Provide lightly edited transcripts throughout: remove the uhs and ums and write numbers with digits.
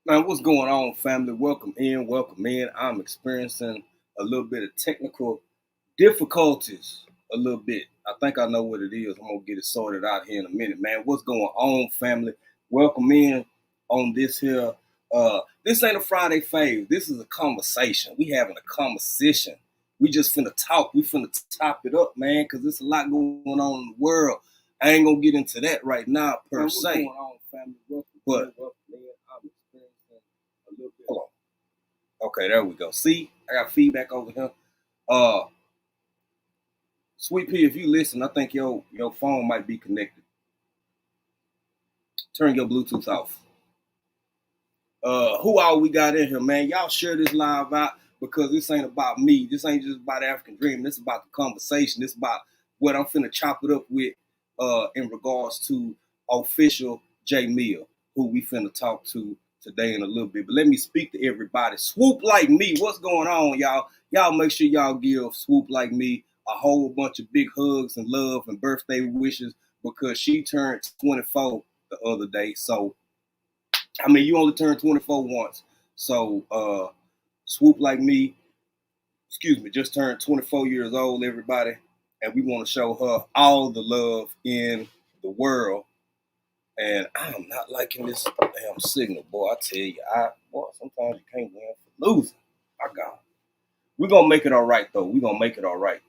Man, what's going on, family? Welcome in, welcome in. I'm experiencing a little bit of technical difficulties, a little bit. I think I know what it is. I'm gonna get it sorted out here in a minute, man. What's going on, family? Welcome in on this here. This ain't a Friday fave. This is a conversation. We having a conversation. We just finna talk. We finna top it up, man, because there's a lot going on in the world. I ain't gonna get into that right now per se. What's going on, family? Welcome in. I'm experiencing a little bit. Hold on. Okay, there we go. See, I got feedback over here. Uh, Sweet Pea, if you listen, I think your phone might be connected. Turn your Bluetooth off. Who all we got in here, man? Y'all share this live out because this ain't about me. This ain't just about African Dream. This is about the conversation. This is about what I'm finna chop it up with in regards to official J Mill, who we finna talk to today in a little bit. But let me speak to everybody. Swoop Like Me, what's going on, y'all? Y'all make sure y'all give Swoop Like Me a whole bunch of big hugs and love and birthday wishes because she turned 24 the other day. So I mean, you only turn 24 once. So, Swoop Like Me, just turned 24 years old, everybody. And we want to show her all the love in the world. And I'm not liking this damn signal, boy. I tell you, sometimes you can't win for losing. My God. We're going to make it all right, though. We're going to make it all right.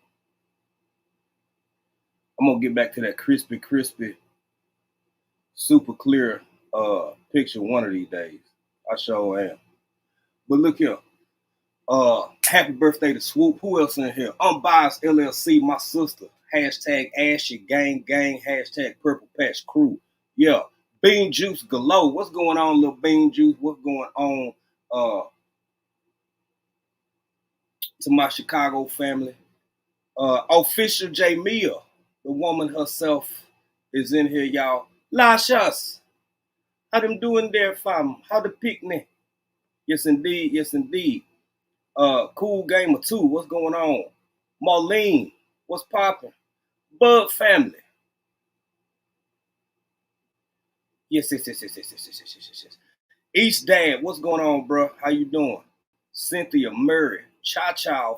I'm going to get back to that crispy, super clear picture one of these days. I sure am. But look here. Happy birthday to Swoop. Who else in here? Unbiased LLC, my sister. Hashtag Ashy Gang Gang. Hashtag Purple Patch Crew. Yeah. Bean Juice Galore. What's going on, little Bean Juice? What's going on to my Chicago family? Official J Mia, the woman herself, is in here, y'all. Lashas. How them doing there, fam? How the picnic? Yes, indeed. Yes, indeed. Cool Gamer 2, what's going on? Marlene, what's popping? Bug family. Yes. East Dad, what's going on, bro? How you doing? Cynthia Murray, Cha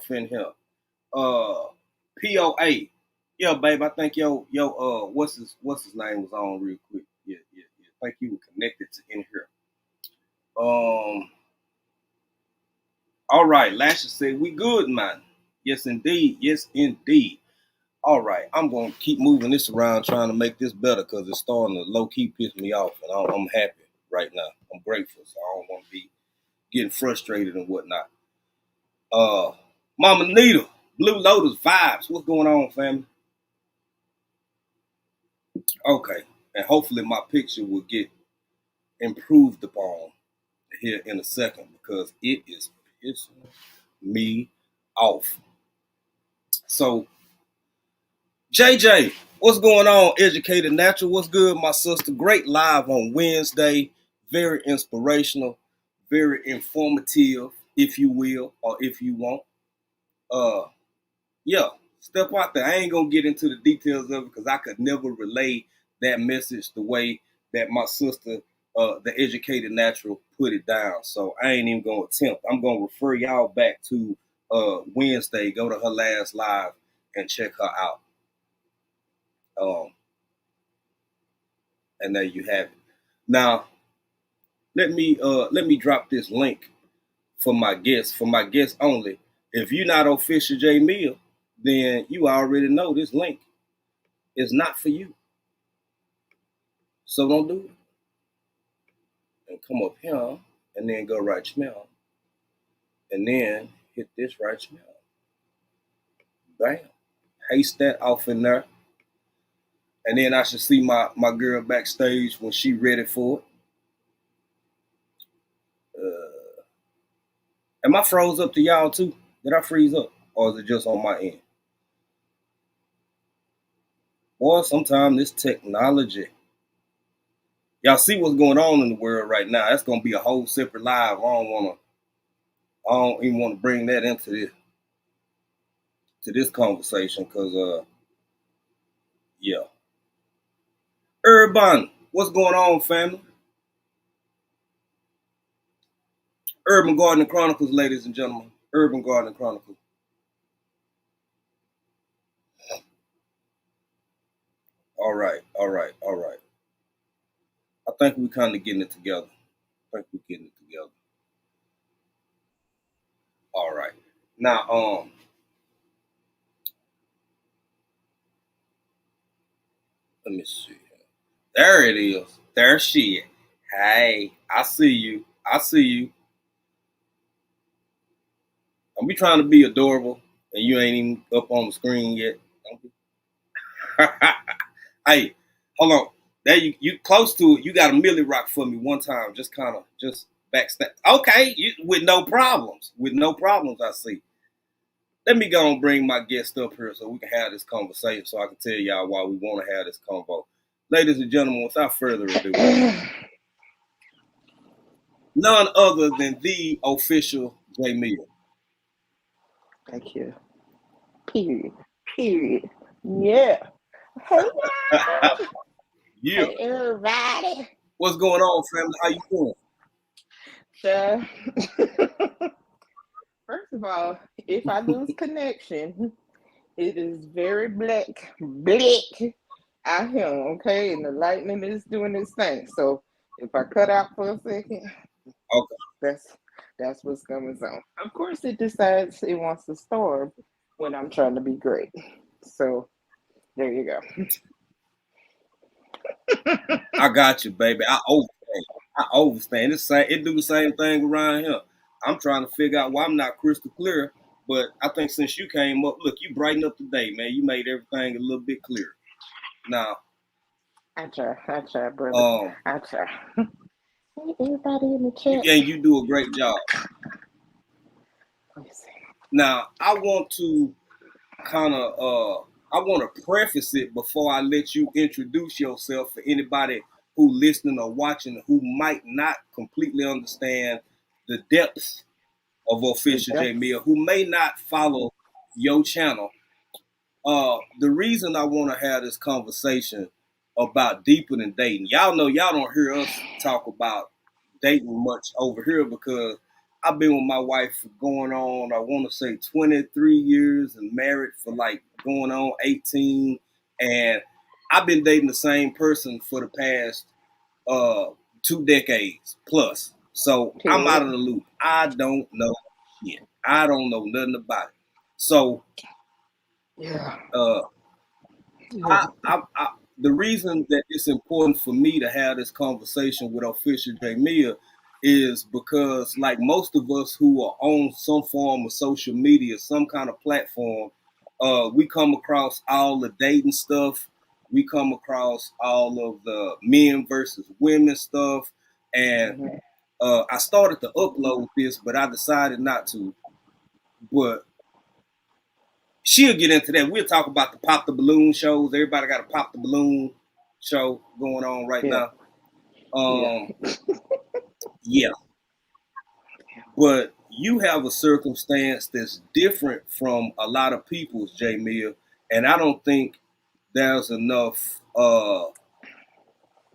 in here. POA. Yeah, babe, I think what's his name was on real quick. Yeah. I think you were connected to in here. All right, Lashes said we good, man. Yes, indeed. All right, I'm going to keep moving this around trying to make this better because it's starting to low-key piss me off, and I'm happy right now. I'm grateful, so I don't want to be getting frustrated and whatnot. Mama Nita, Blue Lotus Vibes, what's going on, family? Okay, and hopefully my picture will get improved upon here in a second because it is pissing me off. So, JJ, what's going on? Educated Natural, what's good, my sister? Great live on Wednesday. Very inspirational, very informative, if you will, or if you want. Yeah, step out there. I ain't gonna get into the details of it because I could never relay that message the way that my sister, the Educated Natural, put it down. So I ain't even gonna attempt. I'm gonna refer y'all back to Wednesday. Go to her last live and check her out. And there you have it. Now, let me drop this link for my guests only. If you're not official J Mill, then you already know this link is not for you. So don't do it. And come up here and then go right smell. And then hit this right smell. Bam. Paste that off in there. And then I should see my girl backstage when she ready for it. Am I froze up to y'all too? Did I freeze up? Or is it just on my end? Boy, sometimes this technology. Y'all see what's going on in the world right now. That's gonna be a whole separate live. I don't even want to bring that into this conversation because yeah. Urban, what's going on, family? Urban Gardening Chronicles, ladies and gentlemen. Urban Gardening Chronicles. All right, all right, all right. I think we kind of getting it together. I think we're getting it together. All right. Now, let me see. There it is. There she is. Hey, I see you. I see you. I'm be trying to be adorable, and you ain't even up on the screen yet. Hey, hold on. There you close to it. You got a Millie Rock for me one time. Just kind of just backstab. Okay, with no problems. With no problems, I see. Let me go and bring my guest up here so we can have this conversation so I can tell y'all why we want to have this convo. Ladies and gentlemen, without further ado, none other than the official J Mill. Thank you. Period. Period. Yeah. Hey, y'all. Yeah. Hey, everybody. What's going on, family? How you doing? So, first of all, if I lose connection, it is very black out here, okay? And the lightning is doing its thing. So, if I cut out for a second, Okay. that's that's what's going on. Of course, it decides it wants to storm when I'm trying to be great. So, there you go. I got you, baby. I overstand. I overstand. It do the same thing around here. I'm trying to figure out why I'm not crystal clear, but I think since you came up, look, you brightened up the day, man. You made everything a little bit clearer. Now, I try, brother. um, I try. Hey, everybody in the you chat. and you do a great job. Let me see. Now, kind of I want to preface it before I let you introduce yourself for anybody who listening or watching who might not completely understand the depths of The Official J Mill, depths. who may not follow your channel. The reason I want to have this conversation about deeper than dating, y'all know y'all don't hear us talk about dating much over here because I've been with my wife for going on, I want to say 23 years and married for like going on 18. And I've been dating the same person for the past uh 2 decades plus. So I'm out Period. of the loop. I don't know shit. I don't know nothing about it. So Yeah. uh Yeah. the reason that it's important for me to have this conversation with Official Jamia is because, like most of us who are on some form of social media, some kind of platform, we come across all the dating stuff. We come across all of the men versus women stuff. And Mm-hmm. I started to upload this, but I decided not to. But she'll get into that. We'll talk about the pop the balloon shows. Everybody got a pop the balloon show going on right Yeah. now. Yeah. Um, yeah, but you have a circumstance that's different from a lot of people's, J Mill, and I don't think there's enough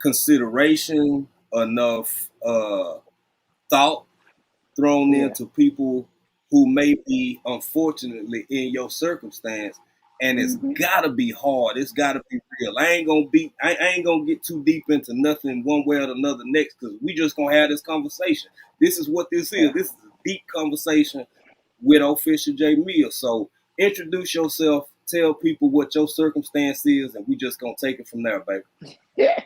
consideration, enough thought thrown Yeah. into people who may be unfortunately in your circumstance, and it's Mm-hmm. gotta be hard. It's gotta be real. I ain't gonna get too deep into nothing one way or another next because we just gonna have this conversation. This is what this is. Yeah. This is a deep conversation with Official J Mill. So introduce yourself, tell people what your circumstance is, and we just gonna take it from there, baby. Yeah.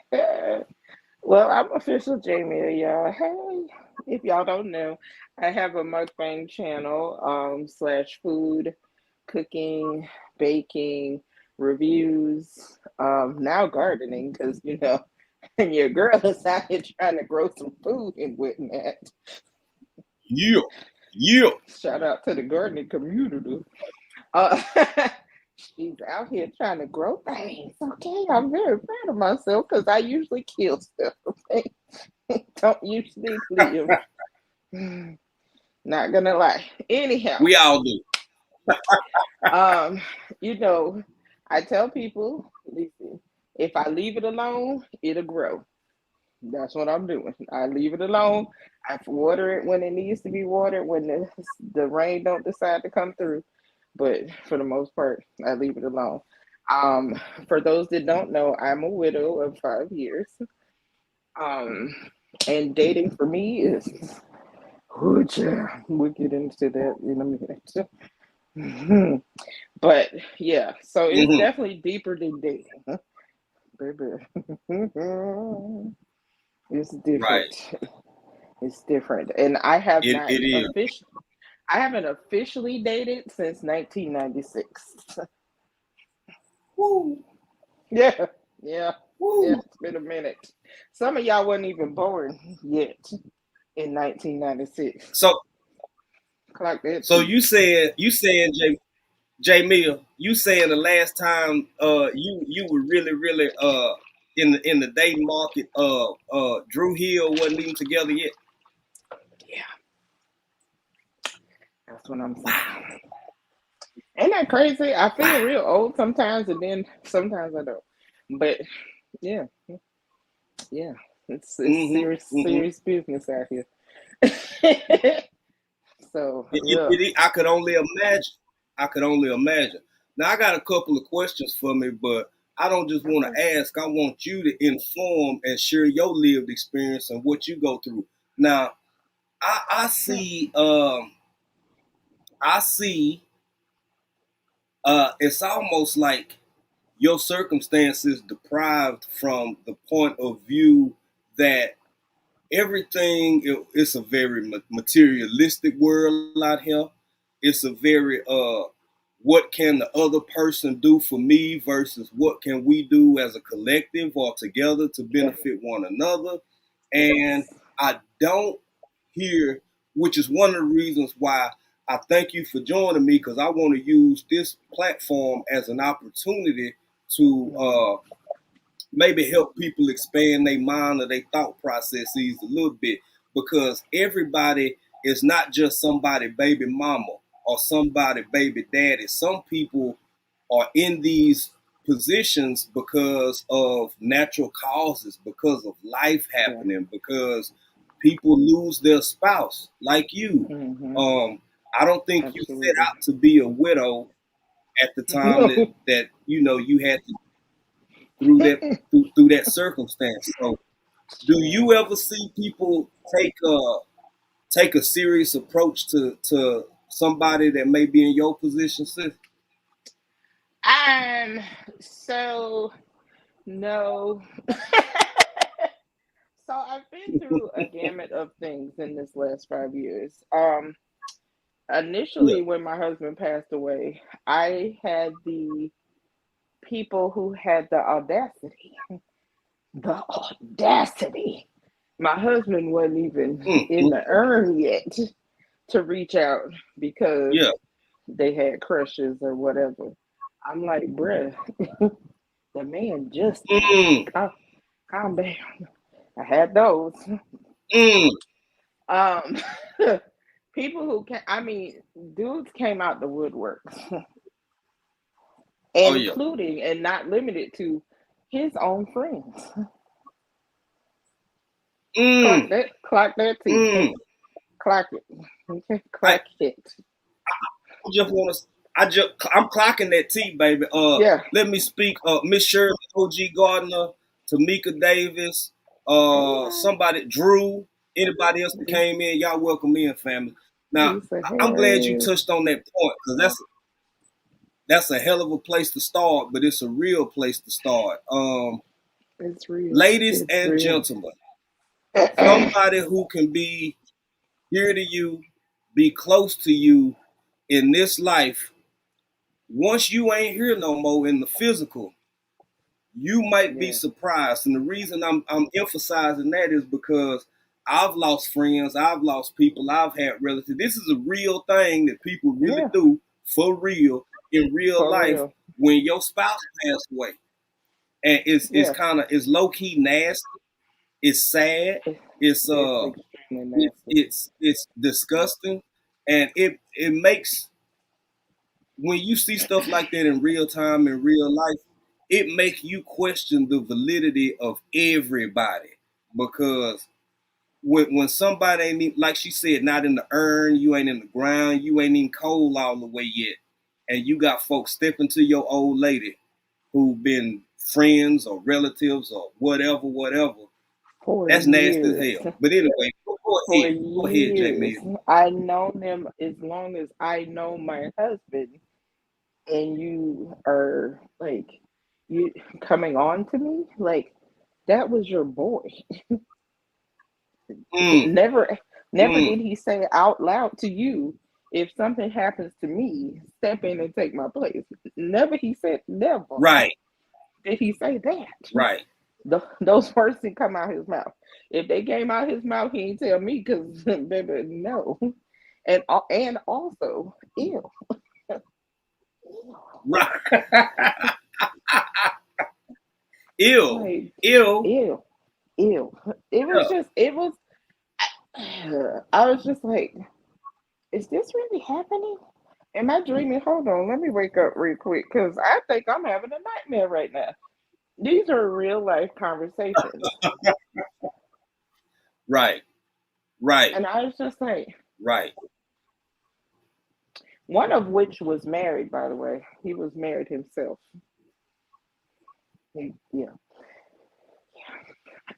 Well, I'm official Jamie, y'all. Hey, if y'all don't know, I have a mukbang channel, slash food, cooking, baking, reviews, now gardening, because and your girl is out here trying to grow some food and whatnot. Yeah, yeah. Shout out to the gardening community. Uh, she's out here trying to grow things. Okay, I'm very proud of myself because I usually kill stuff. Okay, don't usually live. Not gonna lie. Anyhow, We all do. um, you know, I tell people, listen, if I leave it alone, it'll grow. That's what I'm doing. I leave it alone. I water it when it needs to be watered, when the rain don't decide to come through. But for the most part, I leave it alone. Um, for those that don't know, I'm a widow of 5 years. Um, and dating for me is, oh, yeah, we'll get into that in a minute. But yeah, so it's Mm-hmm. definitely deeper than dating, huh? Baby. It's Right. different. It's different, and I have not It is. officially. I haven't officially dated since 1996. Woo, Yeah, yeah, yeah. woo. It's been a minute. Some of y'all wasn't even born yet in 1996. So Clock that so too. you saying J Mill, you saying the last time you were really in the dating market Drew Hill wasn't even together yet. Yeah, that's what I'm Wow. saying. Ain't that crazy? I feel real old sometimes, and then sometimes I don't. But yeah, yeah, it's Mm-hmm. Mm-hmm. serious business out here. So yeah. I could only imagine. I could only imagine. Now I got a couple of questions for me, but I don't just want Okay. to ask. I want you to inform and share your lived experience and what you go through. Now I Yeah. see I see it's almost like your circumstances deprived from the point of view that everything it's a very materialistic world out here. It's a very what can the other person do for me versus what can we do as a collective or together to Yeah. benefit one another. And Yes. I don't hear, which is one of the reasons why I thank you for joining me, because I want to use this platform as an opportunity to Mm-hmm. maybe help people expand their mind or their thought processes a little bit, because everybody is not just somebody baby mama or somebody baby daddy. Some people are in these positions because of natural causes, because of life Yeah. happening, because people lose their spouse like you. Mm-hmm. I don't think you set Absolutely. out to be a widow at the time No. that you had to through that circumstance. So, do Yeah. you ever see people take a serious approach to somebody that may be in your position, sis? Um. So no. So I've been through a gamut of things in this last 5 years. Yeah. Initially, when my husband passed away, I had the people who had the audacity. My husband wasn't even in Mm. the urn yet to reach out because Yeah. they had crushes or whatever. I'm like, bruh, the man just died. Mm. Calm down. I had those. Mm. Um, people who can, I mean, dudes came out the woodwork, Oh yeah. including and not limited to his own friends. Mm. Clock that T. Mm. Clock it. Okay, I clock it. just want to. I'm clocking that T, baby. Yeah. Let me speak. Miss Shirley, O.G. Gardner, Tamika Davis, Hey, y'all. somebody, Drew, anybody else that He, came in, y'all welcome in, family. Now, he said, I'm glad you hey, touched on that point, because that's a hell of a place to start, but it's a real place to start. it's real. Ladies It's and real. gentlemen, somebody who can be here to you, be close to you in this life. Once you ain't here no more in the physical, you might be Yeah. surprised. And the reason I'm emphasizing that is because I've lost friends, I've lost people, I've had relatives. This is a real thing that people really Yeah. do for real in real For life real. when your spouse passed away. And it's Yeah. kind of it's low key nasty. It's sad. It's, It's it's extremely nasty. it's disgusting, and it makes when you see stuff like that in real time in real life, it makes you question the validity of everybody. because when somebody ain't, like she said, not in the urn, you ain't in the ground, you ain't even cold all the way yet, and you got folks stepping to your old lady who've been friends or relatives or whatever. For That's nasty as years. hell. But anyway, For go ahead, years. Jamie. I know them as long as I know my husband, and you are like you coming on to me like that was your boy. Mm, Never mm, did he say out loud to you, if something happens to me, step in and take my place. Never he said never right, did he say that. right, Those words didn't come out his mouth. If they came out his mouth, he ain't tell me because baby, no. And also, ew. right. Ill, Like, ill. ew, ew. Yeah. It was I was just like, is this really happening? Am I dreaming? Hold on, let me wake up real quick because I think I'm having a nightmare right now. These are real life conversations. Right, right, And I was just like, right. one of which was married, by the way. He was married himself. Yeah.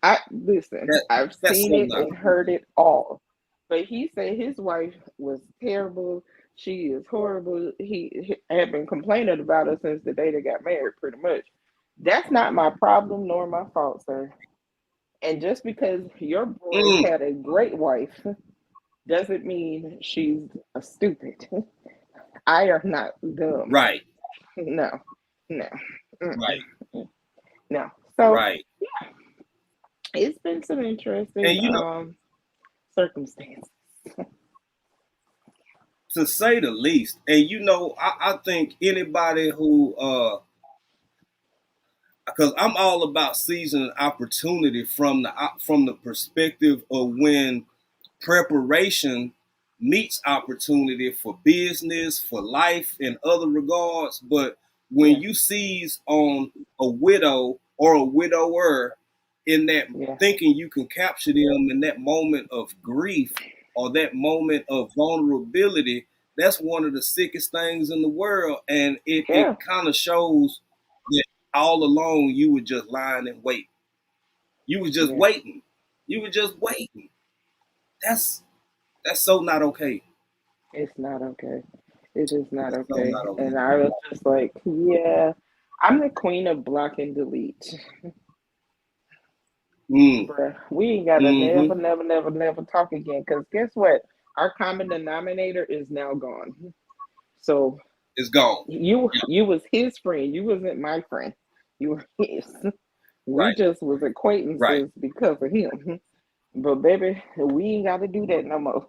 I listen, That I've that's seen so it not and cool. heard it all. But he said his wife was terrible. She is horrible. He had been complaining about her since the day they got married, pretty much. That's not my problem nor my fault, sir. And just because your boy Mm, had a great wife doesn't mean she's a stupid. I am not dumb. right, No, no, right, no. So right. it's been some And interesting you know, circumstances. to say the least. And you know, I think anybody who because I'm all about seizing opportunity from the perspective of when preparation meets opportunity for business, for life, in other regards. But when Yeah, you seize on a widow or a widower in that yeah, thinking you can capture them in that moment of grief or that moment of vulnerability, that's one of the sickest things in the world. And it yeah. kind of shows that all along you were just lying in wait. You were just Yeah, waiting. You were just waiting. That's that's so not okay. it's not okay. It is not That's so okay. not okay. And I was just like, yeah, I'm the queen of block and delete. Mm, Bruh, we ain't gotta mm-hmm. never talk again. Cause guess what? Our common denominator is now gone. So It's gone. Yeah, you was his friend. You wasn't my friend. You were his. We right, just was right. acquaintances because of him. But baby, we ain't got to do that no more.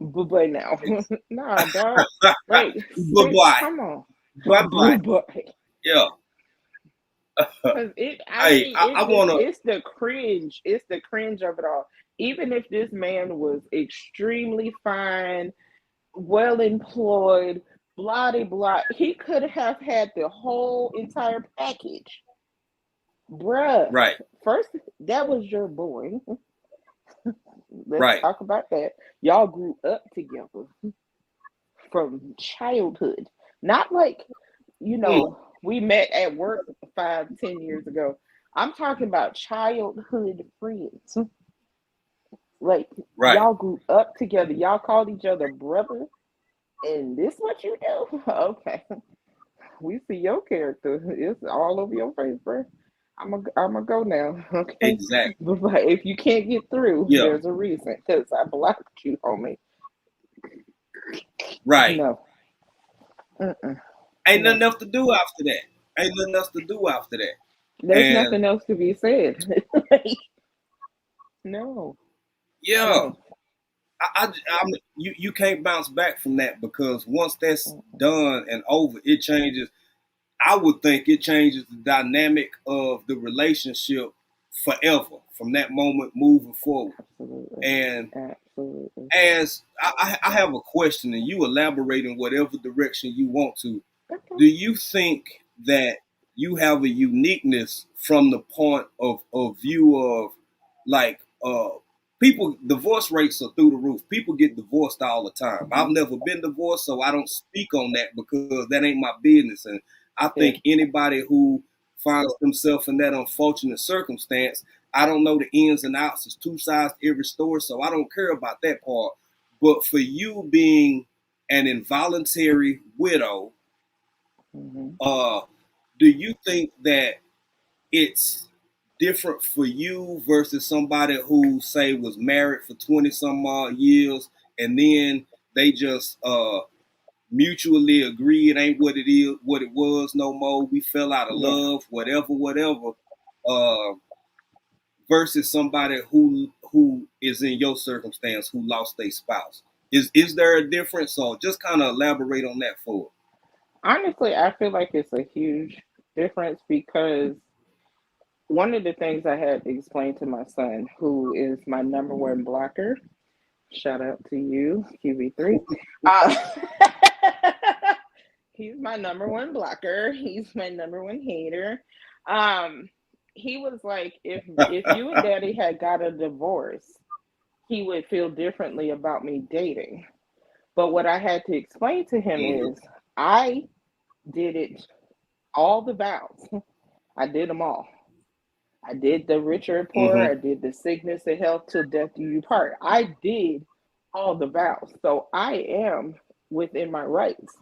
But now, nah, dog. Like, Bye bye. come on, Bye bye. but Yeah. because it. I Hey, mean, I wanna. it's the cringe. It's the cringe of it all. Even if this man was extremely fine, well employed, blah de blah, he could have had the whole entire package, bruh. Right, First, that was your boy. Let's right. talk about that. Y'all grew up together from childhood. Not like, Mm, we met at work 5, 10 years ago. I'm talking about childhood friends. Like right. y'all grew up together. Y'all called each other brother. And this what you do? Okay. We see your character. It's all over your face, bro. I'm a go now. Okay. Exactly. But if you can't get through, Yeah. there's a reason. Because I blocked you, homie. Right. No. Mm-mm. Ain't No. nothing else to do after that. Ain't nothing else to do after that. There's And nothing else to be said. Like, no. yeah, No. you can't bounce back from that because once that's Mm-mm. done and over, it changes. I would think it changes the dynamic of the relationship forever from that moment moving forward. Absolutely. And Absolutely. as I have a question, and you elaborate in whatever direction you want to. Okay. Do you think that you have a uniqueness from the point of view of like people, divorce rates are through the roof. People get divorced all the time. I've Mm-hmm. never been divorced, so I don't speak on that because that ain't my business. And I Yeah. think anybody who finds themselves in that unfortunate circumstance, I don't know the ins and outs. There's two sides to every story, so I don't care about that part. But for you being an involuntary widow, Mm-hmm. uh, do you think that it's different for you versus somebody who say was married for 20 some odd years and then they just mutually agree it ain't what it is, what it was no more, we fell out of Yeah. love, whatever, uh versus somebody who is in your circumstance who lost their spouse? Is there a difference? So just kind of elaborate on that for Honestly, I feel like it's a huge difference because one of the things I had to explain to my son, who is my number one blocker, shout out to you, QB3. Uh, he's my number one blocker. He's my number one hater. Um, he was like, if you and Daddy had got a divorce, he would feel differently about me dating. But what I had to explain to him mm-hmm, is, I did it all the vows. I did them all. I did the richer and poorer. mm-hmm, I did the sickness and health till death do you part. I did all the vows. So I am within my rights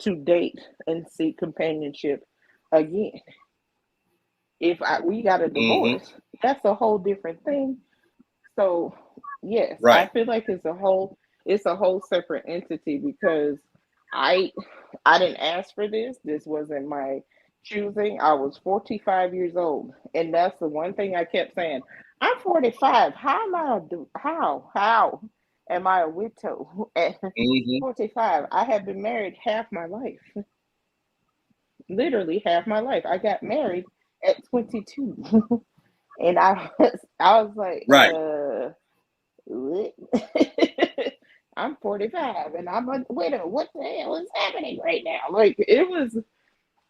to date and seek companionship again. We got a mm-hmm. divorce, that's a whole different thing. So yes, I Right. feel like it's a whole separate entity because I I didn't ask for this. This wasn't my choosing. I was 45 years old, and that's the one thing I kept saying. I'm 45. How am I how am I a widow at Mm-hmm. 45? I have been married half my life, literally half my life. I got married at 22, and I was like, Right. what? I'm 45 and I'm a widow. What the hell is happening right now? Like, it was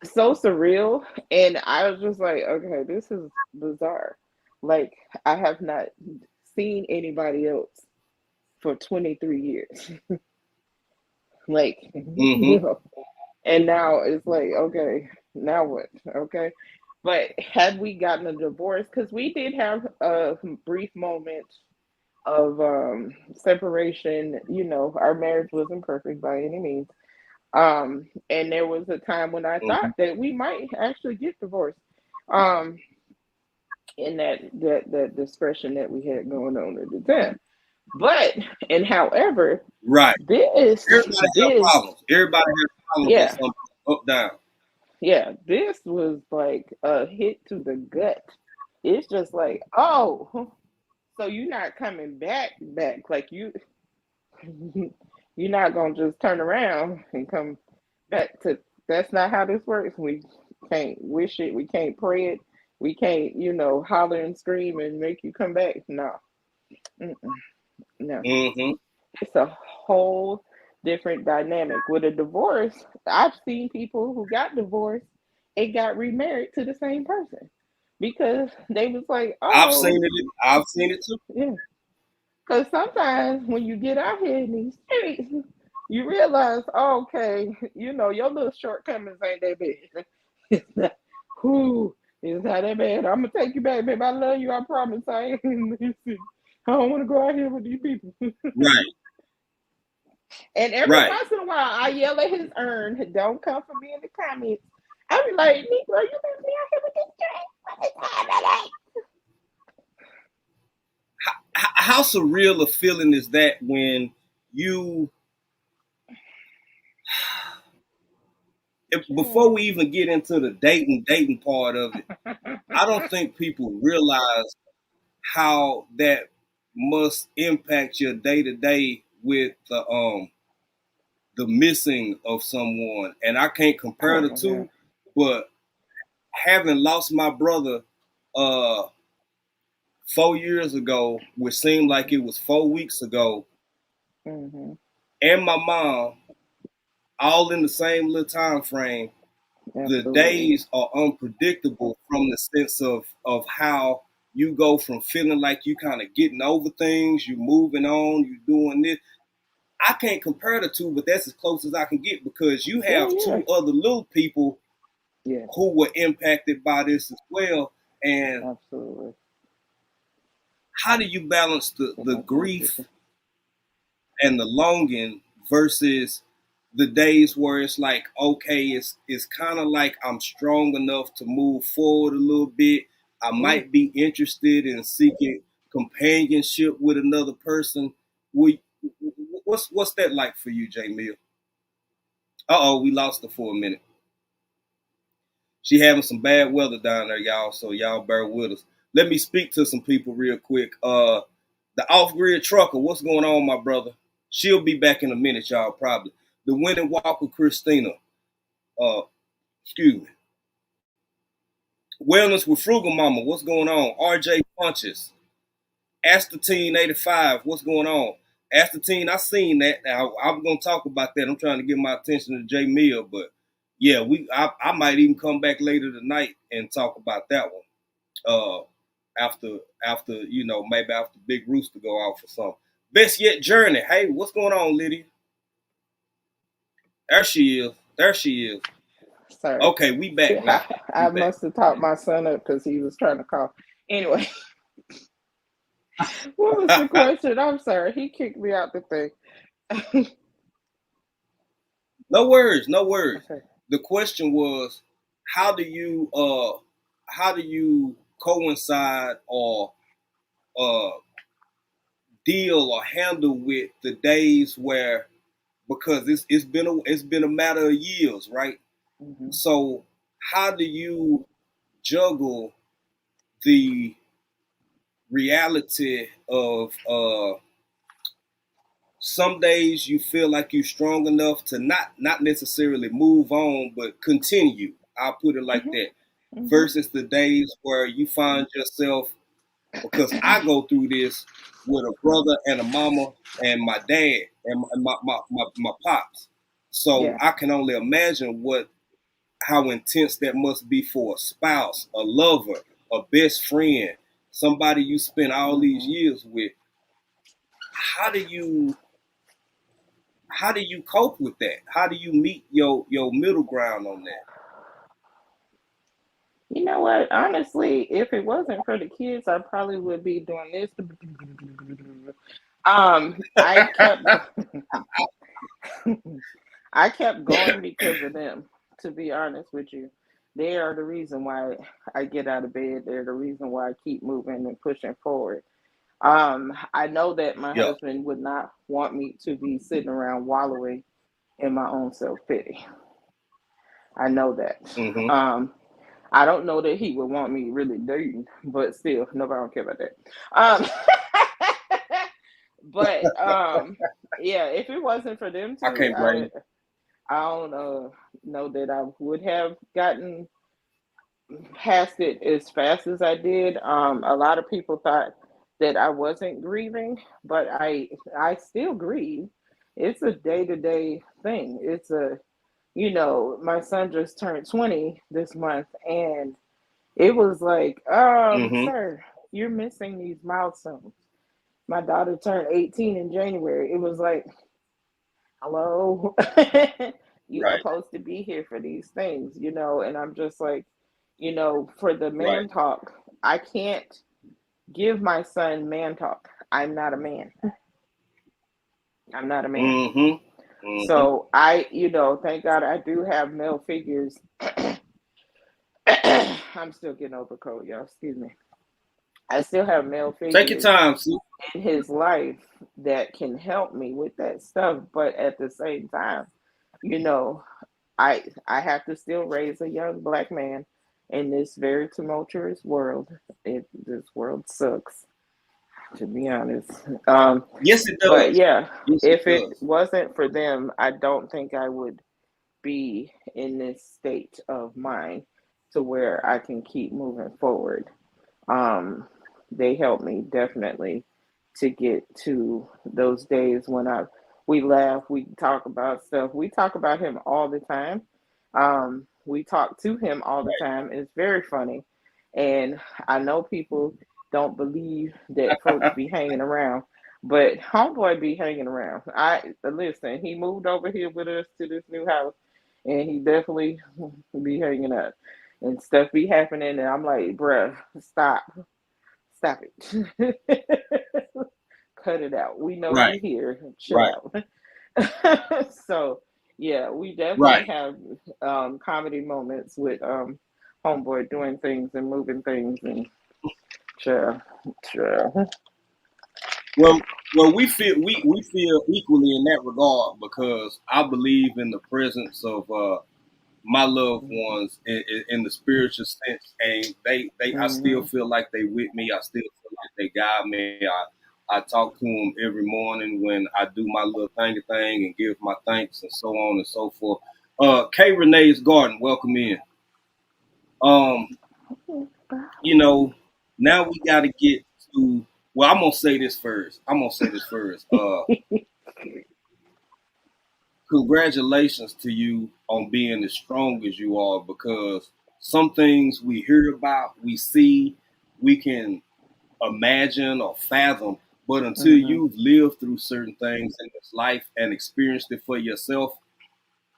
so surreal. And I was just like, okay, this is bizarre. Like, I have not seen anybody else for 23 years. Like, Mm-hmm. and now it's like, okay, now what? Okay. But had we gotten a divorce, because we did have a brief moment of separation. Our marriage wasn't perfect by any means. And there was a time when I thought Mm-hmm. that we might actually get divorced. Um, in that discretion that we had going on at the time. But and however, Right. this Everybody have this problems. Everybody has problems at yeah, some point. Up, down. yeah, this was like a hit to the gut. It's just like, oh, so you're not coming back like you you're not gonna just turn around and come back to. That's not how this works. We can't wish it. We can't pray it. We can't, holler and scream and make you come back. No, mm-mm, no. Mm-hmm. It's a whole different dynamic. With a divorce, I've seen people who got divorced and got remarried to the same person because they was like, I've seen oh, it. I've seen it too. yeah. Because sometimes when you get out here in these streets, you realize, oh, okay, your little shortcomings ain't that bad. It's not, whew, it's not that bad. I'm going to take you back, baby. I love you. I promise. I ain't. Listen, I don't want to go out here with these people. Right. And every Right. once in a while, I yell at his urn. Don't come for me in the comments. I be like, Negro, you leave me out here with this drink. What is happening? How surreal a feeling is that when you, before we even get into the dating part of it, I don't think people realize how that must impact your day to day with the missing of someone. And I can't compare Oh the my God. two, but having lost my brother uh 4 years ago, which seemed like it was 4 weeks ago, Mm-hmm. and my mom, all in the same little time frame, the Absolutely. days are unpredictable from the sense of how you go from feeling like you kind of getting over things, you moving on, you doing this. I can't compare the two, but that's as close as I can get because you Yeah, have yeah. two other little people Yeah, who were impacted by this as well. And absolutely. how do you balance Get the my son grief picture. and the longing versus the days where it's like, okay, it's kind of like I'm strong enough to move forward a little bit. I Yeah. might be interested in seeking companionship with another person. We, what's that like for you, J Mill? We lost her for a minute. She having some bad weather down there, y'all. So y'all bear with us. Let me speak to some people real quick. The off grid trucker, what's going on, my brother? She'll be back in a minute, y'all. Probably. The winning walker, Christina. Uh, excuse me. Wellness with Frugal Mama, what's going on? RJ Punches. Astatine 85, what's going on? Astatine, I seen that. Now I'm gonna talk about that. I'm trying to get my attention to J Mill, but yeah, I might even come back later tonight and talk about that one. After maybe after Big Rooster go off or something. Best yet journey. Hey, what's going on, Lydia? There she is. There she is. Sorry. Okay, we back now. We I back. must have talked my son up because he was trying to call. Anyway, what was the question? I'm sorry. He kicked me out the thing. No worries, no worries. Okay. The question was, how do you coincide or uh deal or handle with the days where, because it's been a matter of years, right? Hmm. So how do you juggle the reality of some days you feel like you're strong enough to not necessarily move on but continue, I'll put it like Hmm. that, Hmm. versus the days where you find yourself, because I go through this with a brother and a mama and my dad and my pops, so Yeah. I can only imagine what how intense that must be for a spouse, a lover, a best friend, somebody you spent all these Hmm. years with. How do you cope with that? How do you meet your middle ground on that? You know what? Honestly, if it wasn't for the kids, I probably would be doing this. I kept I kept going because of them, to be honest with you. They are the reason why I get out of bed. They're the reason why I keep moving and pushing forward. I know that my Yeah. husband would not want me to be sitting around wallowing in my own self pity. I know that. Mm-hmm. Um, I don't know that he would want me really dating, but still, nobody don't care about that. Um, but yeah, if it wasn't for them I two, can't blame I don't know that I would have gotten past it as fast as I did. A lot of people thought that I wasn't grieving, but I still grieve. It's a day to day thing. It's a my son just turned 20 this month, and it was like, you. Mm-hmm. sir, you're missing these milestones. My daughter turned 18 in January. It was like, hello, you Right. supposed to be here for these things, and I'm just like, for the Right. man talk, I can't give my son man talk. I'm not a man. I'm not a man. Mm-hmm. Mm-hmm. So thank God I do have male figures. I'm still getting over cold, y'all. Excuse me. I still have male Take your figures time, Sue. in his life that can help me with that stuff, but at the same time, you know, I have to still raise a young black man in this very tumultuous world. This world sucks, to be honest. Yes, it But does. yeah, Yes, it if it does. wasn't for them, I don't think I would be in this state of mind to where I can keep moving forward. Um, they helped me definitely to get to those days when we laugh, we talk about stuff. We talk about him all the time. We talk to him all the time. It's very funny. And I know people don't believe that folks be hanging around. But homeboy be hanging around. I listen. He moved over here with us to this new house, and he definitely be hanging out, and stuff be happening. And I'm like, bruh, stop it, cut it out. We know Right, you here. Chill right, out. So yeah, we definitely right. have comedy moments with homeboy doing things and moving things and sure, sure. Well, well, we feel equally in that regard because I believe in the presence of my loved ones in the spiritual sense, and they I still Mm-hmm. feel like they with me. I still feel like they guide me. I talk to them every morning when I do my little thingy thing and give my thanks and so on and so forth. K Renee's Garden, welcome in. Um, you know, now we got to get to. Well, I'm gonna say this first. I'm gonna say this first. Congratulations to you on being as strong as you are because some things we hear about, we see, we can imagine or fathom, but until Mm-hmm. you've lived through certain things in this life and experienced it for yourself,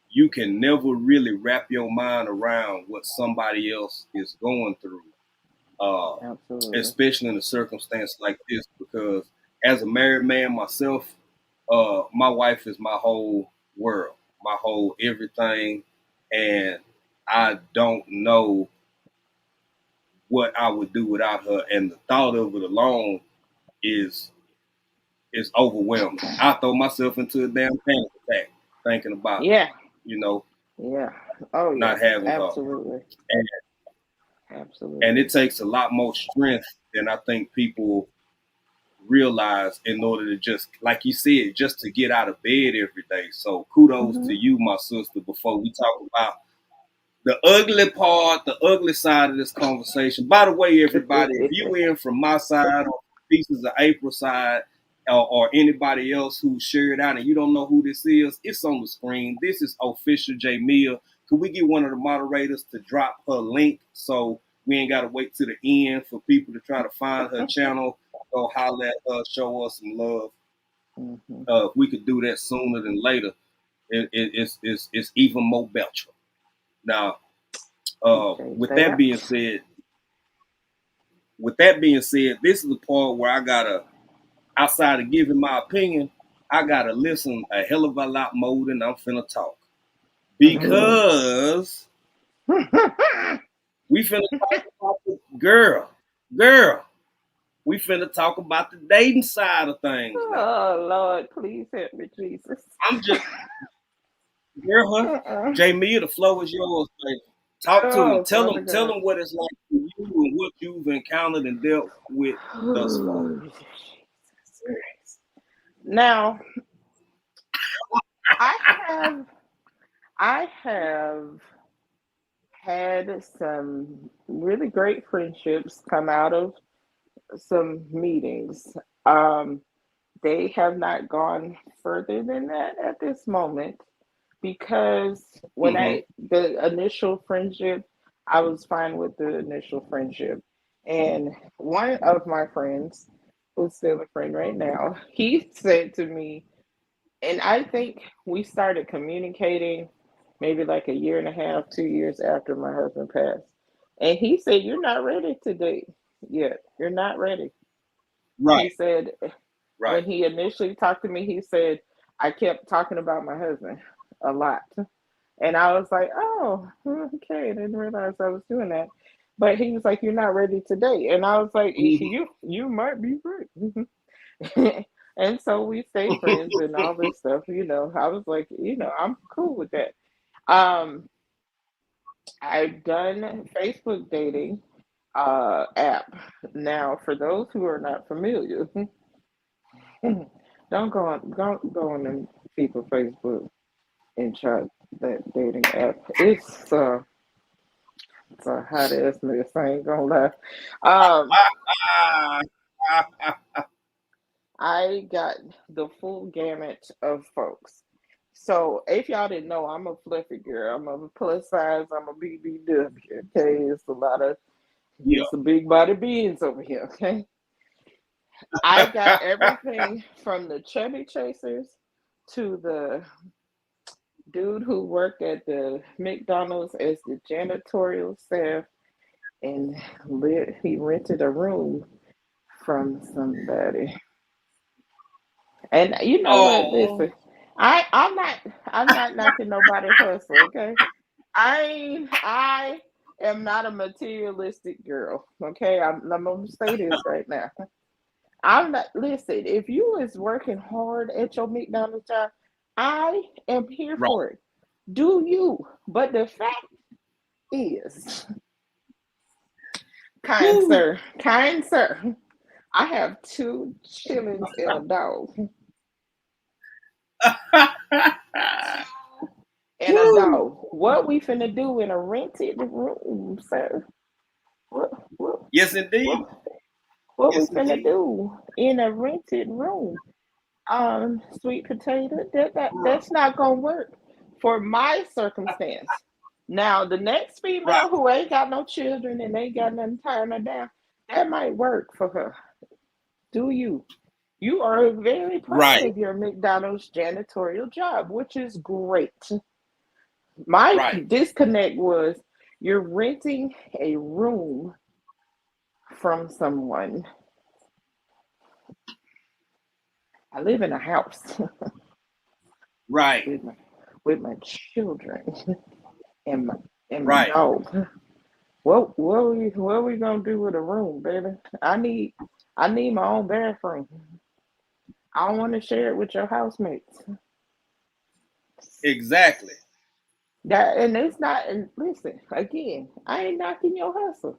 you can never really wrap your mind around what somebody else is going through, uh, Absolutely. especially in a circumstance like this. Because as a married man myself, my wife is my whole world, my whole everything, and I don't know what I would do without her. And the thought of it alone is is overwhelming. I throw myself into a damn panic attack thinking about, Yeah. you know, Yeah. Oh yeah. not having her. Absolutely. And and Absolutely. it takes a lot more strength than I think people realize in order to just, like you said, just to get out of bed every day. So kudos to Mm-hmm. you, my sister, before we talk about the ugly part, the ugly side of this conversation. By the way, everybody, if you in from my side or pieces of April's side or anybody else who shared out and you don't know who this is, it's on the screen. This is official Jamia. Could we get one of the moderators to drop her link so we ain't got to wait to the end for people to try to find her channel? Go holler at her, show us some love. Mm-hmm. If we could do that sooner than later, it's even more better. Now, Appreciate with that that. being said, with that being said, this is the part where I gotta, outside of giving my opinion, I gotta listen a hell of a lot more than I'm finna talk because we finna talk about the girl. We finna talk about the dating side of things now. Oh Lord, please help me, Jesus. I'm just girl, huh? Uh-uh. Jamie, the flow is yours, baby. Talk to them. Oh, Father Tell God. them what it's like for you and what you've encountered and dealt with thus far. Oh, Jesus Christ. Now, I have I have had some really great friendships come out of some meetings. Um, they have not gone further than that at this moment because when Mm-hmm. I the initial friendship, I was fine with the initial friendship. And one of my friends, who's still a friend right now, he said to me, and I think we started communicating maybe like a year and a half, 2 years after my husband passed. And he said, "You're not ready to date yet. You're not ready." He Right, said, right. when he initially talked to me, he said, "I kept talking about my husband a lot." And I was like, "Oh, okay." I didn't realize I was doing that. But he was like, "You're not ready to date." And I was like, Mm-hmm. You might be right." And so we stayed friends and all this stuff, I was like, I'm cool with that. Um, I've done Facebook dating app. Now, for those who are not familiar, don't go on them people Facebook and try that dating app. It's a hot ass mess. I ain't gonna lie. Um, I got the full gamut of folks. So if y'all didn't know, I'm a fluffy girl. I'm a plus size. I'm a BBW. Okay, it's a lot of Yeah. It's the big body beans over here, okay? I got everything from the chubby chasers to the dude who worked at the McDonald's as the janitorial staff, and he rented a room from somebody. And you know what? Oh, Listen, I'm not knocking nobody hustle, okay? I am not a materialistic girl, okay? I'm gonna say this right now. I'm not. Listen, if you is working hard at your McDonald's job, I am here right. for it. Do you? But the fact is, Woo. kind sir, I have two chillings and a dog. Two and a Woo. dog. What we finna do in a rented room, sir? What what Yes, indeed. what what we Yes, finna indeed. do in a rented room? Sweet potato. Right. That's not gonna work for my circumstance. Now, the next Right. female who ain't got no children and ain't got nothing tying her down, that might work for her. Do you? You are very proud Right. of your McDonald's janitorial job, which is great. My Right. disconnect was you're renting a room from someone. I live in a house Right. with my children and my Right. dog. What we gonna do with a room, baby? I need my own bathroom. I don't want to share it with your housemates. Exactly. That and it's not. And listen, again, I ain't knocking your hustle.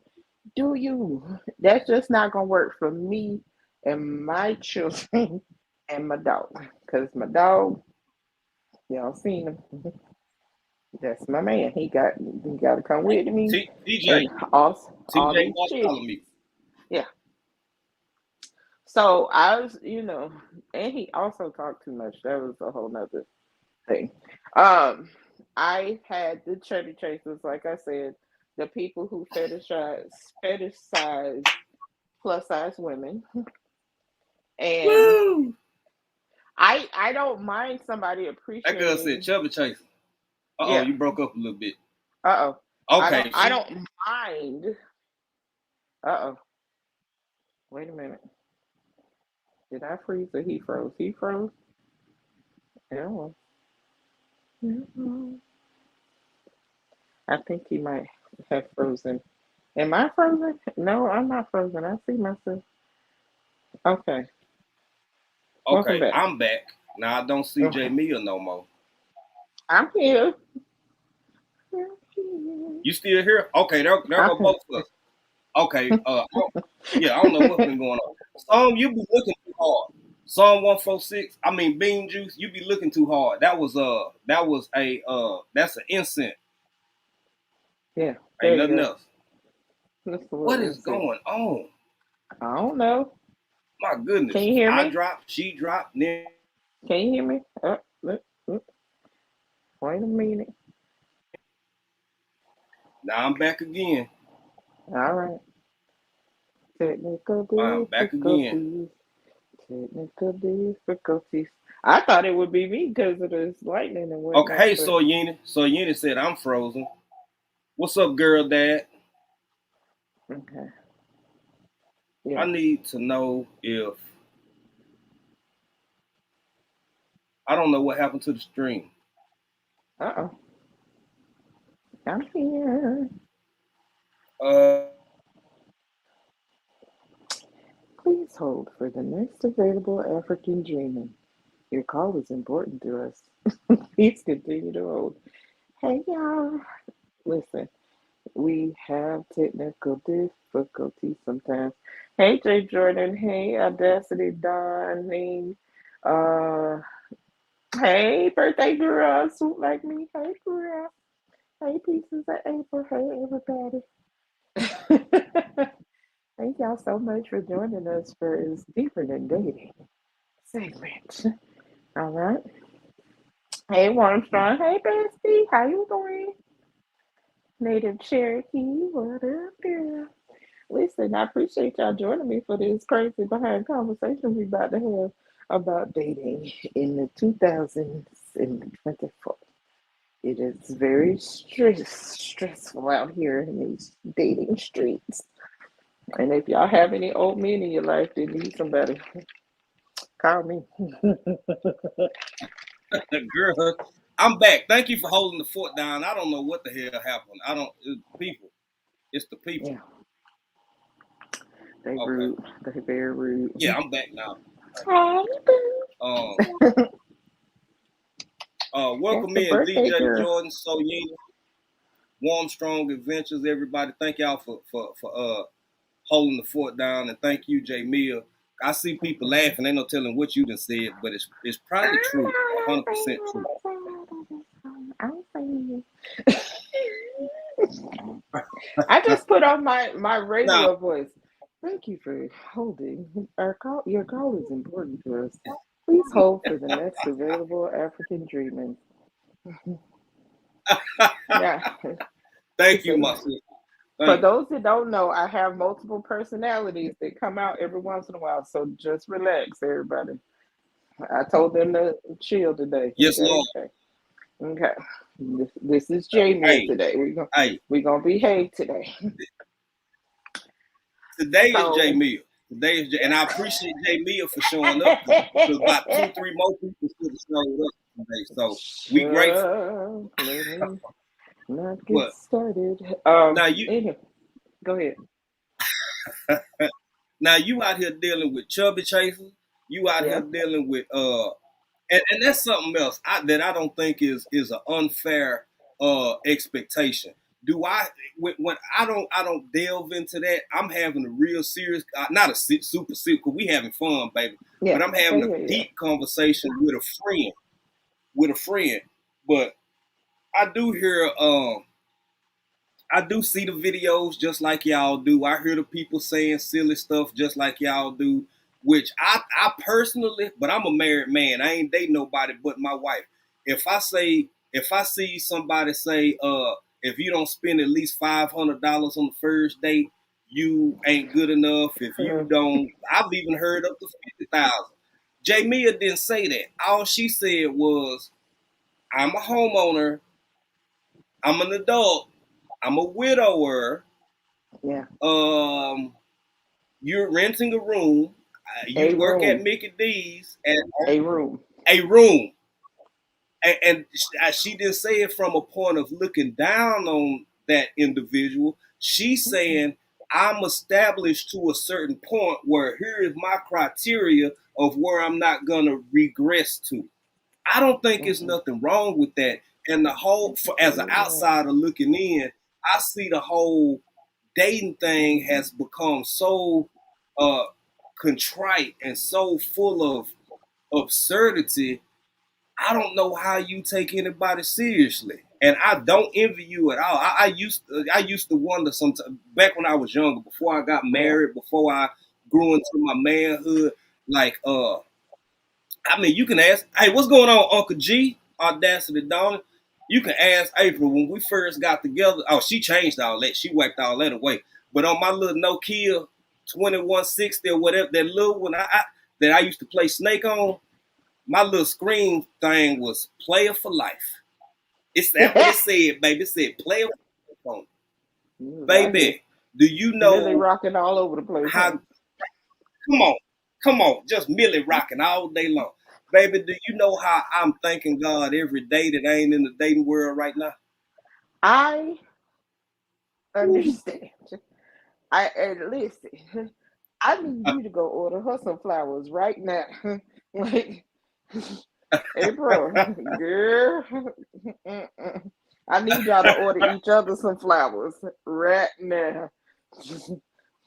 Do you? That's just not gonna work for me and my children and my dog. Cause my dog, y'all seen him. That's my man. He got to come with me, TJ. and all TJ these was calling chickens. me. Yeah. So I was, and he also talked too much. That was a whole nother thing. Um, I had the chubby chasers, like I said, the people who fetishize plus size women, and Woo. I don't mind somebody That girl said appreciating. chubby chaser. Uh oh, Yeah. you broke up a little bit. Uh oh. I don't Okay, I she don't mind. Uh oh. Wait a minute. Did I freeze or he froze? He froze. Yeah. Well, I think he might have frozen. Am I frozen? No, I'm not frozen. I see myself. Okay. Welcome okay. back. I'm back. Now I don't see J Okay. Mia no more. I'm here. You still here? Okay, there I'm go here. both of us. Okay, yeah, I don't know what's been going on. Some you be looking too hard. Psalm 146, I mean bean juice, you be looking too hard. That was a that's an incense. Yeah, Ain't there you nothing go. else. That's the What little is insect. going on? I don't know. My Can goodness. you hear I me? dropped, she dropped, then Can you hear me? Uh, wait a minute. now I'm back again. All right. Technical I'm back again. difficulties. Technical difficulties. I thought it would be me because of this lightning and Okay, whatnot, hey but Soyeni. Soyeni said I'm frozen. What's up, girl dad? okay. I Yeah. need to know if I don't know what happened to the stream. Uh-oh. I'm here. Uh Please hold for the next available African dreaming. Your call is important to us. Please continue to hold. Hey, y'all. Listen, we have technical difficulties sometimes. Hey, Jay Jordan. Hey, Audacity Donning. Uh, hey, birthday girl. Swoop like me. Hey, girl. Hey, pieces of April. Hey, everybody. Thank y'all so much for joining us for It's Deeper Than Dating segment. All right. Hey, Armstrong. Hey, Bestie. How you doing? Native Cherokee. What up, girl? Listen, I appreciate y'all joining me for this crazy behind conversation we about to have about dating in the 2024. It is very stressful out here in these dating streets. And if y'all have any old men in your life that need somebody, call me. Girl, I'm back. Thank you for holding the fort down. I don't know what the hell happened. I don't. It's people. It's the people. Yeah, they Okay. rude. They very rude. Yeah, I'm back now. Um. That's Welcome the in, birthday DJ girl. Jordan, Soyena, Warm Strong Adventures. Everybody, thank y'all for holding the fort down, and thank you, J Mill. I see people laughing. Ain't no telling what you done said, but it's probably true, 100% true. I'm saying. I just put on my Now, radio voice. Thank you for holding. Our call, your call is important to us. Please hold for the next available African dreaming. Yeah. thank you, my sister. For Thank you. those that don't know, I have multiple personalities that come out every once in a while. So just relax, everybody. I told them to chill today. Yes, Okay. Lord. Okay. Okay. This is Jamie Hey, today. hey. We're gonna behave today. Today is J So Mill. Today is and I appreciate J Mill for showing up because about 2-3 more people should have showed up today. So we grateful. let me not get But started. now you Anyway, go ahead. now you out here dealing with chubby chasers. You out here Yeah. dealing with and that's something else that I don't think is an unfair expectation. Do I when I don't delve into that? I'm having a real serious, not a super serious, because we having fun, baby. Yeah. But I'm having a Yeah. deep conversation with a friend, But I do hear I do see the videos just like y'all do. I hear the people saying silly stuff just like y'all do, which I personally, but I'm a married man. I ain't dating nobody but my wife. If I see somebody say, if you don't spend at least $500 on the first date, you ain't good enough. If you don't, I've even heard up to 50,000. Jamia didn't say that. All she said was, I'm a homeowner. I'm an adult. I'm a widower. Yeah. You're renting a room. You A work at room. Mickey D's and A room. a room. And she didn't say it from a point of looking down on that individual. She's saying, I'm established to a certain point where here is my criteria of where I'm not going to regress to. I don't think there's nothing wrong with that. And the whole, as an outsider looking in, I see the whole dating thing has become so uh, contrite and so full of absurdity. I don't know how you take anybody seriously, and I don't envy you at all. I used to wonder sometimes back when I was younger, before I got Yeah. married, before I grew into my manhood. Like, I mean, you can ask, hey, what's going on, Uncle G? Audacity, Donnie. You can ask April when we first got together. Oh, she changed all that. She wiped all that away. But on my little Nokia 2160 or whatever, that little one that I used to play Snake on, my little screen thing was player for life. It's that what it said, baby. It said player for life. You was out here Baby, do you Millie know rocking all over the place, how huh? come on, just Millie rocking all day long. Baby, do you know how I'm thanking God every day that I ain't in the dating world right now? I Ooh. understand. I and listen. I need you to go order her some flowers right now. Like, hey, bro, girl, I need y'all to order each other some flowers right now.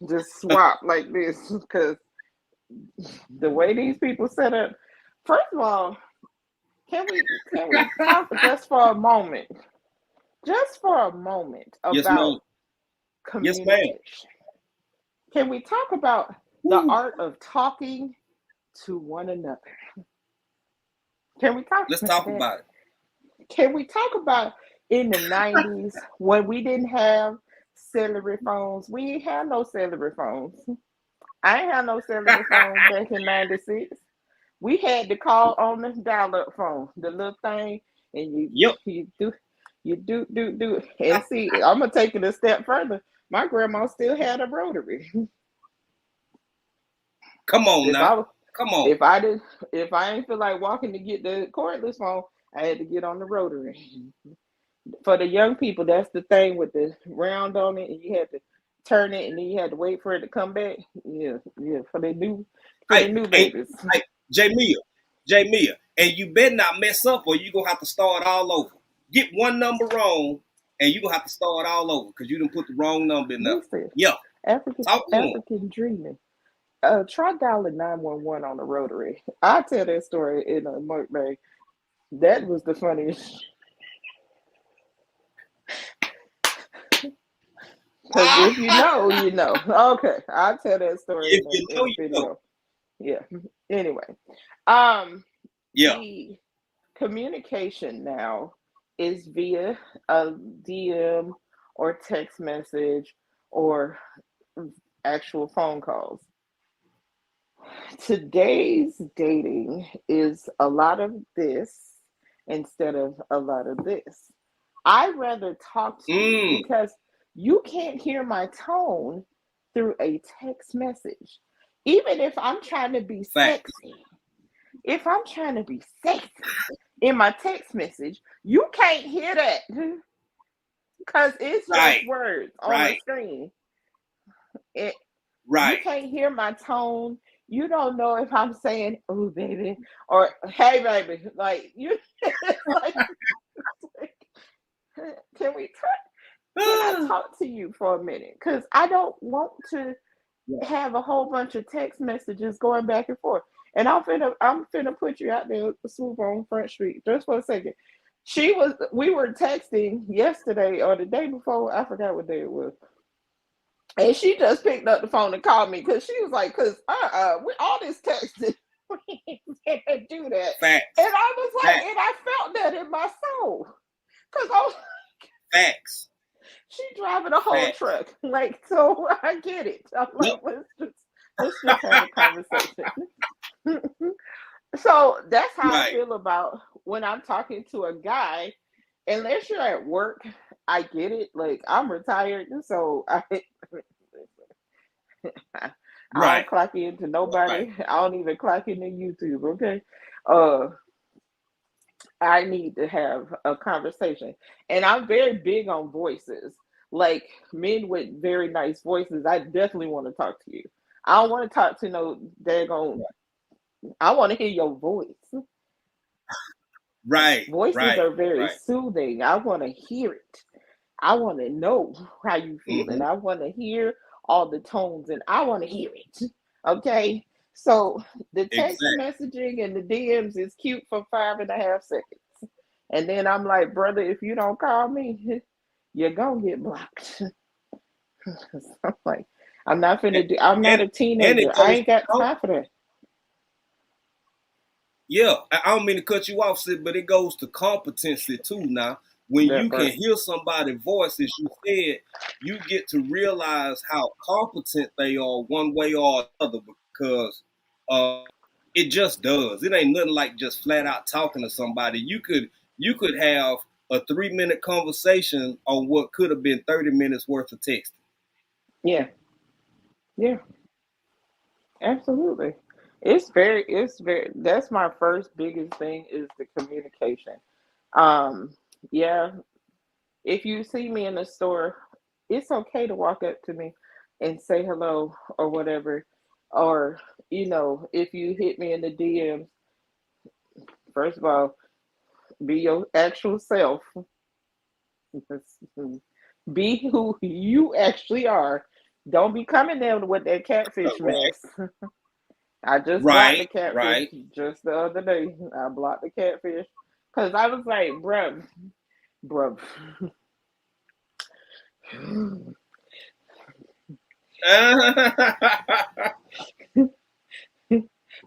Just swap like this, because the way these people set up. First of all, can we talk just for a moment Yes, ma'am. about Yes, ma'am. communication? Can we talk about the Ooh. art of talking to one another? Can we talk? Let's talk about it. Can we talk about in the 90s when we didn't have cellular phones. We ain't have no cellular phones. I ain't have no cellular phone back in '96. We had to call on the dial-up phone, the little thing, and Yep. you do. And see, I'm gonna take it a step further. My grandma still had a rotary. Come on If now. I Come on. if I did if I ain't feel like walking to get the cordless phone, I had to get on the rotary. For the young people, that's the thing with the round on it, and you had to turn it, and then you had to wait for it to come back. Yeah, yeah. For the Hey, new hey, babies. hey, Jamia, and you better not mess up, or you gonna have to start all over. Get one number wrong, and you gonna have to start all over because you didn't put the wrong number in there. Listen, Yeah, talk to him. African dreaming. Try dialing 911 on the rotary. I tell that story in a mukbang. That was the funniest. Because if you know, you know. Okay, I'll tell that story If you in know, a you know. video. Yeah. Anyway, um, Yeah. the communication now is via a DM or text message or actual phone calls. Today's dating is a lot of this instead of a lot of this. I'd rather talk to you Mm. because you can't hear my tone through a text message. Even if I'm trying to be Facts. sexy, if I'm trying to be sexy in my text message, you can't hear that because it's just Right. words on a Right. screen. It, you Right. can't hear my tone. You don't know if I'm saying "oh baby" or "hey baby." Like you, like, can we talk? Can I talk to you for a minute? Because I don't want to Yeah. have a whole bunch of text messages going back and forth. And I'm finna put you out there, swoop on Front Street, just for a second. We were texting yesterday or the day before. I forgot what day it was. And she just picked up the phone and called me because she was like, we all this texting, we can't do that. Facts. And I was like, Facts. and I felt that in my soul. Because I was Facts. she driving a whole Facts. truck. Like, so I get it. I'm Yep. like, let's just have a conversation. So that's how I Right. feel about when I'm talking to a guy. Unless you're at work, I get it. Like I'm retired, so I Right. don't clock into Right. nobody. I don't even clock into YouTube. Okay, uh, I need to have a conversation, and I'm very big on voices. Like men with very nice voices, I definitely want to talk to you. I don't want to talk to no daggone. I want to hear your voice. Right. Voices Right. are very Right. soothing. I want to hear it. I want to know how you feel, Mm-hmm. and I want to hear all the tones, and I want to hear it. Okay, so the text Exactly. messaging and the DMs is cute for 5.5 seconds, and then I'm like, brother, if you don't call me, you're gonna get blocked. I'm like, I'm not And, finna do. I'm not and a and teenager. it I goes ain't to got time for that. yeah, I don't mean to cut you off, Sid, but it goes to competency too. Now, when That you can part. hear somebody's voice, as you said, you get to realize how competent they are one way or another because uh, it just does. It ain't nothing like just flat out talking to somebody. You could have a 3-minute conversation on what could have been 30 minutes worth of texting. Yeah, yeah, absolutely. It's very. That's my first biggest thing is the communication. Um, yeah, if you see me in the store, it's okay to walk up to me and say hello or whatever. Or, if you hit me in the DMs, first of all, be your actual self. Be who you actually are. Don't be coming there with that catfish Right, mess. I just blocked the right, catfish right. just the other day. I blocked the catfish because I was like, bruh.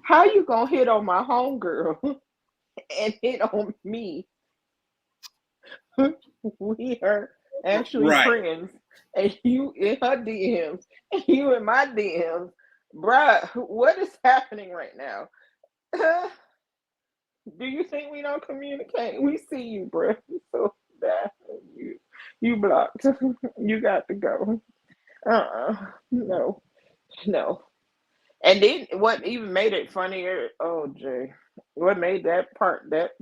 How you gonna hit on my homegirl and hit on me? We are actually Right. friends. and you in her DMs, and you in my DMs, bruh. What is happening right now? Do you think we don't communicate? We see you, bruh. So that you you blocked. You got to go. No, no. And then what even made it funnier? Oh, Jay, what made that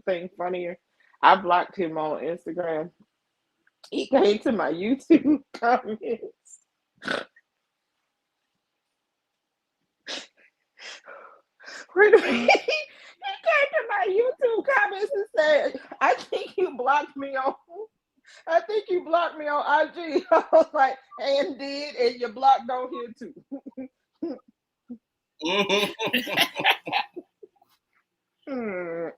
thing funnier? I blocked him on Instagram. He came to my YouTube comments. Wait a minute. He came to my YouTube comments and said, "I think you blocked me on. I think you blocked me on IG." I was like, "And did, and you blocked on here too." Hmm.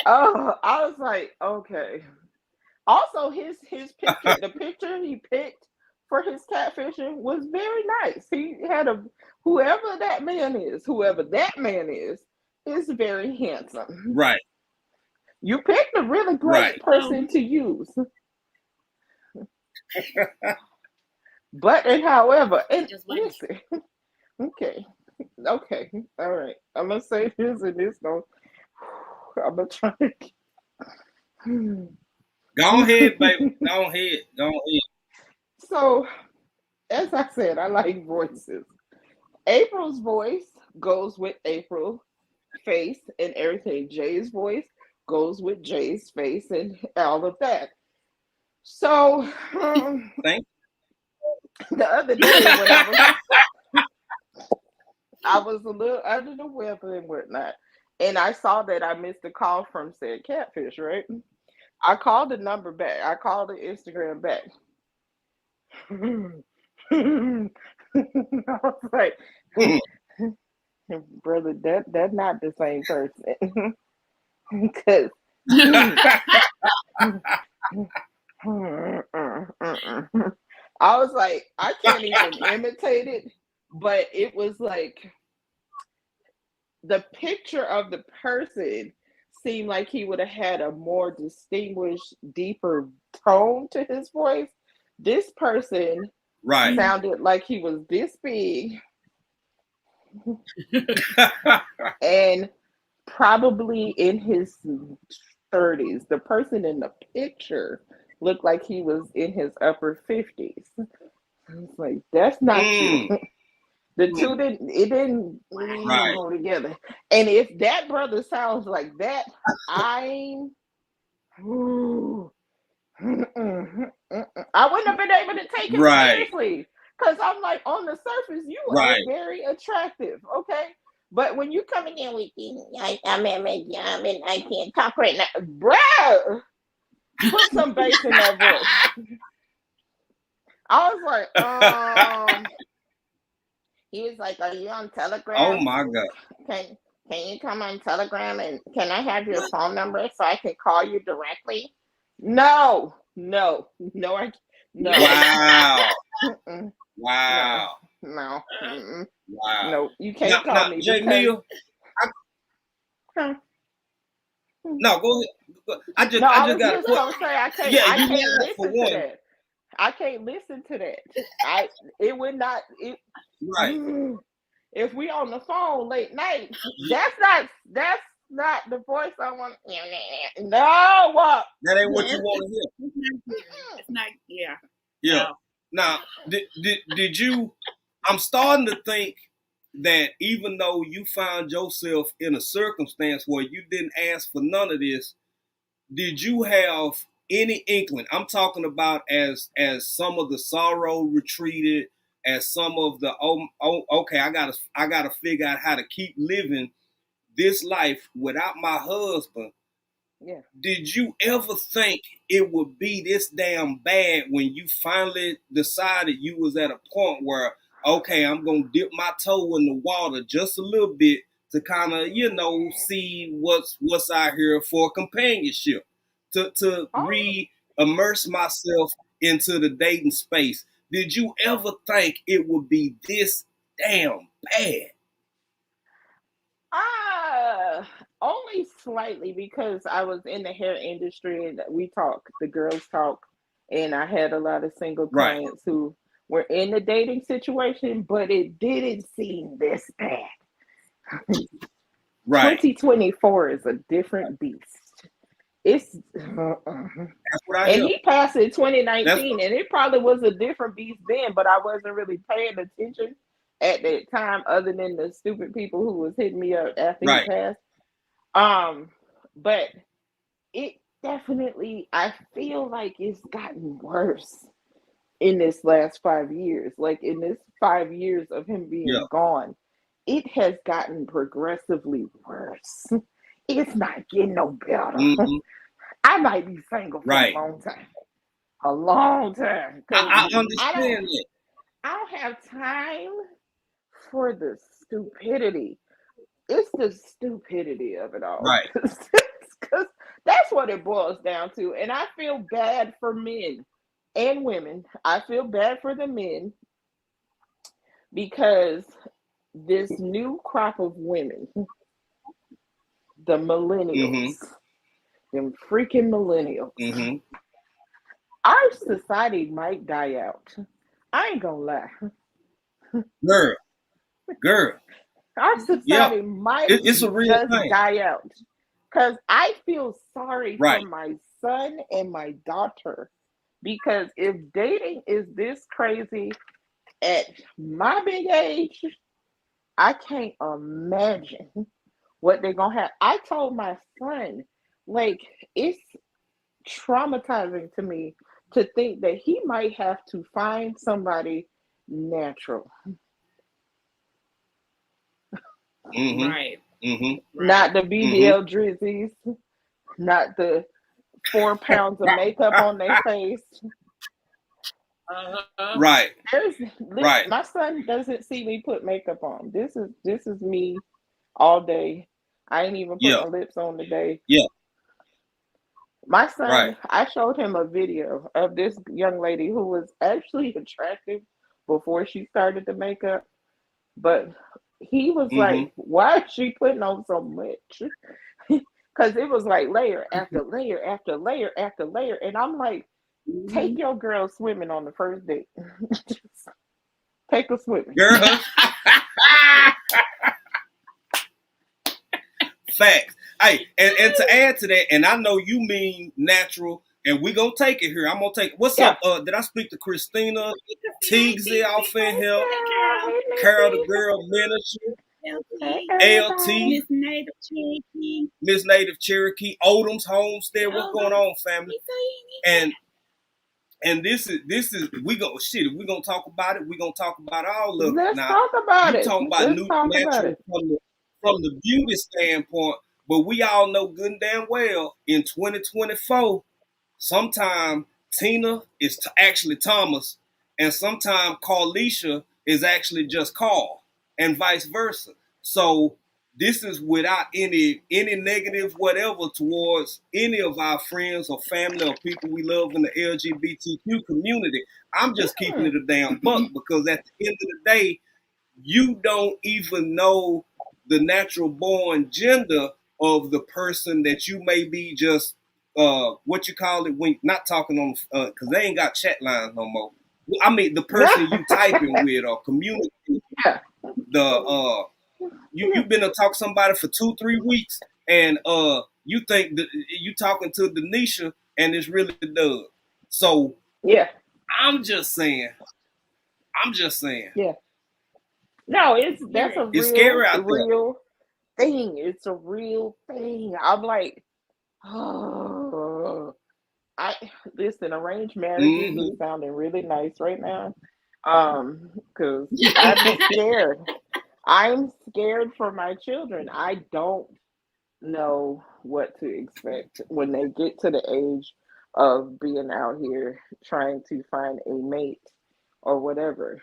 Oh, I was like, okay. Also, his picture, the picture he picked for his catfishing was very nice. He had a whoever that man is very handsome. Right. You picked a really great Right. person to use. But and however, and Just wait. listen, okay, okay, all right. I'm gonna say this and this. No, I'm gonna try. Go ahead, baby. Go ahead. Go ahead. So, as I said, I like voices. April's voice goes with April's face and everything. Jay's voice goes with Jay's face and all of that. So, Thank the other day when I was a little under the weather and whatnot, and I saw that I missed a call from said catfish. Right, I called the number back. I called the Instagram back. I was like, you. brother, that's not the same person. Because I was like, I can't even imitate it, but it was like the picture of the person seemed like he would have had a more distinguished, deeper tone to his voice. This person Right. sounded like he was this big and probably in his 30s. The person in the picture looked like he was in his upper 50s. It's like, that's not you. The two didn't Right. go together. And if that brother sounds like that, I'm ooh, I wouldn't have been able to take him Right. seriously. Because I'm like, on the surface, you are Right. very attractive, okay? But when you coming in with I'm at my job and I can't talk right now, bro, put some bass in that voice. I was like, he was like, "Are you on Telegram? Oh my God. Can you come on Telegram and can I have your phone number so I can call you directly?" No, no, no, no. Wow. Mm-mm. Wow. No, mm-mm. Wow. No, you can't call Now, me Jay because Neal, huh? no, go ahead. I No, I just was got a just question. gonna say I Yeah, can't you lied for listen to one. that. I can't listen to that. It would not it Right. if we on the phone late night, that's not the voice I want. No, what? That ain't what Yeah, you want to hear. it's not. Yeah. Yeah. No. Now, did you? I'm starting to think that even though you found yourself in a circumstance where you didn't ask for none of this, did you have any inkling? I'm talking about as some of the sorrow retreated, as some of the okay, I gotta figure out how to keep living this life without my husband. Yeah. Did you ever think it would be this damn bad when you finally decided you was at a point where, okay, I'm gonna dip my toe in the water just a little bit to kind of, see what's out here for companionship, to Oh, immerse myself into the dating space. Did you ever think it would be this damn bad? ah, Only slightly because I was in the hair industry and the girls talk, and I had a lot of single Right. clients who were in a dating situation, but it didn't seem this bad. Right. 2024 is a different beast. It's That's what I and hear. he passed in That's 2019, and it probably was a different beast then, but I wasn't really paying attention at that time, other than the stupid people who was hitting me up after he right. passed. But it definitely, I feel like it's gotten worse in this last 5 years. Like in this 5 years of him Yeah. being gone, it has gotten progressively worse. It's not getting no better. Mm-hmm. I might be single for Right. a long time, because I I don't, understand that. I don't have time for the stupidity. It's the stupidity of it all, Right. because that's what it boils down to. And I feel bad for men and women. I feel bad for the men because this new crop of women, the millennials, Mm-hmm. them freaking millennials, Mm-hmm. our society might die out. I ain't gonna lie. Girl. Girl. Our Yeah. society might It's a real just thing. die out. Because I feel sorry for Right. my son and my daughter. Because if dating is this crazy at my big age, I can't imagine what they're going to have. I told my son, like, it's traumatizing to me to think that he might have to find somebody natural. Mm-hmm. Right. Mm-hmm. Not the Mm-hmm. BBL drizzies, not the 4 pounds of makeup on their face. Right. Right. My son doesn't see me put makeup on. This is me all day. I ain't even put Yeah. my lips on today. Yeah. My Right. son, I showed him a video of this young lady who was actually attractive before she started the makeup, but he was Mm-hmm. like, "Why is she putting on so much?" Because it was like layer after layer after layer after layer, and I'm like, Mm-hmm. take your girl swimming on the first date. Just take her swimming. Girl. Facts. Hey, and to add to that, and I know you mean natural, and we gonna take it here. I'm gonna take it. What's Yeah. up? Did I speak to Christina Teagsy off in here? Hey, Carol the Missy. Girl Ministry, Hey, LT, everybody. Miss Native Cherokee. Miss Native Cherokee, Odom's Homestead. What's going on, family? And this is we go shit. If we gonna talk about it, we gonna talk about all of it. Let's Now talk about you it. talking about Let's new talk about natural it. from the beauty standpoint, but we all know good and damn well in 2024, sometimes Tina is actually Thomas, and sometimes Carlisha is actually just Carl, and vice versa. So this is without any negative whatever towards any of our friends or family or people we love in the LGBTQ community. I'm just keeping it a damn buck because at the end of the day, you don't even know the natural born gender of the person that you may be just what you call it when not talking on because they ain't got chat lines no more. I mean the person you typing with or communicating. Yeah. The you've been to talk to somebody for 2-3 weeks and you think that you talking to Denisha and it's really Doug. So Yeah. I'm just saying. Yeah. No, that's a It's scary out there. real thing. It's a real thing. I'm like, oh, I listen. Arranged marriages Mm-hmm. is sounding really nice right now. Because I'm scared. I'm scared for my children. I don't know what to expect when they get to the age of being out here trying to find a mate or whatever.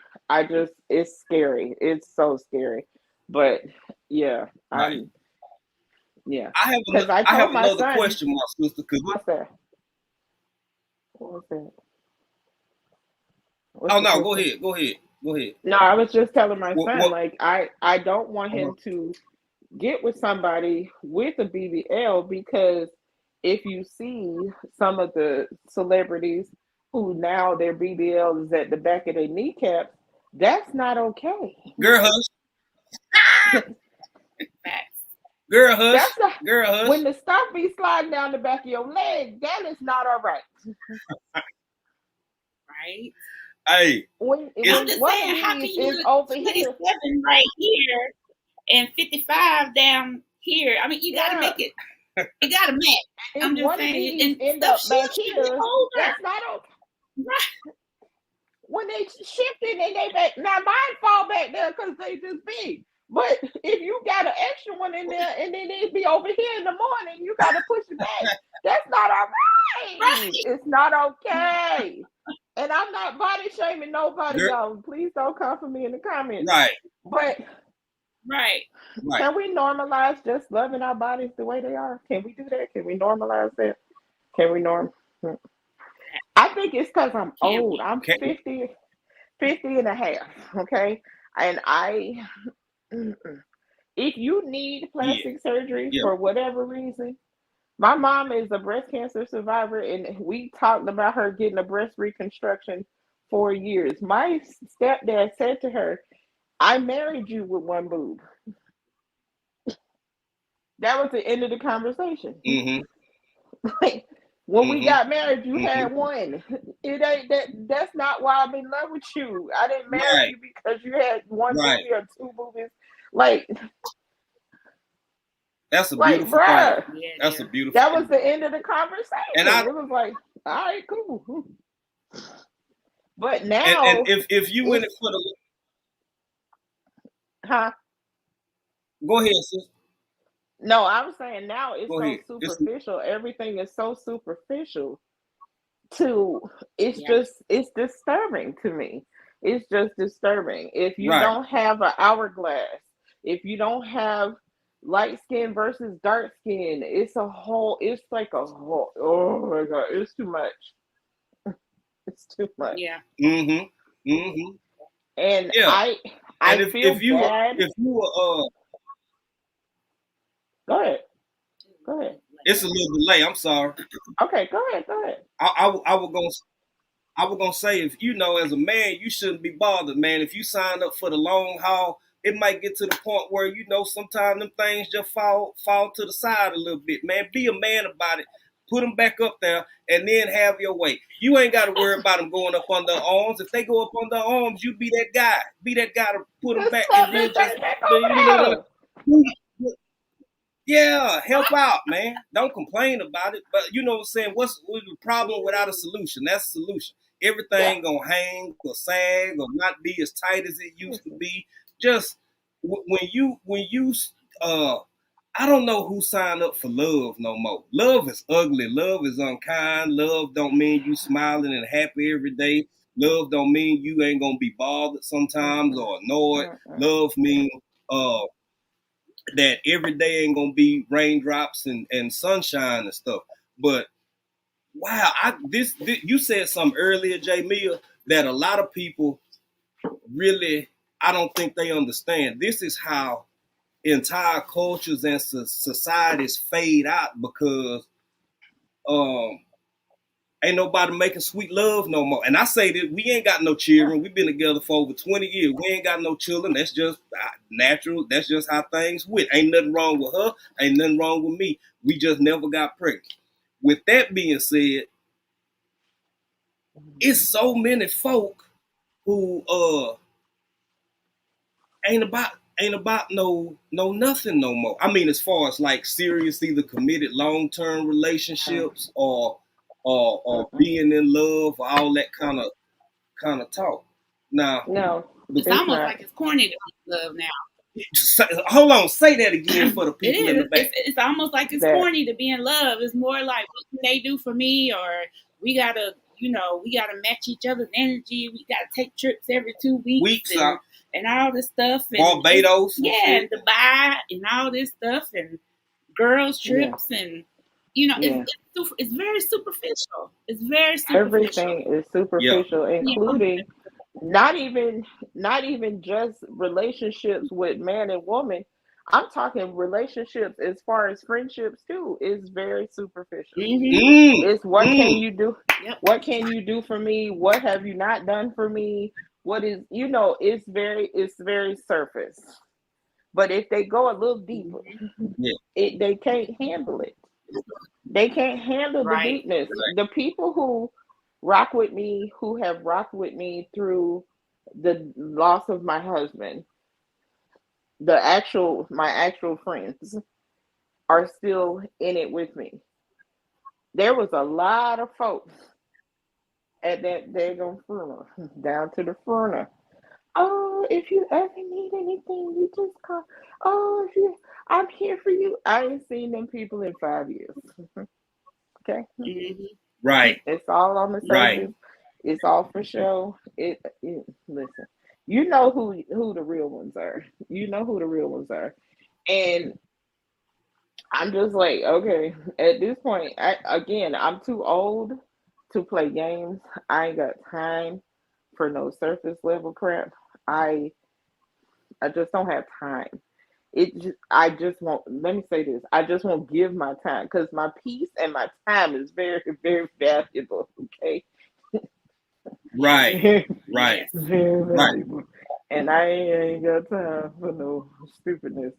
It's scary. It's so scary. But yeah, Right. yeah. I Because I have told my another son, question, my sister. what's that? What's that? What's Oh the no, go question? ahead. Go ahead. No, I was just telling my son, What? like, I don't want Uh-huh. him to get with somebody with a BBL, because if you see some of the celebrities who now their BBL is at the back of their kneecaps, that's not okay. Girl hush. Facts. Girl hush. That's not, Girl hush. when the stuff be sliding down the back of your leg, that is not all right. Right. Hey, When I'm just one of saying, how can these you is look over here, 27 right here and 55 down here? I mean, you got to yeah. make it. You got to match. If I'm just one of saying, these and end stuff up back shifts you get here, older. that's not okay. Right. When they shifted and they back, now mine fall back there because they just big. But if you got an extra one in there and then it be over here in the morning, you got to push it back. That's not all right. Right. It's not okay. And I'm not body shaming nobody, girl, y'all. Please don't come for me in the comments. right, But Right. right. can we normalize just loving our bodies the way they are? Can we do that? Can we normalize that? Can we norm? I think it's because I'm Can old. we? I'm Can, 50 and a half. Okay. And if you need yeah, plastic surgery yeah. for whatever reason, my mom is a breast cancer survivor, and we talked about her getting a breast reconstruction for years. My stepdad said to her, I married you with one boob. That was the end of the conversation. Mm-hmm. When we Mm-hmm. got married, you Mm-hmm. had one. It ain't that. That's not why I'm in love with you. I didn't marry Right, you because you had one right. booby or two boobies. Like, That's a like, beautiful thing. bruh, Yeah, That's a dear. beautiful that was thing. the end of the And conversation. I It was like, all right, cool. But and now if you in it's, it for the huh? go ahead, sis. No, I'm saying now it's Go so ahead. It's superficial. Everything is so superficial. To Yeah. it's disturbing to me. It's just disturbing. If you right. don't have an hourglass, if you don't have light skin versus dark skin, it's like a whole, oh my god, it's too much. It's too much. Yeah. Mm-hmm. Mm-hmm. And Yeah. I And feel bad. if you were Go ahead. Go ahead. it's a little delay. I'm sorry. Okay, go ahead. Go ahead. I was gonna say, if you know, as a man, you shouldn't be bothered, man. If you sign up for the long haul, it might get to the point where you know sometimes them things just fall to the side a little bit, man. Be a man about it. Put them back up there, and then have your way. You ain't got to worry about them going up on their arms. If they go up on their arms, you be that guy. Be that guy to put them Just back, and slap then this just thing back over yeah, help out, man. Don't complain about it. But you know what I'm saying? What's the problem without a solution? That's the solution. there. Everything gonna hang or sag or not be as tight as it used to Yeah. be. Just when you uh I don't know who signed up for love no more. Love is ugly. Love is unkind. Love don't mean you smiling and happy every day. Love don't mean you ain't gonna be bothered sometimes Mm-mm. or annoyed. Mm-mm. Love mean uh that every day ain't gonna be raindrops and sunshine and stuff. But wow, this you said something earlier, Jay Mia, that a lot of people really I don't think they understand. This is how entire cultures and societies fade out because um ain't nobody making sweet love no more. And I say that we ain't got no Yeah. children. We've been together for over 20 years. We ain't got no children. That's just natural. That's just how things went. Ain't nothing wrong with her. Ain't nothing wrong with me. We just never got pregnant. With that being said, it's so many folk who ain't about no nothing no more. I mean, as far as like serious, either committed long-term relationships or Mm-mm. being in love or all that kind of talk. Now, No, It's it's almost not. like it's corny to be in love now. hold on, say that again for the It people in the is. back. It's almost like it's That corny to be in love. It's more like what can they do for me, or we gotta match each other's energy. We gotta take trips every 2 weeks Weeks out, and all this stuff, and it's Barbados and yeah, shit. and Dubai and all this stuff, and girls yeah, trips, and yeah. it's very superficial. It's very superficial. Everything is Yeah, superficial, You including not even not even just relationships with man and woman. I'm talking relationships as far as friendships too. Is very superficial. It's what can you do? Yep. What can you do for me? What have you not done for me? What is it's very surface. But if they go a little deeper, they can't handle it. They can't handle the Right. deepness. The people who rock with me, who have rocked with me through the loss of my husband, my actual friends are still in it with me. There was a lot of folks at that daggone funeral, down to the funeral. Oh, if you ever need anything, you just call. Oh, I'm here for you. I ain't seen them people in 5 years. Okay, Right. it's all on the surface. Right. It's all for show. Listen, you know who the real ones are. You know who the real ones are, and I'm just like, okay, at this point, I'm too old to play games. I ain't got time for no surface level crap. I I just don't have time. I just won't. Let me say this. I just won't give my time because my peace and my time is very, very valuable. Okay, Right. very, Right. very Right. valuable, and I ain't got time for no stupidness.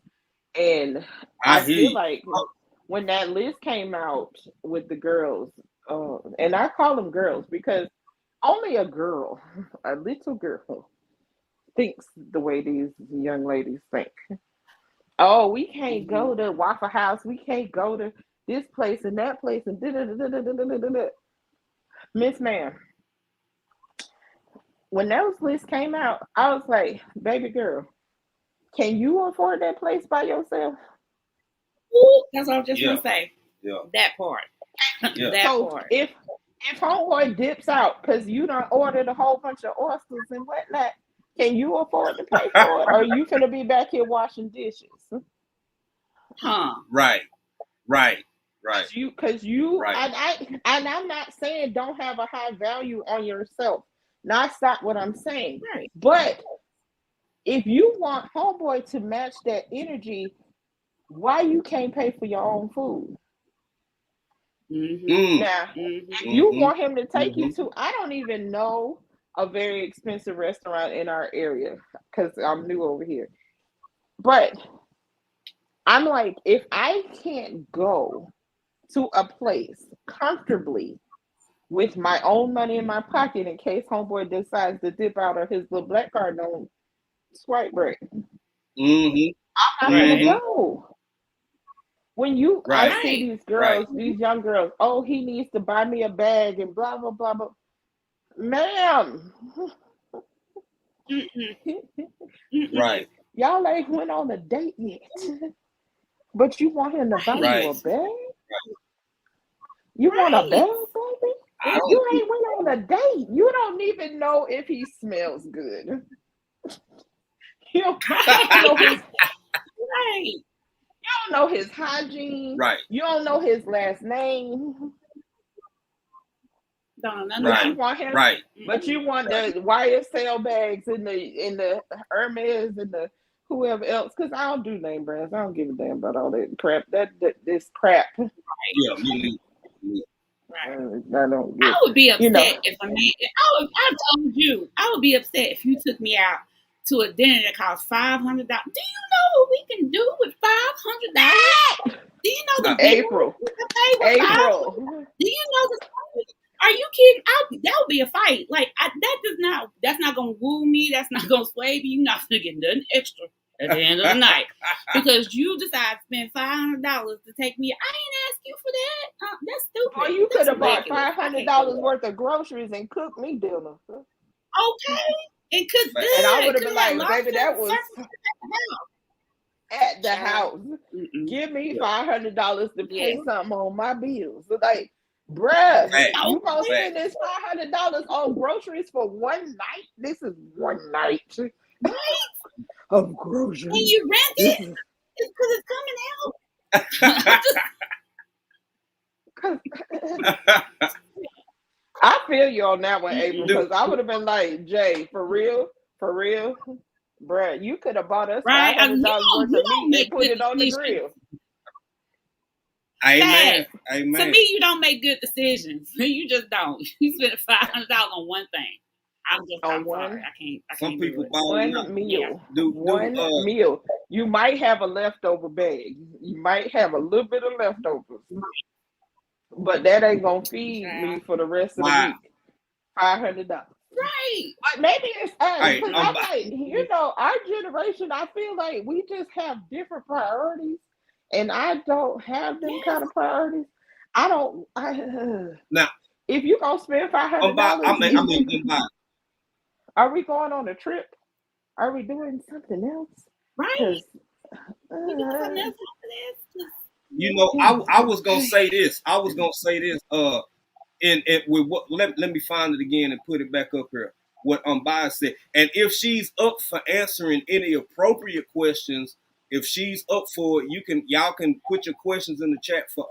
And I I hear feel you. like when that list came out with the girls, and I call them girls because only a girl, a little girl, thinks the way these young ladies think. Oh, we can't go to Waffle House. We can't go to this place and that place and da da da da da da da da da. Miss Ma'am, when those lists came out, I was like, baby girl, can you afford that place by yourself? Ooh, that's what I was just Yeah. gonna say. Yeah. That part. Yeah. That So part. if homeboy dips out because you done ordered a whole bunch of oysters and whatnot, can you afford to pay for it? Or are you finna be back here washing dishes? Huh. Right. Right. Right. Cause you Right. and I'm not saying don't have a high value on yourself. That's not what I'm saying. Right. But if you want homeboy to match that energy, why you can't pay for your own food? Now, if you want him to take you to, I don't even know a very expensive restaurant in our area because I'm new over here. But I'm like, if I can't go to a place comfortably with my own money in my pocket in case homeboy decides to dip out of his little black card on swipe break, I'm not gonna go. When I Right. see these Right. girls, these young girls, oh, he needs to buy me a bag and blah blah blah blah. Ma'am, Right. y'all ain't went on a date yet, but you want him to buy you a Right. bag? You want a bag, baby? I don't. You ain't went on a date. You don't even know if he smells good. You don't know his Right. You don't know his hygiene. Right. You don't know his last name. Don't know none of But you that. want him. Right. But you want the YSL bags and the Hermes and the whoever else. Because I don't do name brands. I don't give a damn about all that crap. This crap. Yeah. Me. Right. I don't I get. would be upset You know. if a man. I told you. I would be upset if you took me out to a dinner that cost $500. Do you know what we can do with $500? Do you know the April. bills we can pay with April. Do you know the? Are you kidding? That would be a fight. Like that's not gonna woo me. That's not gonna sway me. You're not gonna get nothing extra at the end of the night because you decide to spend $500 to take me. I ain't ask you for that. That's stupid. Or you could have bought ridiculous. $500 worth of groceries and cooked me dinner. Okay, and cook good. And I would have been like, lobster baby, that was at the house. Give me $500 to pay something on my bills. Like, bruh, you gonna spend this $500 on groceries for one night? This is one night of groceries. And you rent it? It's because it's coming out. I feel you on that one, April, because I would have been like, Jay, for real? Bruh, you could have bought us right? $500 worth You of don't meat and make put good it on the decisions. grill. Amen. Fact. Amen. To me, you don't make good decisions. You just don't. You spend $500 on one thing. I'm sorry. I Some can't do people it. balling out. One Yeah. meal. Do One meal. You might have a leftover bag. You might have a little bit of leftovers. But that ain't gonna feed me for the rest of the wow. week. $500. Right. But maybe it's us Hey, because I'm like, our generation. I feel like we just have different priorities, and I don't have them Yes. kind of priorities. I don't. now If you gonna spend I $500, mean, are we going on a trip? Are we doing something else? Right. Because We doing something else after this. you know, I was gonna say this. And with what let me find it again and put it back up here. What Bias said, and if she's up for answering any appropriate questions, if she's up for it, y'all can put your questions in the chat for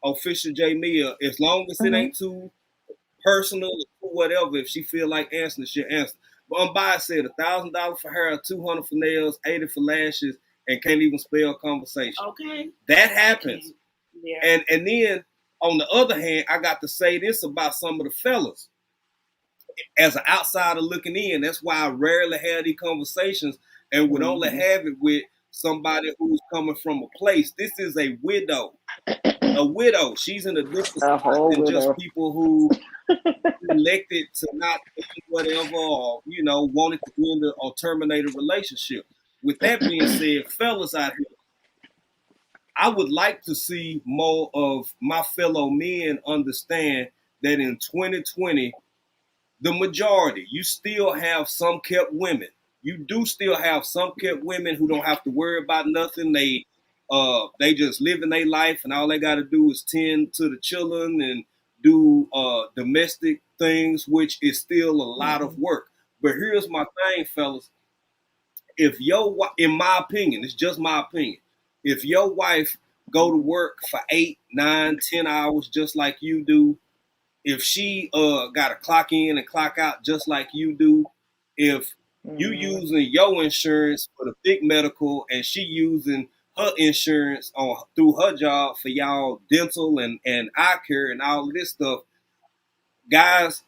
official J Mia, as long as it ain't too personal or whatever. If she feel like answering, she'll answer. But Unbiased said $1,000 for hair, 200 for nails, 80 for lashes, and can't even spell conversation. Okay. That happens. Yeah. And then on the other hand, I got to say this about some of the fellas. As an outsider looking in, that's why I rarely have these conversations and would only have it with somebody who's coming from a place. This is a widow. A widow. She's in a different spot than just people who elected to not do whatever, or wanted to end or terminate a relationship. With that being said, fellas out here, I would like to see more of my fellow men understand that in 2020, the majority, you still have some kept women. You do still have some kept women who don't have to worry about nothing. They just living their life, and all they got to do is tend to the children and do domestic things, which is still a lot of work. But here's my thing, fellas. In my opinion, it's just my opinion. If your wife go to work for 8, 9, 10 hours just like you do, if she got to clock in and clock out just like you do, if you using your insurance for the big medical and she using her insurance through her job for y'all dental and eye care and all of this stuff, guys,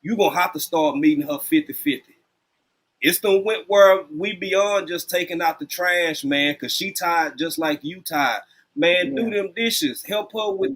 you gonna have to start meeting her 50-50. It's the went where we beyond just taking out the trash, man, because she tired just like you tired. Man, do them dishes. Help her with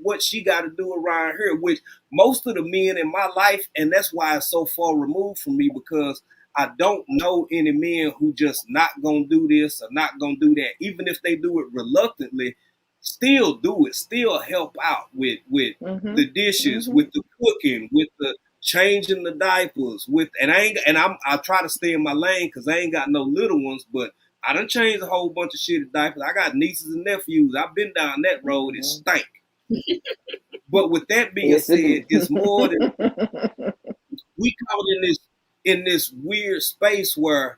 what she got to do around here, which most of the men in my life, and that's why it's so far removed from me, because I don't know any men who just not going to do this or not going to do that. Even if they do it reluctantly, still do it. Still help out with the dishes, with the cooking, with the changing the diapers, I try to stay in my lane because I ain't got no little ones, but I done changed a whole bunch of shit of diapers. I got nieces and nephews. I've been down that road. It stank. But with that being said, it's more than we caught in this weird space where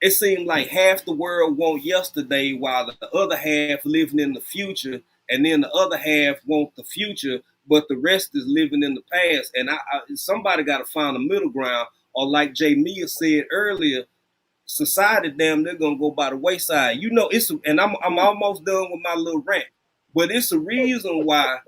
it seemed like half the world want yesterday while the other half living in the future, and then the other half want the future, but the rest is living in the past. And somebody got to find a middle ground, or like Jay Mia said earlier, society damn they're gonna go by the wayside. And I'm almost done with my little rant, but it's a reason why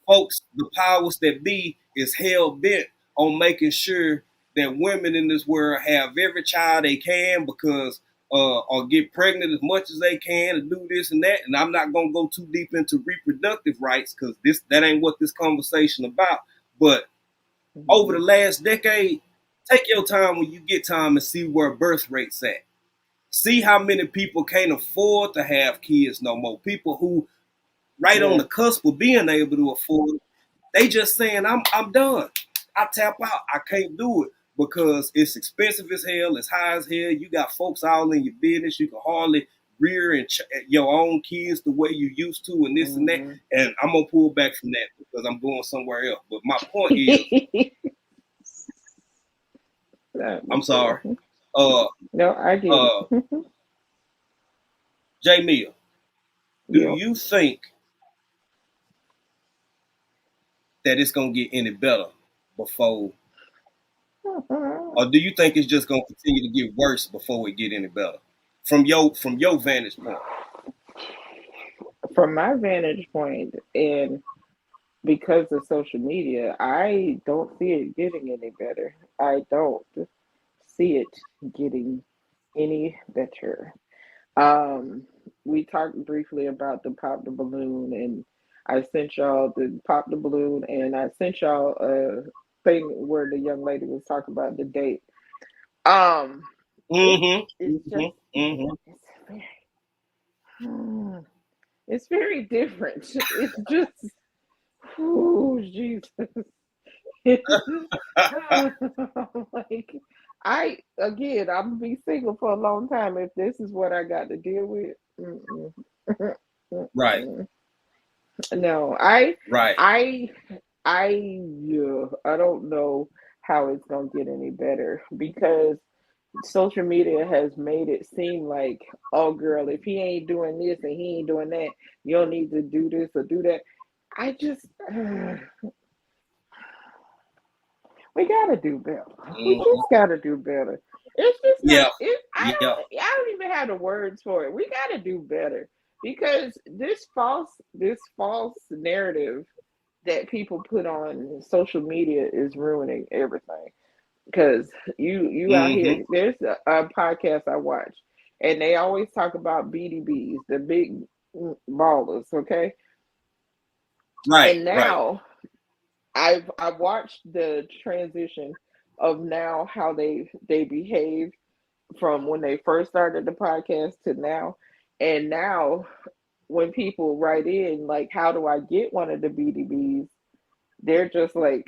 folks, the powers that be, is hell bent on making sure that women in this world have every child they can, because or get pregnant as much as they can and do this and that. And I'm not gonna go too deep into reproductive rights because that ain't what this conversation about. But over the last decade, take your time when you get time and see where birth rates at. See how many people can't afford to have kids no more. People who on the cusp of being able to afford it, they just saying, I'm done. I tap out. I can't do it because it's expensive as hell. It's high as hell. You got folks all in your business. You can hardly rear your own kids the way you used to, and this and that. And I'm gonna pull back from that because I'm going somewhere else. But my point is, I'm sorry. No, I get it. Jay Mia, do you think that it's gonna get any better before Or do you think it's just gonna continue to get worse before it get any better? From your vantage point. From my vantage point, and because of social media, I don't see it getting any better. I don't see it getting any better. Um, we talked briefly about the pop the balloon, and I sent y'all the pop the balloon, and I sent y'all a thing where the young lady was talking about the date. Um, it's just it's very, it's very different. It's just, oh Jesus. Like, I'm gonna be single for a long time if this is what I got to deal with. Mm-mm. Right. Mm-mm. No, I, Right. I, I, yeah, I don't know how it's gonna get any better because social media has made it seem like, oh, girl, if he ain't doing this and he ain't doing that, you don't need to do this or do that. I just, we gotta do better. We just gotta do better. It's just Yeah. not. I Yeah. don't even have the words for it. We gotta do better because this false narrative that people put on social media is ruining everything. Because you out here, there's a podcast I watch, and they always talk about BDBs, the big ballers. Okay, Right. and Right. now I've watched the transition of now how they behave from when they first started the podcast to now. And now when people write in like, how do I get one of the BDBs, they're just like,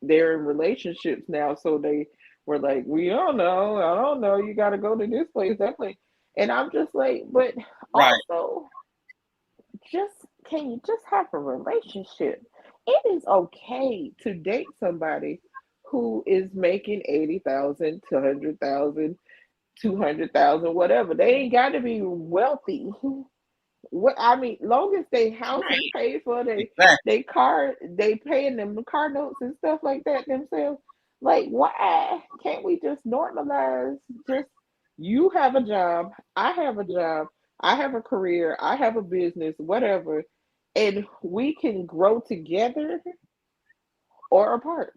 they're in relationships now, so they were like, we don't know, I don't know, you got to go to this place, that place. And I'm just like, but Right. also, just can you just have a relationship? It is okay to date somebody who is making 80,000, 200,000, 200,000, whatever. They ain't got to be wealthy. What I mean, long as they house is Right. paid for, Exactly. they car, they paying them car notes and stuff like that themselves. Like, why can't we just normalize? Just, you have a job, I have a job, I have a career, I have a business, whatever, and we can grow together or apart.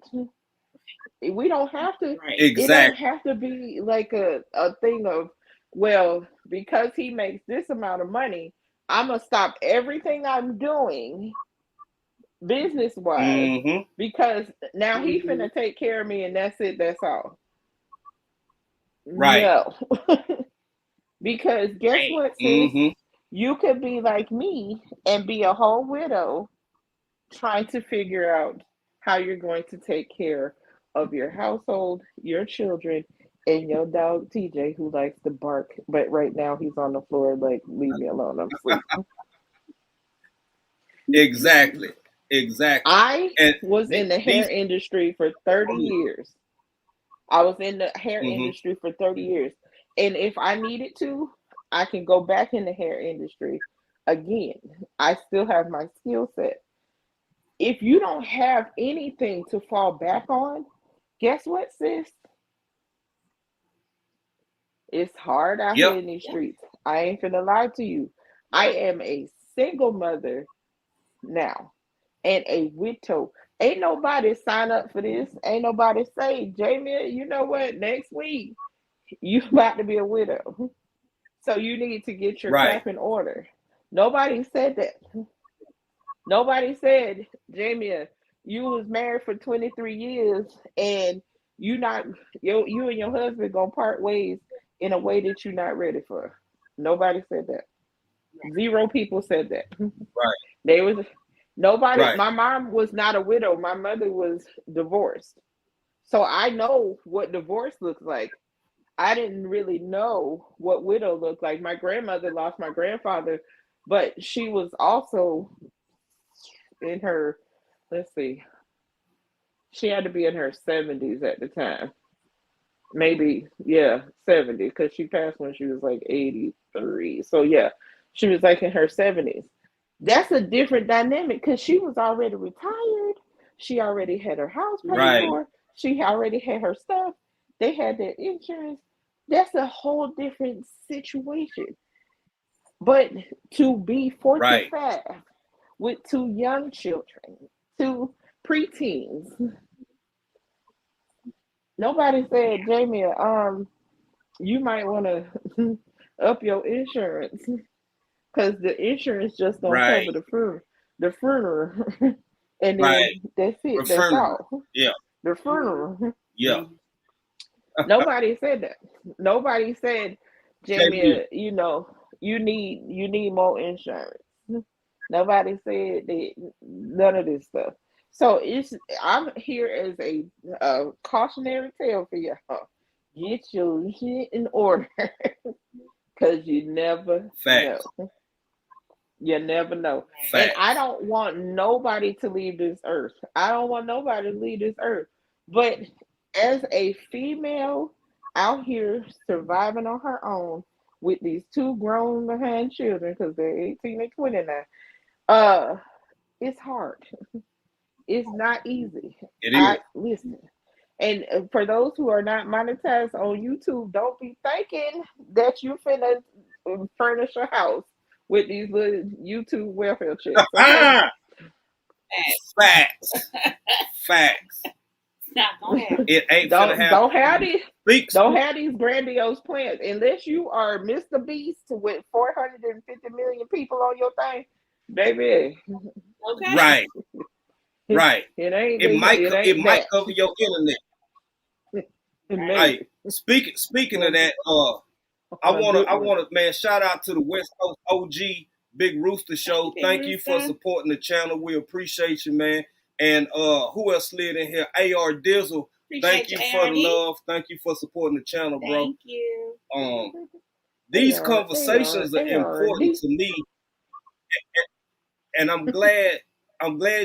We don't have to. Right. It don't Exactly. have to be like a thing of, well, because he makes this amount of money, I'm gonna stop everything I'm doing business wise because now he finna take care of me and that's it. That's all. Right. No, because guess Right. what, sis? You could be like me and be a whole widow trying to figure out how you're going to take care of your household, your children, and your dog TJ, who likes to bark. But right now he's on the floor, like, leave me alone, I'm asleep. Exactly. Exactly. I And was in the hair these. industry for 30 years. I was in the hair industry for 30 years. And if I needed to, I can go back in the hair industry again. I still have my skill set. If you don't have anything to fall back on, guess what, sis? It's hard out here Yep. in these streets. I ain't finna lie to you. I am a single mother now and a widow. Ain't nobody sign up for this. Ain't nobody say, Jamie, you know what? Next week, you about to be a widow. So you need to get your Right. crap in order. Nobody said that. Nobody said, Jamie, you was married for 23 years and you not you and your husband gonna part ways in a way that you're not ready for. Nobody said that. Zero people said that. Right. They was nobody. Right. My mom was not a widow. My mother was divorced. So I know what divorce looks like. I didn't really know what widow looked like. My grandmother lost my grandfather, but she was also in her, let's see, she had to be in her 70s at the time. Maybe, yeah, 70, because she passed when she was like 83. So, yeah, she was like in her 70s. That's a different dynamic because she was already retired. She already had her house paid Right. for. she already had her stuff, they had their insurance. That's a whole different situation. But to be Right. 45 with two young children, two preteens, nobody said, Jamie, you might want to up your insurance because the insurance just don't Right. cover the funeral, and Right. then that's it. That's Referral. all. Yeah. The funeral. Yeah. Nobody said that. Nobody said, JB. Jamie, you need more insurance. Nobody said that, none of this stuff. So I'm here as a cautionary tale for y'all. Get your shit in order, because you never know. Facts. You never know. And I Facts. don't want nobody to leave this earth. I don't want nobody to leave this earth. But as a female out here surviving on her own with these two grown behind children, because they're 18 and 20 now, it's hard. It's not easy. It I is. listen. And for those who are not monetized on YouTube, don't be thinking that you finna furnish a house with these little YouTube welfare checks. Okay. Ah, facts. Facts. Not gonna happen. It ain't finna don't happen. don't have these Speak. don't have these grandiose plans unless you are Mr. Beast with 450 million people on your thing, baby. Okay. Right. Right. It ain't It it might ain't cover your internet. that. Hey, Maybe. speaking of Well, that, a good I one. wanna, man, shout out to the West Coast OG Big Rooster Show. Big Thank you for Rooster. supporting the channel. We appreciate you, man. And who else slid in here? AR Dizzle. Thank Appreciate you you, for the ARD. love. Thank you for supporting the channel, bro. Thank you. These AR, conversations are important ARD. to me, and I'm glad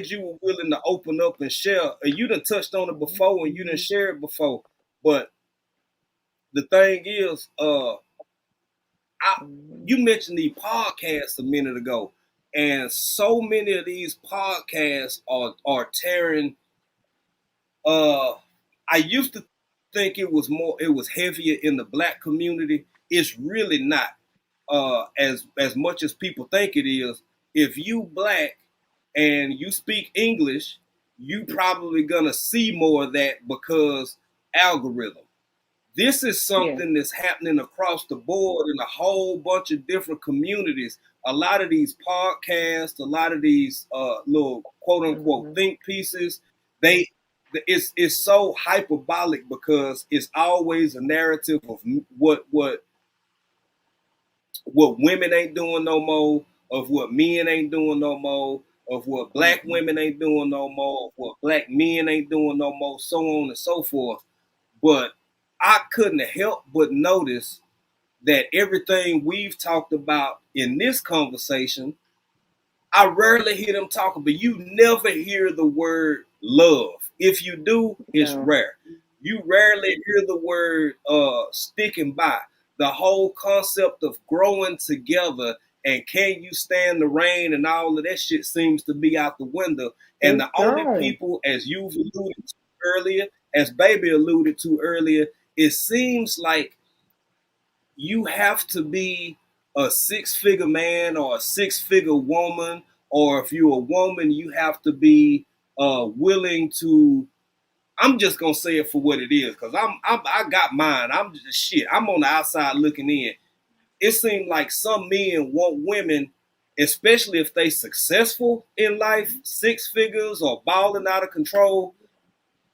you were willing to open up and share. And you done touched on it before, and you done shared it before. But the thing is, you mentioned the podcasts a minute ago, and so many of these podcasts are tearing. Uh, I used to think it was heavier in the black community. It's really not. As much as people think it is. If you black and you speak English, you probably gonna see more of that because algorithm. This is Yeah. something that's happening across the board in a whole bunch of different communities. A lot of these podcasts, a lot of these little quote unquote Mm-hmm. think pieces, they it's so hyperbolic because it's always a narrative of what women ain't doing no more, of what men ain't doing no more, of what black Mm-hmm. women ain't doing no more, of what black men ain't doing no more, so on and so forth. But I couldn't help but notice that everything we've talked about in this conversation, I rarely hear them talking, but you never hear the word love. If you do, it's No. rare. You rarely hear the word sticking by. The whole concept of growing together and can you stand the rain and all of that shit seems to be out the window. And It's the only gone. people, as you've alluded to earlier, as Baby alluded to earlier, it seems like you have to be a six-figure man or a six-figure woman, or if you're a woman, you have to be willing to. I'm just gonna say it for what it is, because I got mine. I'm just shit. I'm on the outside looking in. It seems like some men want women, especially if they successful in life, six figures or balling out of control.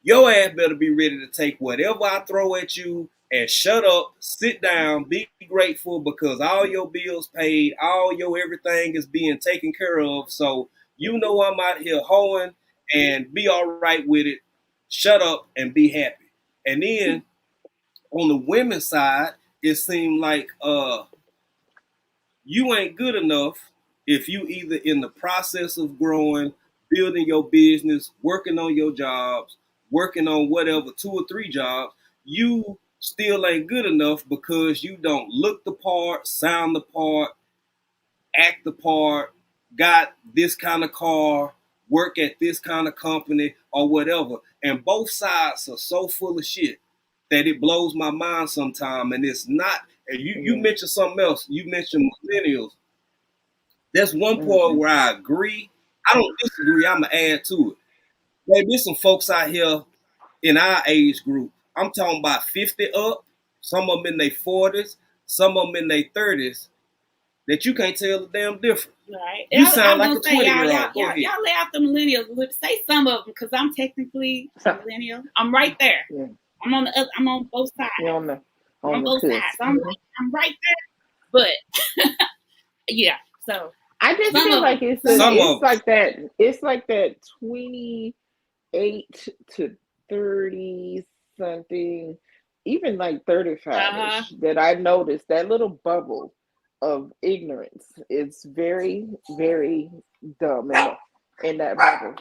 Your ass better be ready to take whatever I throw at you and shut up, sit down, be grateful because all your bills paid, all your everything is being taken care of. So you know I'm out here hoeing and be all right with it. Shut up and be happy. And then on the women's side, it seemed like you ain't good enough if you either in the process of growing, building your business, working on your jobs, working on whatever, two or three jobs, you still ain't good enough because you don't look the part, sound the part, act the part, got this kind of car, work at this kind of company or whatever. And both sides are so full of shit that it blows my mind sometimes. And it's not, and you mentioned something else. You mentioned millennials. That's one part where I agree. I don't disagree. I'm going to add to it. Maybe there's some folks out here in our age group. I'm talking about 50 up, some of them in their 40s, some of them in their 30s, that you can't tell the damn difference. Right. You sound like a 20-year-old. Y'all lay out the millennials. Say some of them, because I'm technically a millennial. I'm right there. Yeah. I'm on both sides. You're on both sides. I'm right there. But yeah, so I just feel like it's like that 28 to 30 something, even like 35 that I noticed, that little bubble of ignorance is very, very dumb in that bubble.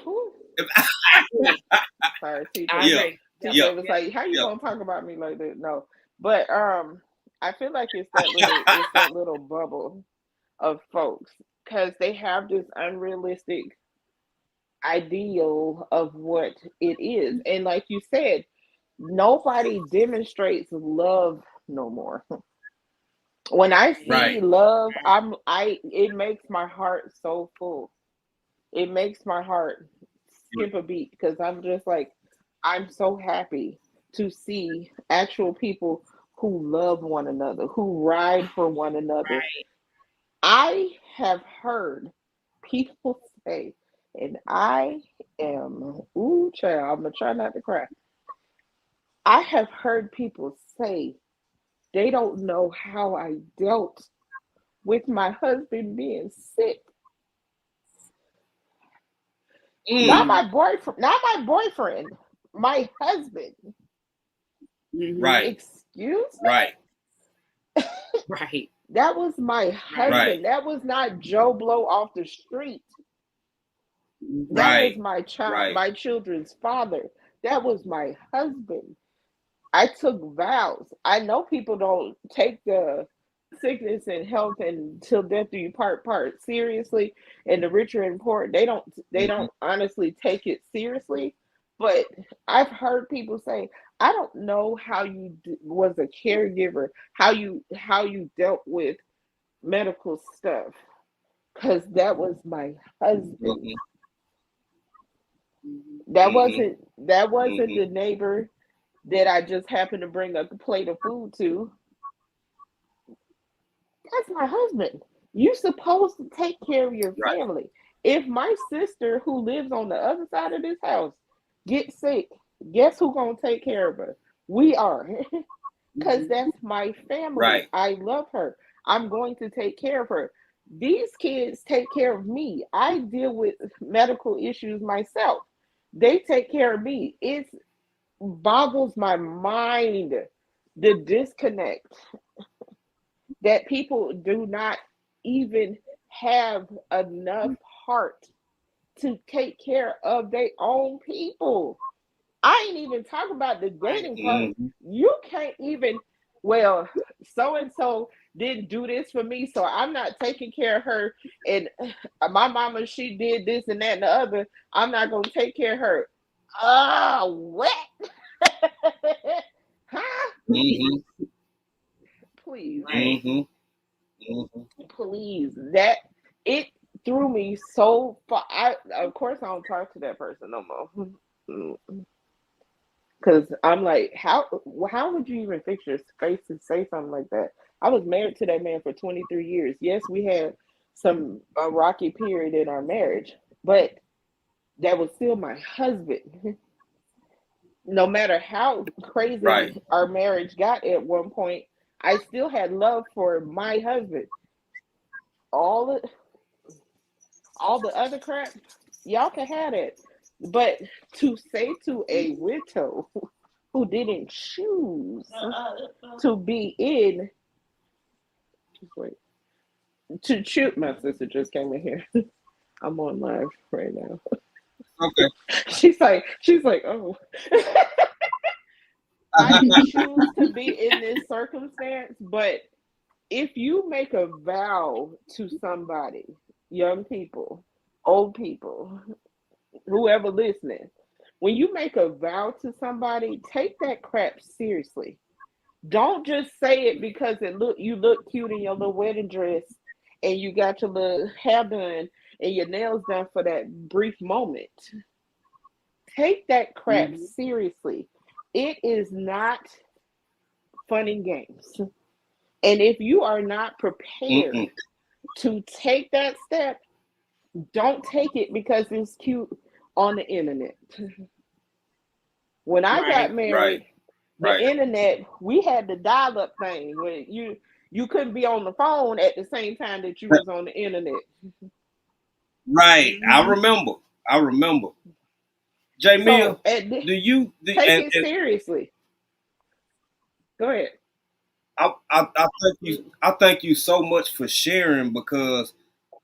Sorry, TJ. TJ was like, "How you gonna talk about me like that?" No, but I feel like it's that little bubble of folks, because they have this unrealistic ideal of what it is, and like you said, nobody demonstrates love no more. When I see love, it makes my heart so full. It makes my heart skip a beat, because I'm just like, I'm so happy to see actual people who love one another, who ride for one another. Right. I have heard people say, and I am, child, I'm gonna try not to cry. I have heard people say they don't know how I dealt with my husband being sick. Not my boyfriend, my husband. Right. Excuse me? Right. Right. That was my husband. Right. That was not Joe Blow off the street. That was my child, my children's father. That was my husband. I took vows. I know people don't take the sickness and health and till death do you part seriously, and the rich and poor, they don't honestly take it seriously. But I've heard people say, I don't know how you was a caregiver, how you dealt with medical stuff, because that was my husband. That wasn't the neighbor that I just happened to bring a plate of food to. That's my husband. You're supposed to take care of your family. If my sister, who lives on the other side of this house, gets sick, guess who's gonna take care of her? We are. Because that's my family. I love her. I'm going to take care of her. These kids take care of me. I deal with medical issues myself. They take care of me. It boggles my mind, the disconnect that people do not even have enough heart to take care of their own people. I ain't even talking about the dating part. You can't even, well, so-and-so didn't do this for me, so I'm not taking care of her. And my mama, she did this and that and the other. I'm not going to take care of her. What? Huh? Please. Please. That, it threw me so far. Of course, I don't talk to that person no more. Because I'm like, how would you even fix your face and say something like that? I was married to that man for 23 years. Yes, we had a rocky period in our marriage, but that was still my husband. No matter how crazy our marriage got at one point, I still had love for my husband. All the other crap, y'all can have it. But to say to a widow who didn't choose to be in, to choose, my sister just came in here. I'm on live right now. Okay. She's like, oh. I didn't choose to be in this circumstance, but if you make a vow to somebody, young people, old people, whoever listening, when you make a vow to somebody, take that crap seriously. Don't just say it because you look cute in your little wedding dress and you got your little hair done and your nails done for that brief moment. Take that crap Mhm. seriously. It is not fun and games. And if you are not prepared Mm-mm. to take that step, don't take it because it's cute on the internet. When I got Right. Right. married, the Right. internet, we had the dial up thing where you couldn't be on the phone at the same time that you was on the internet. Right. I Mm-hmm. remember. I remember. Jamil, So do you do, take it seriously. Go ahead. I thank you. I thank you so much for sharing because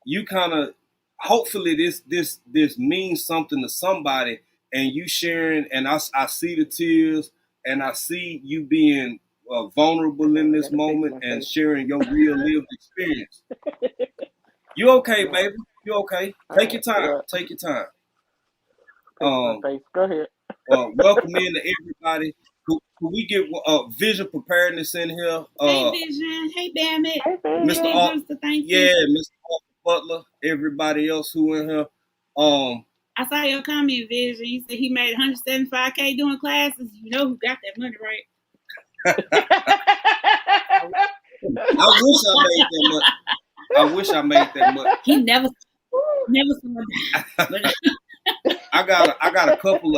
you kind of hopefully this means something to somebody, and you sharing, and I see the tears, and I see you being vulnerable Hold on, in I this gotta fix moment my and face. sharing your real lived experience. You okay, Yeah. baby? You okay? All Take your right. time. Yeah. Take your time. Fix my Um, face. Go ahead. welcome in to everybody. Could we get visual preparedness in here? Hey, Vision. Hey, Bammit. Hey, Mr. Mr. baby. Art, Brewster, thank you. yeah, Mr. Arthur Butler, everybody else who in here. Um, I saw your comment, Vision. You said he made 175K doing classes. You know who got that money, right? I wish I made that much. I wish I made that much. He never saw that. But I got a couple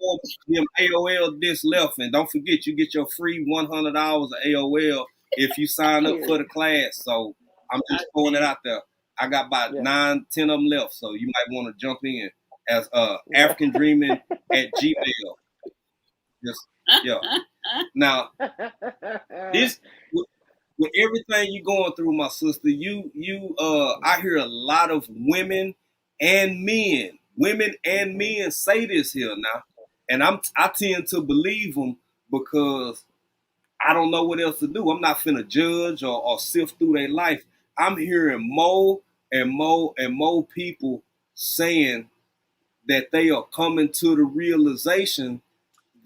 more them AOL discs left, and don't forget you get your free $100 of AOL if you sign up for Period. the class. So I'm just throwing it out there. I got about Yeah. 9, 10 of them left, so you might want to jump in as Yeah. African Dreaming at Gmail. Just yeah. Now this with everything you going through, my sister, I hear a lot of women and men say this here now, and I tend to believe them because I don't know what else to do. I'm not finna judge or sift through their life. I'm hearing more and more and more people saying that they are coming to the realization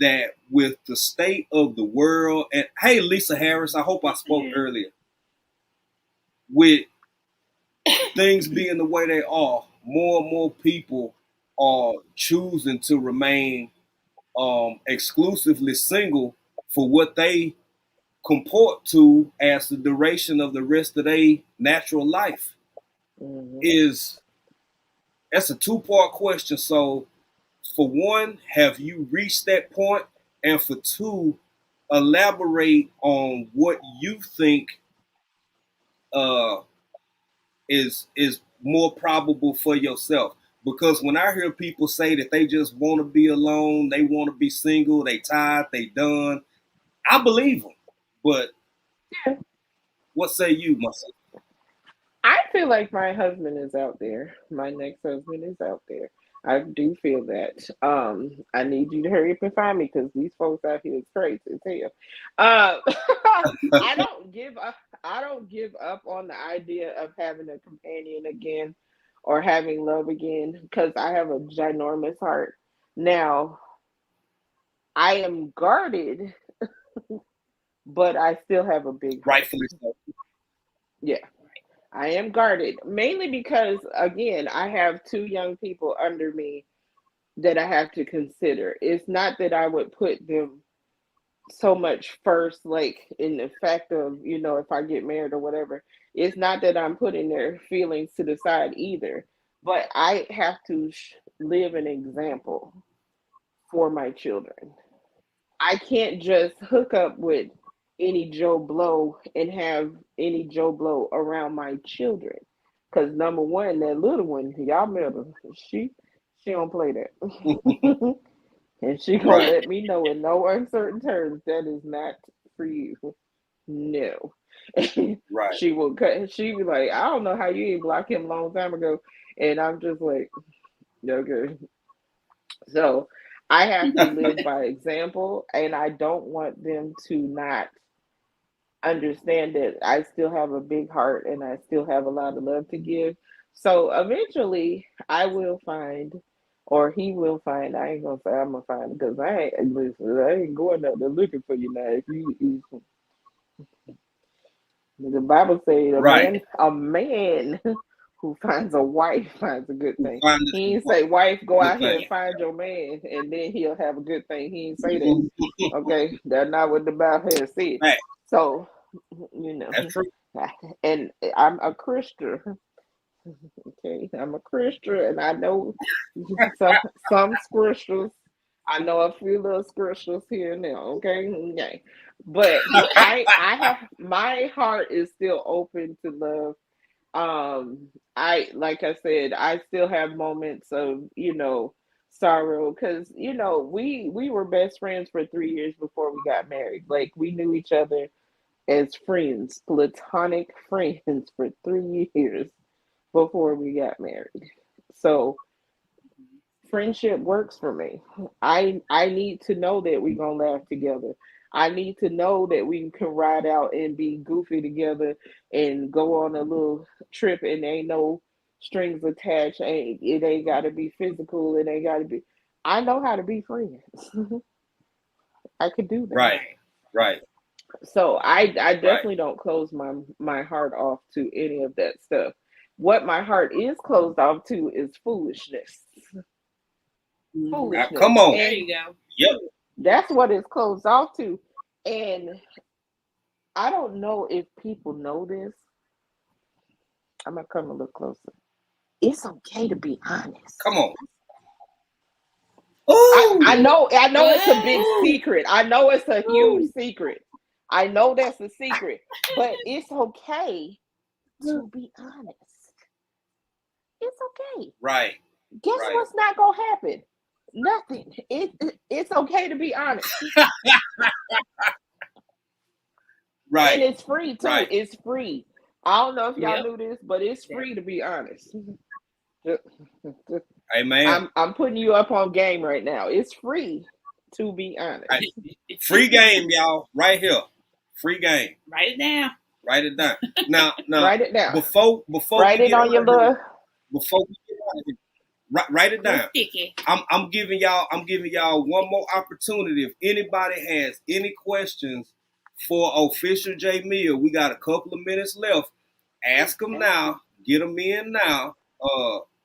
that with the state of the world, and hey, Lisa Harris, I hope I spoke earlier, with things being the way they are, more and more people are choosing to remain exclusively single for what they comport to as the duration of the rest of their natural life. Mhm. Is That's a two-part question. So, for one, have you reached that point? And for two, elaborate on what you think uh, is more probable for yourself. Because when I hear people say that they just want to be alone, they want to be single, they tired, they done, I believe them. But what say you, myself? I feel like my husband is out there. My next husband is out there. I do feel that. I need you to hurry up and find me because these folks out here is crazy as hell. I don't give up. I don't give up on the idea of having a companion again or having love again because I have a ginormous heart. Now I am guarded, but I still have a big heart. Rightfully so. Yeah. I am guarded mainly because, again, I have two young people under me that I have to consider. It's not that I would put them so much first, like in the fact of, if I get married or whatever. It's not that I'm putting their feelings to the side either, but I have to live an example for my children. I can't just hook up with any Joe Blow and have any Joe Blow around my children. Cause number one, that little one, y'all met her. She don't play that. And she gonna Right, let me know in no uncertain terms that is not for you. No. right. She will cut she be like, I don't know how you ain't block him a long time ago. And I'm just like, okay. So I have to live by example, and I don't want them to not understand that I still have a big heart and I still have a lot of love to give. So eventually, I will find or he will find. I ain't gonna say I'm gonna find because I ain't listen. I ain't going out there looking for you now. If you the Bible says Right. a man who finds a wife finds a good Who thing. find this He ain't say, wife, go good out here and thing. find your man, and then he'll have a good thing. He ain't say that. Okay, that's not what the Bible has said. Right. So, you know, That's true. and I'm a Christian. Okay, I'm a Christian, and I know some scriptures. I know a few little scriptures here and there. Okay, okay, but I have my heart is still open to love. I like I said, I still have moments of sorrow because we were best friends for 3 years before we got married. Like we knew each other as friends, platonic friends for 3 years before we got married. So friendship works for me. I need to know that we're gonna laugh together. I need to know that we can ride out and be goofy together and go on a little trip and ain't no strings attached. It ain't gotta be physical, it ain't gotta be I know how to be friends. I could do that. Right. Right. Right. So I Right. definitely don't close my heart off to any of that stuff. What my heart is closed off to is foolishness. Mm-hmm. Foolishness. Come on. There And you go. Yep. that's what it's closed off to. And I don't know if people know this. I'm gonna come a little closer. It's okay to be honest. Come on. I Ooh. know it's a big What? Ooh. secret. I know it's a huge Ooh. secret. I know that's a secret. But it's okay to be honest. It's okay. Right. Guess Right. what's not gonna happen? Nothing. It's okay to be honest. And Right. it's free too. Right. It's free. I don't know if y'all Yep. knew this, but it's That- free to be honest. Amen. I'm putting you up on game right now. It's free to be honest. Hey, free game, y'all. Right here. Free game. Write it down. Write it down. Now, Write it down. before we Write it get on out your of here, little. before we get out of here, write it Real down. sticky. I'm giving y'all one more opportunity. If anybody has any questions for official J Mill, we got a couple of minutes left. Ask them now. Get them in now.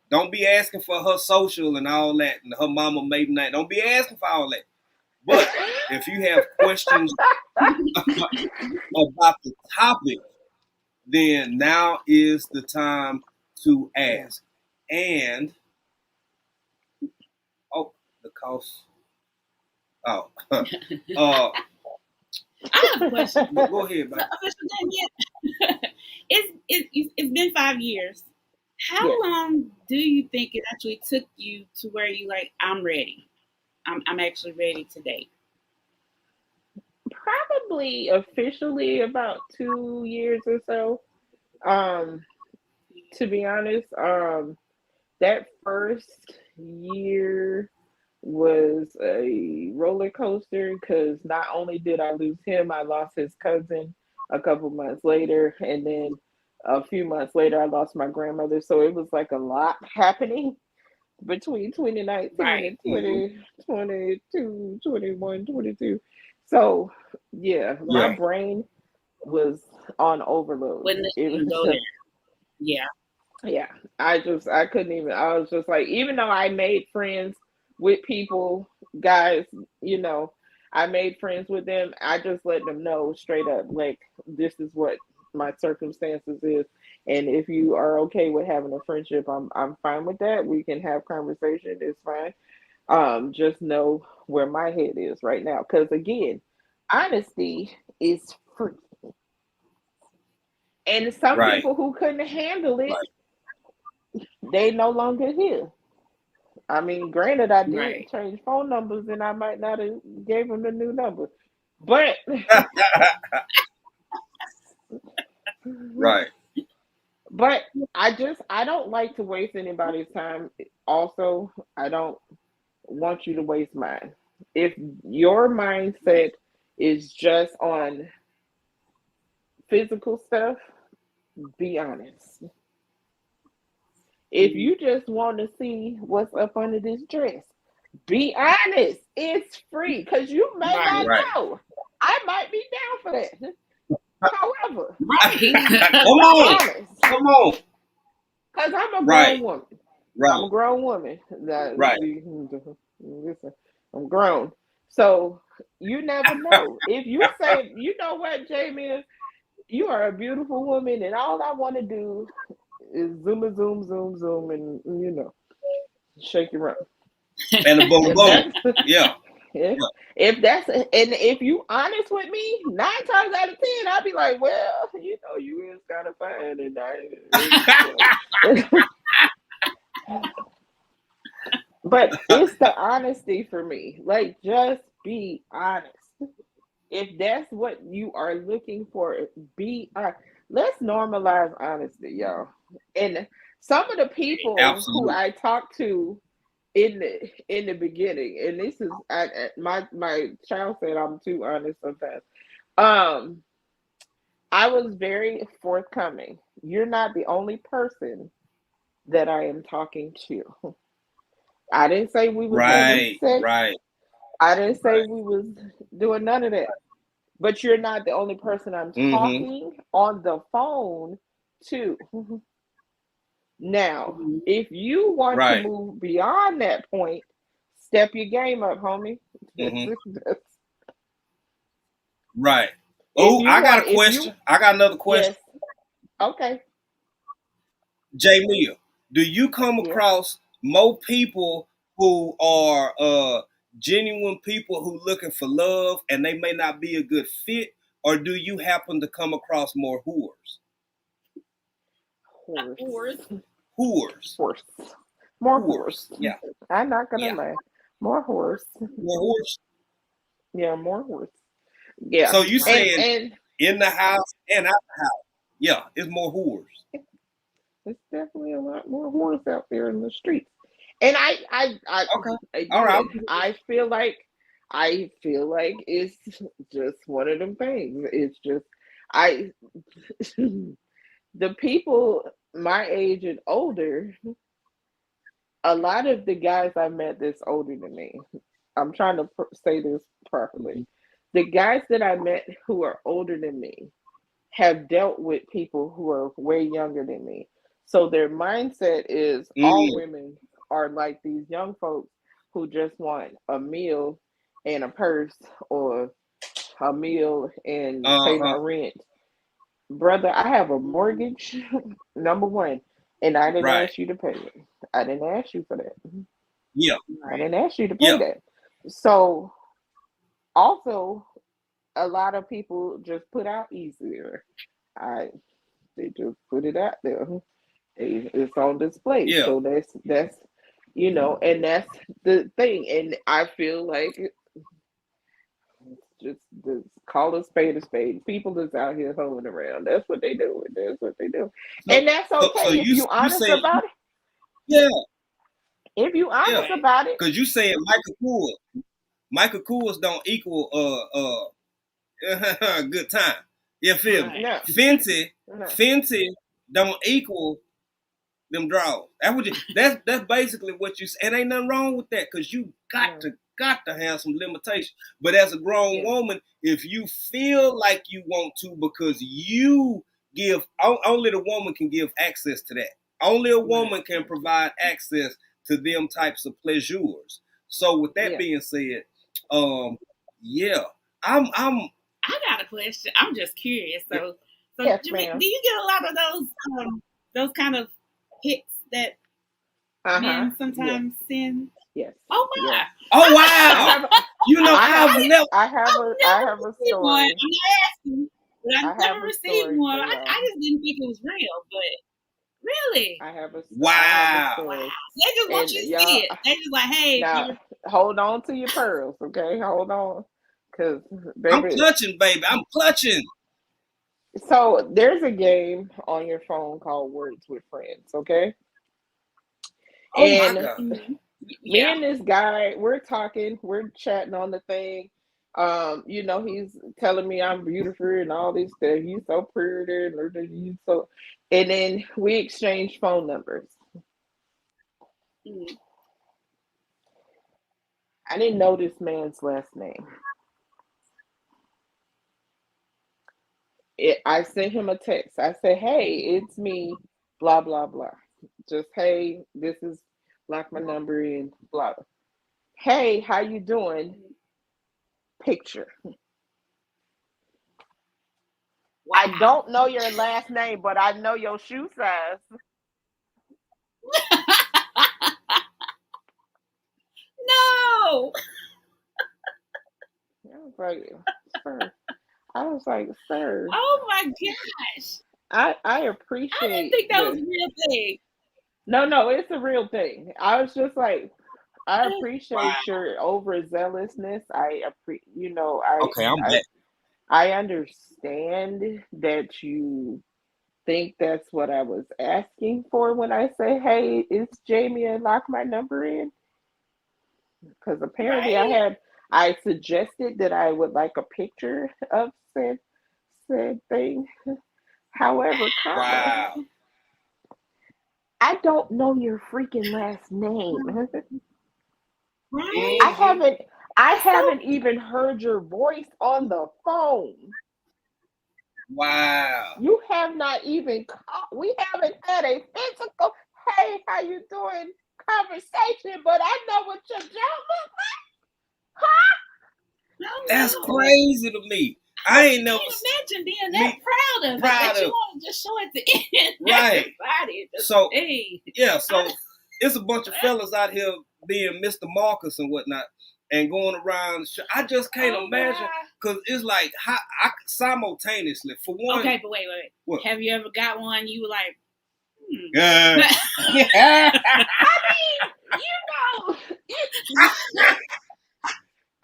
Don't be asking for her social and all that and her mama maiden name. Don't be asking for all that. But if you have questions about the topic, then now is the time to ask. And the cost. Oh, I have a question. go ahead, So, man. official Danielle, it's been 5 years. How Yes. long do you think it actually took you to where you like I'm ready? I'm actually ready to date. Probably officially about 2 years or so. Um, to be honest, that first year was a roller coaster because not only did I lose him, I lost his cousin a couple months later, and then a few months later, I lost my grandmother. So it was like a lot happening between 2019 Right. and Mm-hmm. 2022, 21, 22. So yeah, my Yeah. brain was on overload. Wouldn't let It you was go there. Yeah. yeah, I couldn't even. I was just like, even though I made friends with people, guys, you know, I made friends with them. I just let them know straight up, like, this is what my circumstances is, and if you are okay with having a friendship, I'm fine with that. We can have conversation. It's fine. Just know where my head is right now, because again, honesty is free, and some Right. people who couldn't handle it, Right. they no longer here. I mean, granted, I did Right. change phone numbers, and I might not have gave him the new number, but Right. but I don't like to waste anybody's time. Also, I don't want you to waste mine. If your mindset Right. is just on physical stuff, be honest. If you just want to see what's up under this dress, be honest. It's free because you may Right. not Right. know. I might be down for that. However, Right. Come be on. honest. Come on. Because I'm a Right. grown woman. Right. I'm a grown woman. Right. Listen, I'm grown. So you never know. If you say, you know what, Jamie, you are a beautiful woman, and all I want to do is zoom, and shake your rump. And the boom If boom. that's Yeah. if that's and if you honest with me, 9 times out of 10, I'll be like, well, you is kind of fine, and but it's the honesty for me. Like, just be honest. If that's what you are looking for, be honest. Let's normalize honesty, y'all. And some of the people who Absolutely. I talk to in the beginning, and this is my child said I'm too honest sometimes. Um, I was very forthcoming. You're not the only person that I am talking to. I didn't say we was having Right. sex. Right. I didn't say Right. we was doing none of that. But you're not the only person I'm Mm-hmm. talking on the phone to. Now, Mhm. if you want to Right. move beyond that point, step your game up, homie. Mm-hmm. If Right. Oh, you I got want, a if you, question. I got another question. yes, okay, Jay Mia, do you come yes. across more people who are genuine people who looking for love and they may not be a good fit, or do you happen to come across more whores? Horse, Horse. Whores. horse, more Whores. horse. Yeah. I'm not gonna Yeah. lie, more horse. More whores. Yeah, more horse. Yeah, So you Right. saying and in the house and out the house. Yeah, it's more whores. there's definitely a lot more horse out there in the streets. And I Okay. All right. again, I feel like it's just one of them things. It's just I the people my age and older, a lot of the guys I met that's older than me. I'm trying to say this properly. The guys that I met who are older than me have dealt with people who are way younger than me. So their mindset is all Mm, women are like these young folks who just want a meal and a purse, or a meal and pay my uh-huh. rent. Brother, I have a mortgage, number one, and I didn't Right. ask you to pay it. I didn't ask you for that. Yeah. I Right. didn't ask you to pay Yeah. that. So also, a lot of people just put out easier. I They just put it out there. It's on display. Yeah. So and that's the thing. And I feel like just call a spade a spade. People that's out here hoeing around. That's what they do. That's what they do. So And that's so okay if you you you honest saying about it. yeah, If you yeah. honest Right. about it, Cause you saying Michael Kors don't equal good time. You feel me? Right. no, Fenty no, Fenty don't equal them draws. That's basically what you say. And ain't nothing wrong with that, because you no, got to have some limitations. But as a grown yeah, woman, if you feel like you want to, because you give only the woman can give access to that. Only a Right. woman can provide access to them types of pleasures. So with that yeah, being said, um, yeah, I'm I got a question. I'm just curious. So yes, Jimmy, ma'am. do you get a lot of those kind of hits that Uh huh. men Yes, sometimes send? yes, Oh yes. my! oh I wow. have, You know I have, I've never I I've never have a received one. I'm story. not asking, but I've I never have a received story one. for I y'all. just didn't think it was real, but really, I have a wow. wow. story, They just want and you to see y'all it. They just like, hey, now you're hold on to your pearls, okay? Hold on, cause I'm baby. clutching, baby. I'm clutching. So there's a game on your phone called Words with Friends, okay? Oh my And God. mhm. me Yeah, and this guy, we're talking, we're chatting on the thing. He's telling me I'm beautiful and all this stuff. You so pretty, and you so, and then we exchange phone numbers. Mm. I didn't know this man's last name. I sent him a text. I said, "Hey, it's me, blah blah blah. Just hey, this is lock my number in, blah. Hey, how you doing? Picture. Wow. I don't know your last name, but I know your shoe size." No. I was like, "Sir." I was like, "Sir, Oh my gosh. I I didn't appreciate think that was the." a real thing. No, it's a real thing. I was just like, I Wow. appreciate your overzealousness. Okay, I'm I back. I understand that you think that's what I was asking for when I say, "Hey, it's Jamie and lock my number in." Because apparently Right. I suggested that I would like a picture of said thing. However, comma, Wow. I don't know your freaking last name. I Right. Mm-hmm. haven't I That's so haven't even heard your voice on the phone. Wow. You have not even we haven't had a physical "Hey, how you doing" conversation, but I know what your job is. That's no. crazy to me. I I ain't never can't imagine being that me proud of it proud that you of want to just show it to right. everybody. Just, So hey. yeah, so it's a bunch of fellas out here being Mr. Marcus and whatnot and going around. I just can't Oh imagine God. because it's like how I simultaneously for one. Okay, but wait. What? Have you ever got one you were like, Yeah. I mean,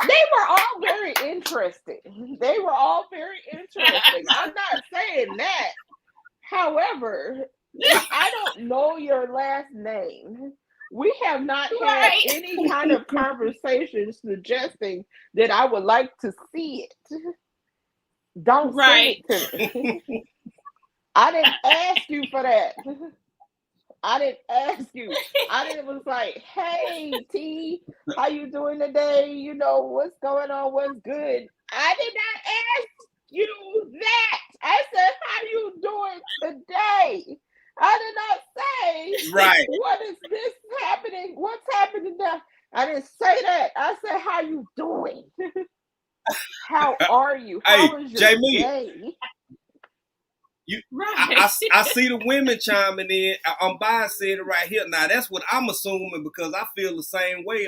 they were all very interesting. They were all very interesting. I'm not saying that. However, if I don't know your last name, we have not had right? any kind of conversation suggesting that I would like to see it. Don't send Right. it to me. I didn't ask you for that. I didn't ask you. I didn't was like, "Hey T, how you doing today? What's going on? What's good?" I did not ask you that. I said, "How you doing today?" I did not say, Right. "What is this happening? What's happening now?" I didn't say that. I said, "How you doing? How are you? Hey, How is your Jamie, day?" you, Right. I see the women chiming in. I'm biased saying it right here. Now that's what I'm assuming because I feel the same way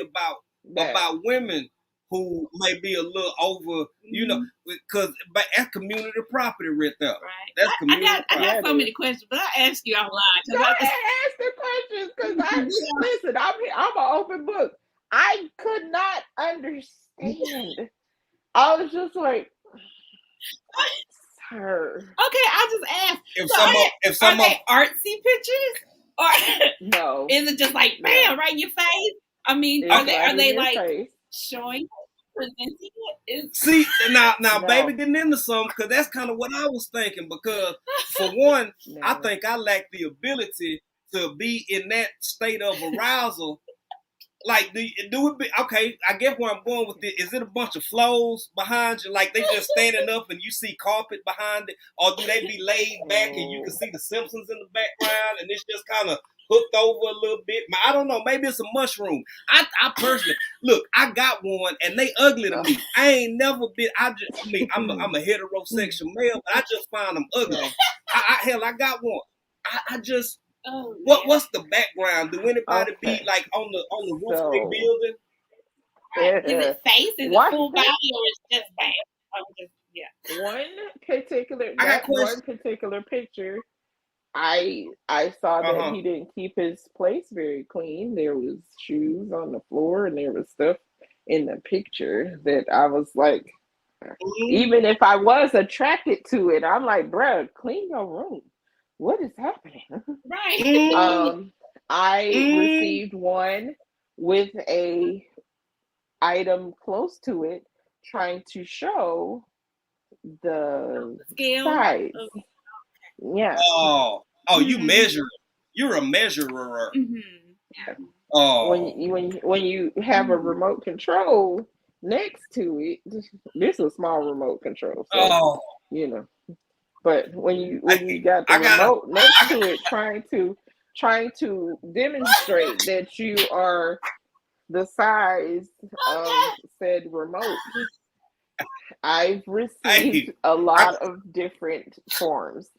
That about women who may be a little over, because that's community property right there. Right. That's I community got property. so many questions, but I ask you offline Go because I ahead, ask the questions, because listen. I'm an open book. I could not understand. I was just like, "Sir, okay, I just asked. If So if are some of they artsy pictures or no, is it just like no." bam right in your face? I mean, It's right are in they your like face. showing presenting it? see now baby No, getting into something because that's kind of what I was thinking because for one, I no. think I lack the ability to be in that state of arousal. Like, do it be okay? I guess where I'm going with it is it a bunch of flows behind you, like they just standing up and you see carpet behind it, or do they be laid back and you can Oh, see the Simpsons in the background and it's just kind of hooked over a little bit? I don't know. Maybe it's a mushroom. I personally look. I got one and they ugly to no. me. I ain't never been. I mean, I'm a heterosexual male, but I just find them ugly. No. Hell, I got one. I just Oh man. what's the background? Do anybody be Okay. like on the roof of their So, building? Right. Is it face? Is it one full body or is it just bam? I'm just one particular I got that one questions. particular picture, I saw Uh that huh. he didn't keep his place very clean. There was shoes on the floor and there was stuff in the picture that I was like, Mm-hmm. even if I was attracted to it, I'm like, "Bruh, clean your room. What is happening?" right. Mm-hmm. I Mm-hmm. received one with a item close to it trying to show the Scale. size. Yeah. Oh, you Mm-hmm. measure. You're a measurer. Mm-hmm. Yeah. Oh, when you have a remote control next to it, this is a small remote control, so oh. you know. But when you Hey, got the I got, remote next I got. to it, trying to demonstrate that you are the size of Okay. said remote, I've received Hey, a I, lot of different forms,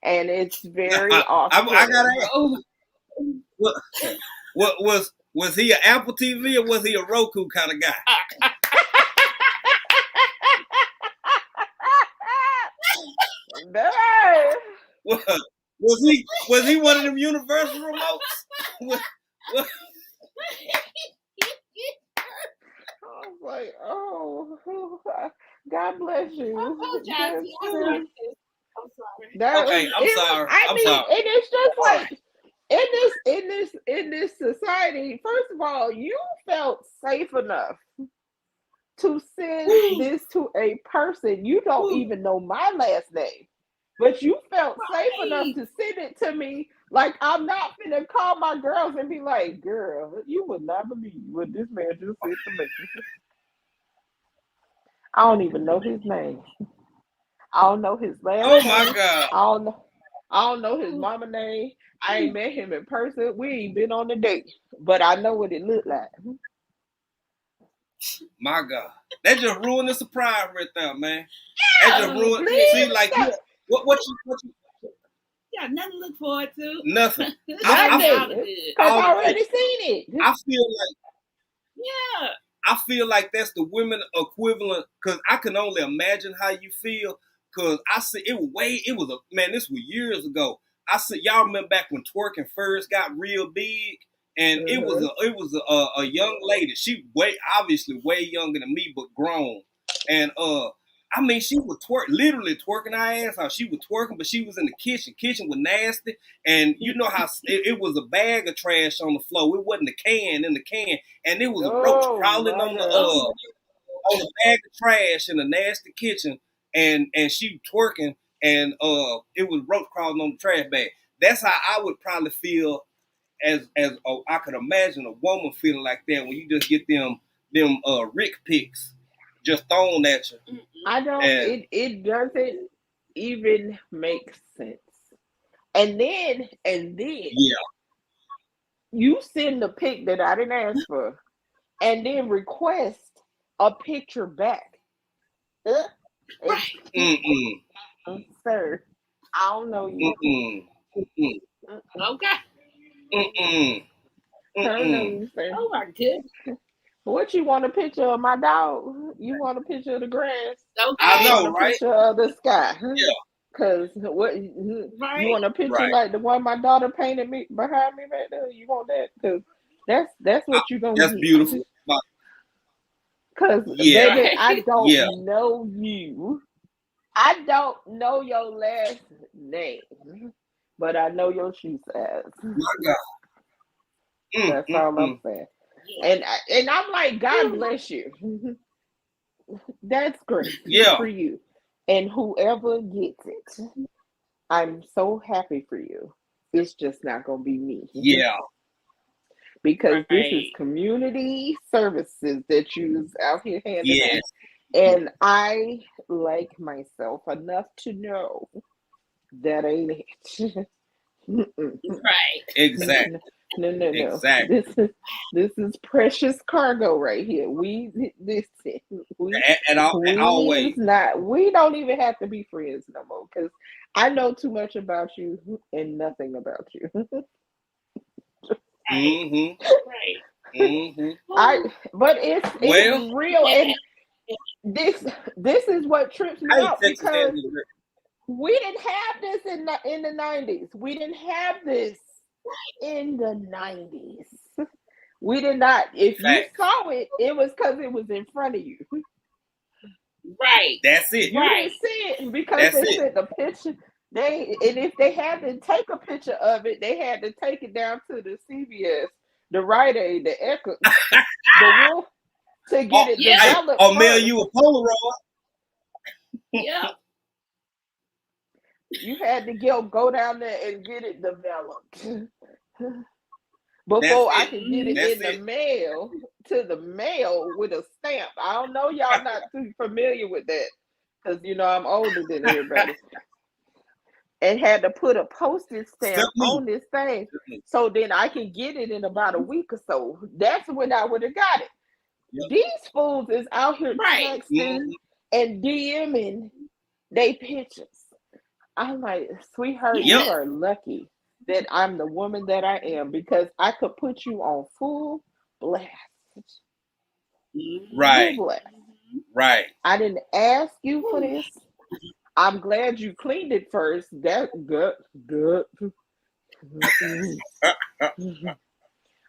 and it's very I got off-putting. to ask. Oh. What, what was he an Apple TV or was he a Roku kind of guy? Babe. What, was he one of them universal remotes? What, what, I was like, oh, God bless I you. apologize. Just, Yeah, I don't like this. I'm sorry. that was okay, I'm it was sorry. I I'm mean, sorry. and it's just All right. like in this society, first of all, you felt safe enough to send Whew. this to a person you don't Whew. even know my last name. But you felt safe enough Right. to send it to me. Like, I'm not gonna call my girls and be like, girl, you would not believe what this man just said to me. I don't even know his name. I don't know his last Oh my name. God. I don't know his mama name. I ain't met him in person. We ain't been on a date. But I know what it looked like. My God. That just ruined the surprise right there, man. That just ruined. See, Please like you, stop. what you Yeah, nothing to look forward to. nothing. Starting I out Nothing. good. Cause all I hey, already seen it. I feel like Yeah. that's the women equivalent because I can only imagine how you feel because I see it was a man, this was years ago. I said y'all remember back when twerking first got real big and Uh-huh. it was a young lady. She obviously way younger than me but grown. And I mean, she was literally twerking her ass off. She was twerking, but she was in the kitchen. Kitchen was nasty, and you know how it was a bag of trash on the floor. It wasn't a can in the can, and it was a roach Oh crawling my on Oh, God. the bag of trash in the nasty kitchen, and she twerking, and it was roach crawling on the trash bag. That's how I would probably feel as I could imagine a woman feeling like that when you just get them Rick pics just thrown at you, I don't and it doesn't even make sense. And then yeah, you send the pic that I didn't ask for and then request a picture back. Uh, right. Excuse mm me, sir. I don't know you. mm mm Uh-uh. Okay. mm I don't know mm. you, sir. Oh my goodness. What you want a picture of my dog? You want a picture of the grass? I You Okay. want know, a right? picture of the sky? Yeah, Cause what you Right. want a picture right. like the one my daughter painted me behind me right there? You want that? Cause that's I, what you gonna that's get. beautiful. But Cause yeah, baby, I Right. yeah, don't know you. I don't know your last name, but I know your shoe size. my God. That's all I'm Mm. saying. Yeah. And I'm like, God Whew. bless you. That's great Yeah, for you. And whoever gets it, I'm so happy for you. It's just not gonna be me. yeah, Because this is Right. community services that you's out here handing yes, out. And I like myself enough to know that ain't it. Mm-mm. Right. exactly, No. exactly. This is precious cargo right here. We And we is always. not we don't even have to be friends no more because I know too much about you and nothing about you. Right. Mm-hmm. Right. Mm-hmm. I Oh, but it's Well, real yeah. and this is what trips me I ain't out Texas had because this. we didn't have this in the 90s. We didn't have this in the 90s. We did not. If you Facts. saw it, it was because it was in front of you. Right. That's it. You Right. didn't see it because That's they it. sent a picture. And if they had to take a picture of it, they had to take it down to the CVS, the Rite Aid, the Echo, the Wolf to Oh, get it Yeah. hey, developed I'll mail first. you a Polaroid. Yep. You had to go down there and get it developed. That's before I it. can get it That's in the it. mail to the mail with a stamp. I don't know, y'all not too familiar with that because I'm older than everybody. And had to put a postage stamp Except me. on this thing so then I can get it in about a week or so. That's when I would have got it. Yep. These fools is out here Right. texting and DMing they pictures. I'm like, sweetheart, Yep. you are lucky that I'm the woman that I am because I could put you on full blast. Right. Full blast. Right. I didn't ask you for this. I'm glad you cleaned it first. That good.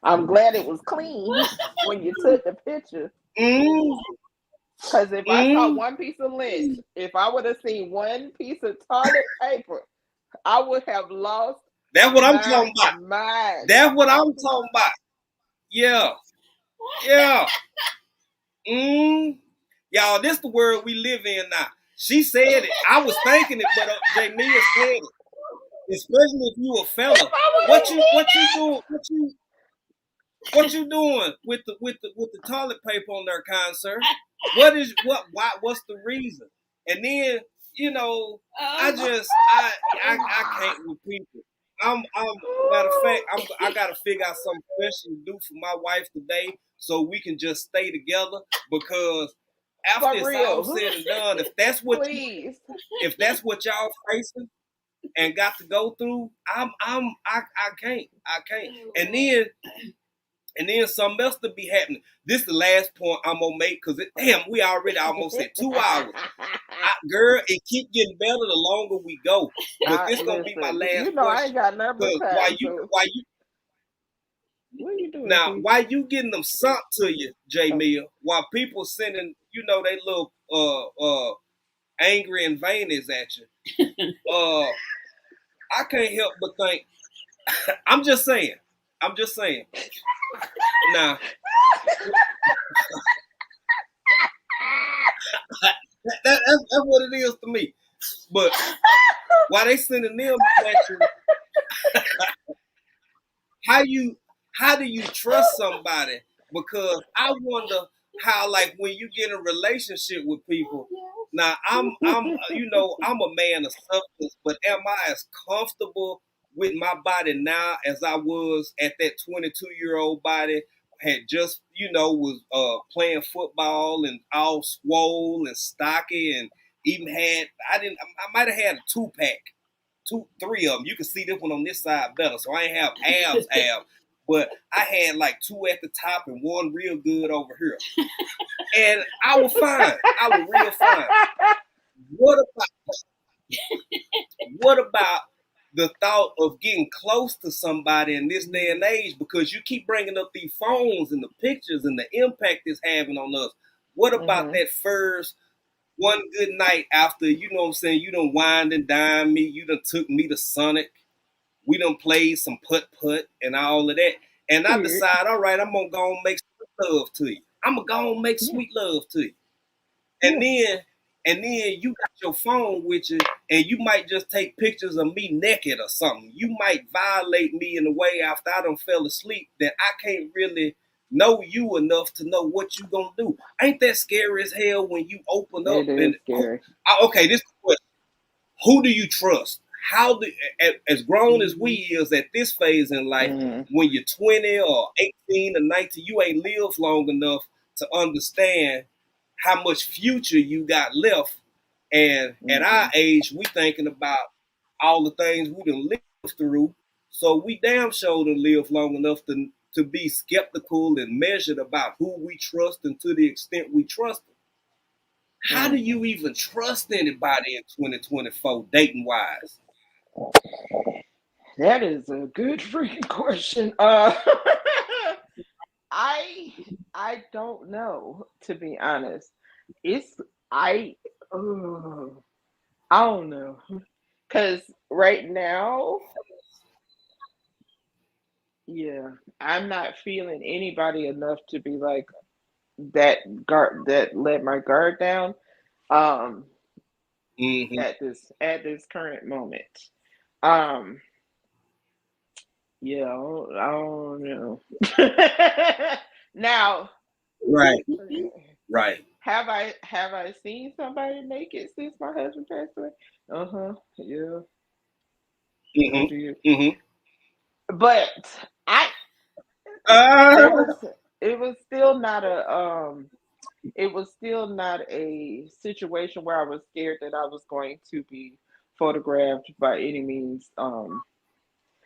I'm glad it was clean when you took the picture. Mm. Because if I saw one piece of lint, if I would have seen one piece of toilet paper, I would have lost That's what I'm my talking about. mind. That's what I'm talking about. Yeah. Yeah. Y'all, this the world we live in now. She said it. I was thinking it, but Jamia said it. Especially if you a fella. What you doing? What you doing with the toilet paper on there, kind sir? What's the reason? And then, I can't with people. Matter of fact, I gotta figure out something special to do for my wife today so we can just stay together because after For it's all real. said and done, if that's what Please. if that's what y'all facing and got to go through, I can't. And then something else to be happening. This is the last point I'm gonna make because we already almost at 2 hours. Girl, it keep getting better the longer we go. But this gonna be my last I question. ain't got nothing but time. What are you doing? Now, why you getting them sent to you, J Mill, while people sending, they little angry and veinies at you? I can't help but think. I'm just saying. Now, that's what it is to me. But why they sending them at you? How do you trust somebody? Because I wonder how, like, when you get in a relationship with people. Now, I'm a man of substance, but am I as comfortable with my body now as I was at that 22-year-old body? Had just, was playing football and all swole and stocky, and even I might have had a 2-pack. 3 of them. You can see this one on this side better. So I ain't have abs, but I had like 2 at the top and 1 real good over here. And I was fine. I was real fine. What about the thought of getting close to somebody in this day and age? Because you keep bringing up these phones and the pictures and the impact it's having on us. What about that first one good night after, you done wined and dined me, you done took me to Sonic, we done played some putt and all of that. And I decide, all right, I'm gonna go and make sweet love to you. I'm gonna go and make sweet love to you. And then you got your phone with you and you might just take pictures of me naked or something. You might violate me in a way after I done fell asleep that I can't really know you enough to know what you gonna do. Ain't that scary as hell when you open up? It is scary. Okay, this is the question. Who do you trust? As grown as we is at this phase in life, when you're 20 or 18 or 19, you ain't lived long enough to understand how much future you got left. And at our age, we thinking about all the things we done lived through. So we damn sure done live long enough to be skeptical and measured about who we trust and to the extent we trust them. How do you even trust anybody in 2024, dating wise? That is a good freaking question. I don't know, to be honest. I don't know. Cause right now, yeah, I'm not feeling anybody enough to be like that let my guard down. At this current moment. Um Yeah, I don't know. Now, Right. Right. have I seen somebody naked since my husband passed away? Uh huh. Yeah, I Mm-hmm. did. Mm-hmm. But I Uh, it was it was still not a it was still not a situation where I was scared that I was going to be photographed by any means. The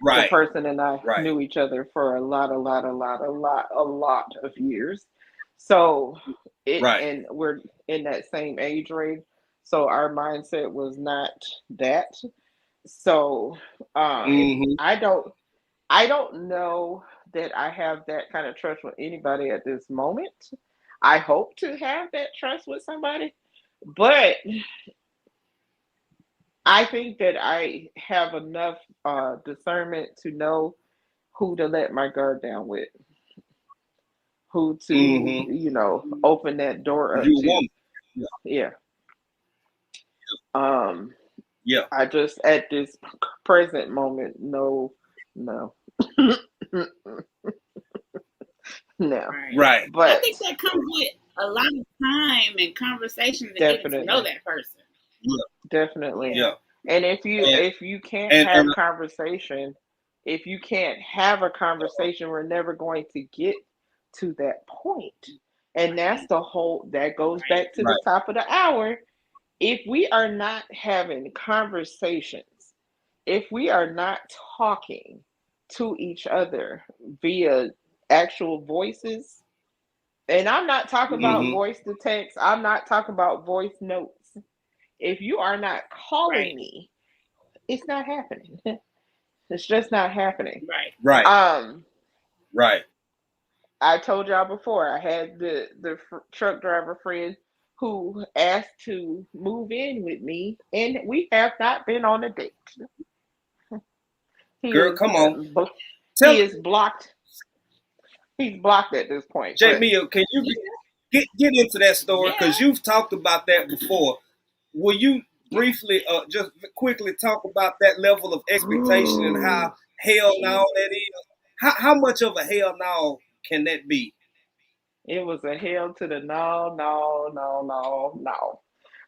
right. person and I Right. knew each other for a lot of years. So Right. and we're in that same age range. So our mindset was not that. So Mm-hmm. I don't know that I have that kind of trust with anybody at this moment. I hope to have that trust with somebody, but I think that I have enough discernment to know who to let my guard down with, who to, Mm-hmm. open that door up You to. woman. Yeah. Yeah. Um, Yeah. I just at this present moment, no, no, no. Right. Right. I But think that comes with a lot of time and conversation and getting to know definitely, that person. Yeah. definitely. Yeah. Yeah. And if you And if you can't and have conversation, if you can't have a conversation, we're never going to get to that point. And that's Right. the whole that goes Right. back to the right. top of the hour. If we are not having conversations, if we are not talking to each other via actual voices, and I'm not talking about Mm-hmm. voice to text, I'm not talking about voice notes. If you are not calling Right. me, it's not happening. It's just not happening. Right. Right. Um, Right. I told y'all before I had the truck driver friend who asked to move in with me, and we have not been on a date. He Girl, is come on. he Tell is blocked. He's blocked at this point. But Jamia, can you get into that story? Yeah. Because you've talked about that before. Will you briefly, just quickly talk about that level of expectation and how hell now that is? How much of a hell now can that be? it was a hell to the no, no, no, no, no.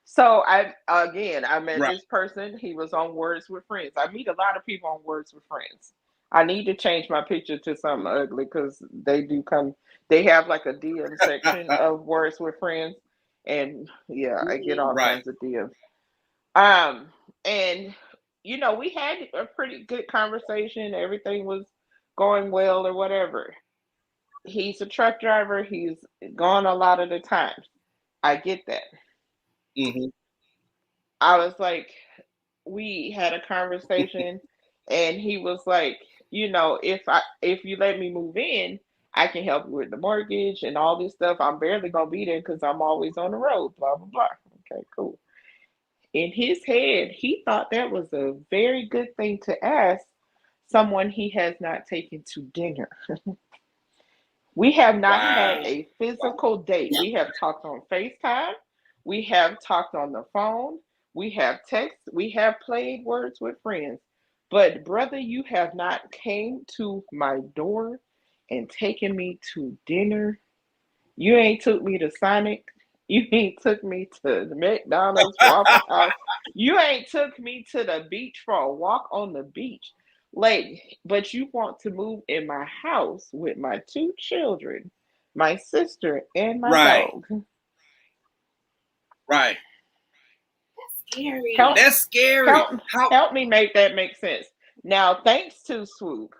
So I met Right. this person. He was on Words with Friends. I meet a lot of people on Words with Friends. I need to change my picture to something ugly because they do come. They have like a DM section of Words with Friends, and yeah, I get Mhm. all Right. kinds of DMs. Um, and we had a pretty good conversation. Everything was going well or whatever. He's a truck driver. He's gone a lot of the times. I get that. Mm-hmm. I was like, we had a conversation, and he was like, if you let me move in, I can help you with the mortgage and all this stuff. I'm barely gonna be there because I'm always on the road. Blah blah blah. Okay, cool. In his head, he thought that was a very good thing to ask someone he has not taken to dinner. We have not had Wow. Right. a physical date. We have talked on FaceTime. We have talked on the phone. We have text. We have played words with friends. But brother, you have not came to my door and taken me to dinner. You ain't took me to Sonic. You ain't took me to the McDonald's, Waffle House. You ain't took me to the beach for a walk on the beach. Like, but you want to move in my house with my two children, my sister, and my Right. dog. Right. Help, Scary. That's scary. help, How? help me make that make sense. Now, thanks to Swoop,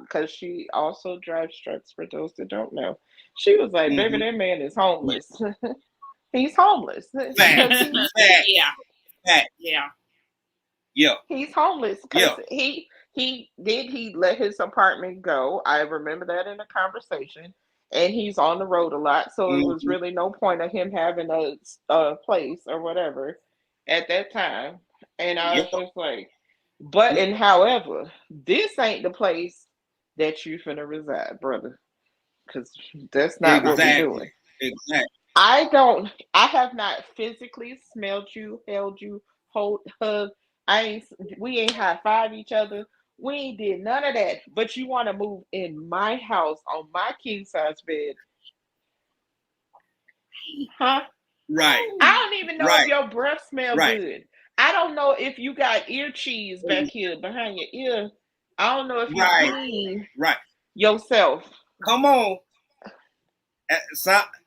because she also drives trucks for those that don't know. She was like, baby, Mm-hmm. that man is Yeah. homeless. He's homeless Fact. because Fact. Yeah. Fact. Yeah. Yeah. he's homeless because Yeah. he let his apartment go. I remember that in a conversation, and he's on the road a lot, so it was Mm-hmm. really no point of him having a place or whatever at that time. And I was Yeah. just like, but and however, this ain't the place that you finna reside, brother, because that's not what we Exactly. doing. Exactly. I have not physically smelled you, held you, hug. We ain't high five each other. We ain't did none of that. But you want to move in my house on my king size bed, huh? Right, I don't even know if right, your breath smell right, good. I don't know if you got ear cheese back here behind your ear. I don't know if you right, clean right. yourself. Come on,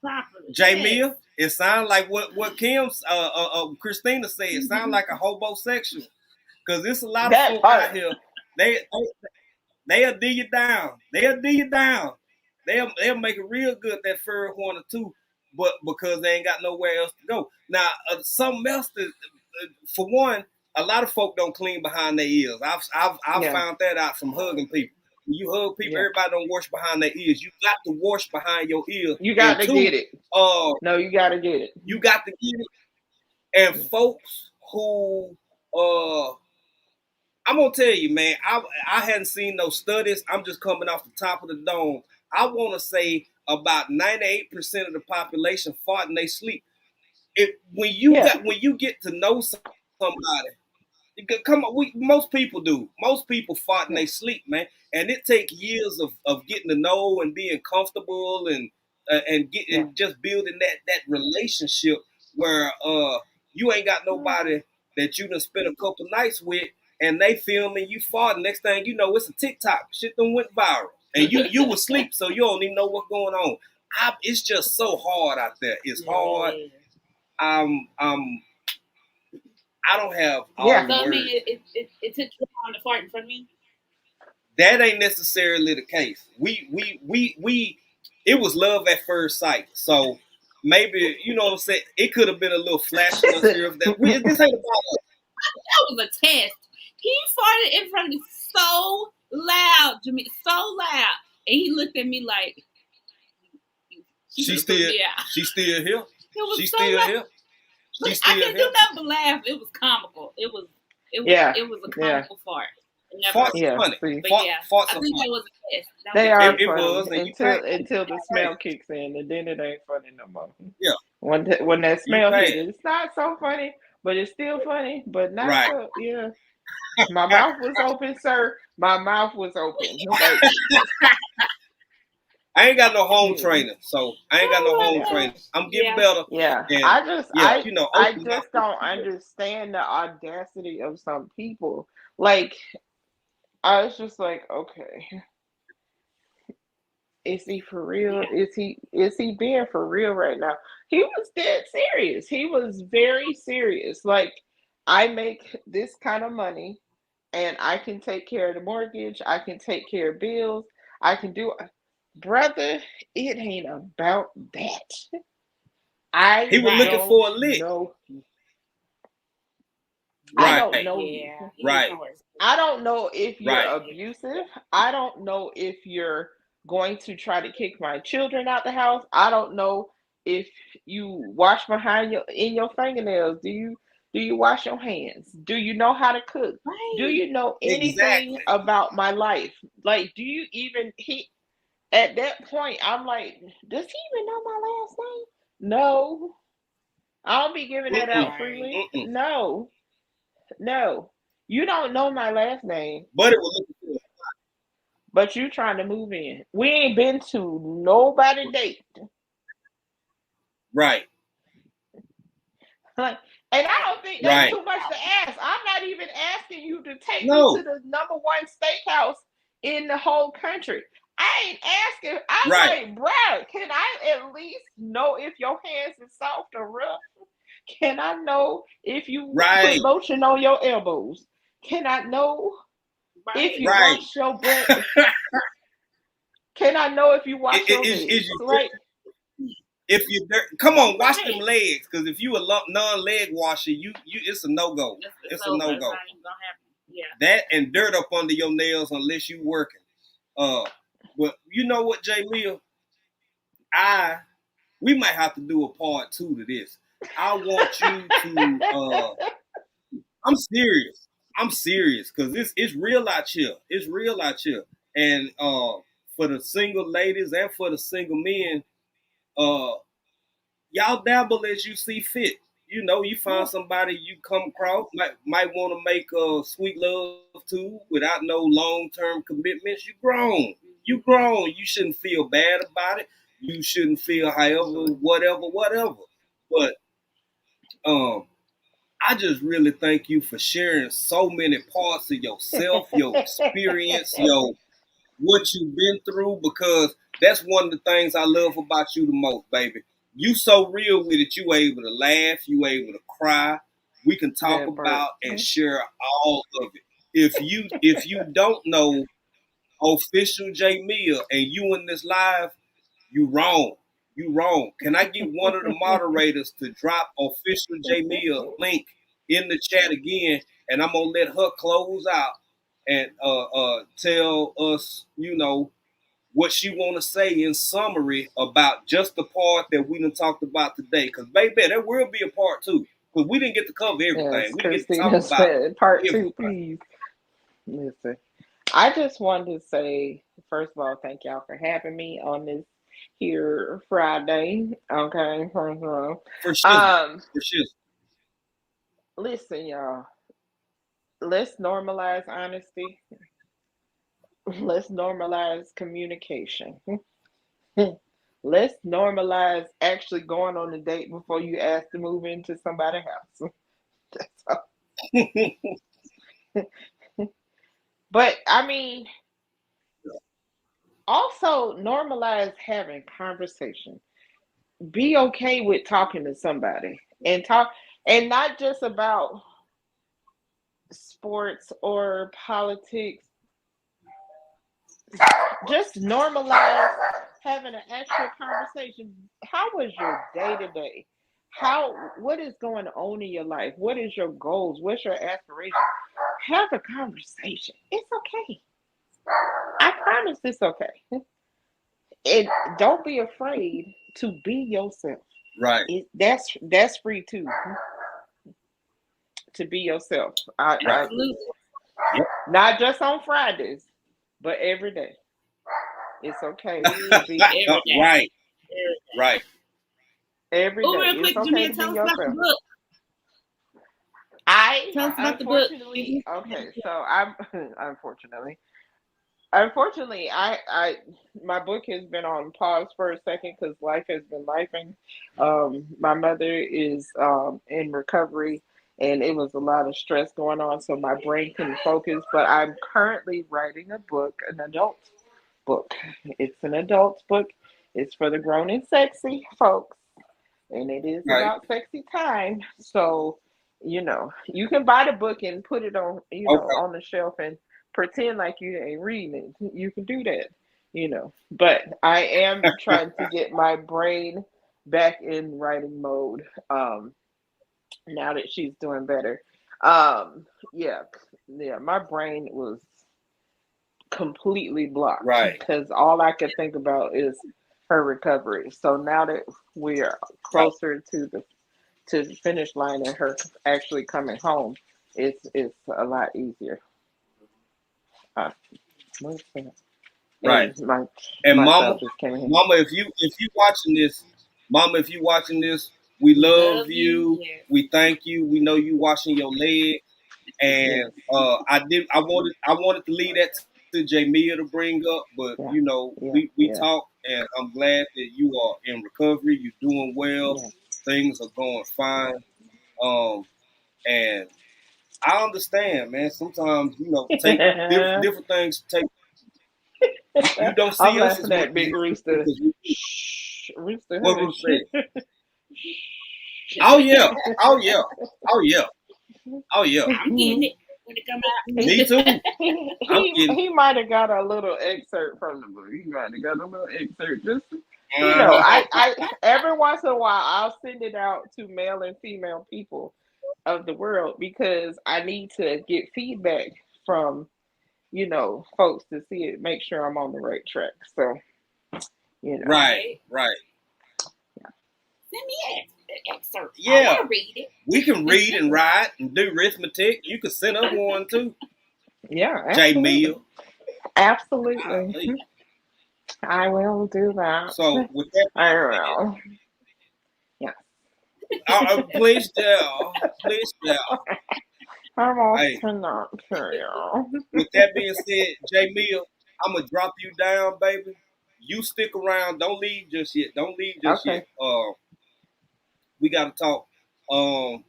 properly. Yes. Jamia. It sounds like what Kim's Christina said. It sounds like a hobosexual. Cause there's a lot of That folk out part. here. They they'll dig you down. They'll dig you down. They'll make it real good that fur horn or two, but because they ain't got nowhere else to go. Now, something else that, for one, a lot of folk don't clean behind their ears. I've Yeah, found that out from hugging people. When you hug people, yeah. everybody don't wash behind their ears. You got to wash behind your ear. You got And to two, get it. uh, No, you got to get it. you got to get it. And folks who I'm gonna tell you, man. I hadn't seen no studies. I'm just coming off the top of the dome. I want to say about 98% of the population fart in they sleep. Yeah, When you get to know somebody, come on, most people do. Most people fart in yeah, they sleep, man, and it takes years of getting to know and being comfortable and yeah, getting just building that relationship where you ain't got nobody that you done spent a couple nights with, and they filming you fart. Next thing you know, it's a TikTok. Shit done went viral, and you was asleep, so you don't even know what's going on. It's just so hard out there. It's hard. Yeah. I'm I don't have all yeah. the So I mean, words. it took you on to fart in front of me. That ain't necessarily the case. We it was love at first sight. So maybe you know what I'm saying. It could have been a little flash in She her said, ear. That this ain't about us. That was a test. He farted in front of me so loud, Jimmy, so loud, and he looked at me like she She gonna put still me out. she still here. It was She so still loud, here. but She I still couldn't do here. nothing but laugh. It was comical. yeah, It was a yeah, comical fart. Never, Farts are yeah. funny. See, but yeah, Farts I are think funny. that was a test. That was they a are test. It funny was, and until the smell kicks in, and then it ain't funny no more. yeah, When that you smell hit, paid. it's not so funny, but it's still funny, but not Right. so. Yeah, my mouth was open, sir. My mouth was open. Like, I ain't got no home mm, training, so I ain't got no Oh home my yeah. training. gosh. I'm getting Yeah. better, Yeah, and I just yeah, you know, I open mouth just is don't good. understand the audacity of some people. Like, I was just like, okay, is he for real? Yeah. Is he being for real right now? He was dead serious. He was very serious. Like, I make this kind of money and I can take care of the mortgage, I can take care of bills, I can do, brother, it ain't about that. He I was looking Right. don't for a lick. know. I Yeah. Right, don't know you. Yeah. He was right, somewhere. I don't know if you're right. Yeah. abusive. I don't know if you're going to try to kick my children out the house. I don't know if you wash behind your in your fingernails. Do you wash your hands? Do you know how to cook? Do Right. you know anything Exactly. about my life? Like, do you even he at that point I'm like, does he even know my last name? No. I don't be giving that Mm-mm, out Right. freely. mm-mm. No. No. You don't know my last name, But it was looking but you trying to move in. We ain't been to nobody date. right, Like, and I don't think that's right. too much to ask. I'm not even asking you to take me to No, the number one steakhouse in the whole country. I ain't asking. I'm right, like, bruh, can I at least know if your hands is soft or rough? Can I know if you put right, lotion on your elbows? Can I know if Right. you right. wash your butt? Can I know if you It, wash it, your is legs? you Right? if you come on, wash them Right. legs, because if you a non-leg washer, you it's a no go. It's It's a over. no It's go. not even gonna happen. Yeah. That and dirt up under your nails unless you working. Uh, but you know what, Jay Leah, I we might have to do a part two to this. I want you to. I'm serious. I'm serious because it's real out here. It's real out here, and for the single ladies and for the single men, uh, y'all dabble as you see fit. you find somebody you come across might want to make a sweet love to without no long-term commitments. You grown. You shouldn't feel bad about it. You shouldn't feel however, whatever. But um, I just really thank you for sharing so many parts of yourself, your experience, your what you've been through, because that's one of the things I love about you the most, baby. You so real with it. You able to laugh. You able to cry. We can talk That part. about and share all of it. If you don't know official J Mill and you in this live, you wrong. You wrong. Can I get one of the moderators to drop official J Mill link in the chat again? And I'm gonna let her close out and tell us, what she want to say in summary about just the part that we done talked about today. Because, baby, there will be a part two. Because we didn't get to cover everything. Yes, We didn't get to talk Christina about said part everything. 2, please. Listen, I just wanted to say, first of all, thank y'all for having me on this here Friday. Okay, first of all. For sure. For sure. Listen, y'all. Let's normalize honesty. Let's normalize communication. Let's normalize actually going on a date before you ask to move into somebody's house. That's all. But I mean, also normalize having conversation. Be okay with talking to somebody and talk, and not just about sports or politics. Just normalize having an actual conversation. How was your day today? What is going on in your life? What is your goals? What's your aspiration? Have a conversation. It's okay. I promise it's okay. And don't be afraid to be yourself. Right. That's free too. To be yourself. Absolutely. Not just on Fridays, but every day. It's okay to be Every day. Right. Right. every Oh, day. real quick, It's okay Jamia, to be tell us about the yourself. book. Tell us about the book. Okay, so I'm unfortunately, I my book has been on pause for a second because life has been lifing. My mother is in recovery, and it was a lot of stress going on, so my brain couldn't focus. But I'm currently writing a book, an adult book. It's an adult book. It's for the grown and sexy folks, and it is Right. about sexy time. So, you can buy the book and put it on, Okay. on the shelf and pretend like you ain't reading it. You can do that. But I am trying to get my brain back in writing mode. Now that she's doing better. Yeah, my brain was completely blocked Right. because all I could think about is her recovery. So now that we're Right. closer to the finish line and her actually coming home, it's a lot easier. Uh, what's that? Right. And my And my mama, child just came in here. mama, if you watching this, mama, if you watching this, we We love love you. you. Yes. We thank you. We know you washing your leg. And Yes, I wanted to leave that to Jamia to bring up, but yeah, yeah, we yeah, talked, and I'm glad that you are in recovery. You're doing well. yeah. Things are going fine. And I understand, man. Sometimes take different things. Take you don't I'm see us as laughing much at as Big you Rooster. because we Shh, Rooster, what hush. Bruce said. Oh yeah, oh yeah, oh yeah, oh yeah. I'm getting it when it come Me too. out. I'm getting. He might have got a little excerpt from the book. He might have got a little excerpt. Just Uh-huh. I every once in a while I'll send it out to male and female people of the world because I need to get feedback from folks to see it, make sure I'm on the right track. So Right, right. Send me an excerpt. I Yeah, want to read it. we can read and write and do arithmetic. You can send us one too, yeah, J absolutely, Mill. absolutely. I will do that. So with that I being said, will. Yeah. Please tell. Please tell. I'm off Hey, tonight, too. with that being said, J Mill, I'm gonna drop you down, baby. You stick around. Don't leave just yet. Don't leave just yet. Okay. We gotta talk. Um,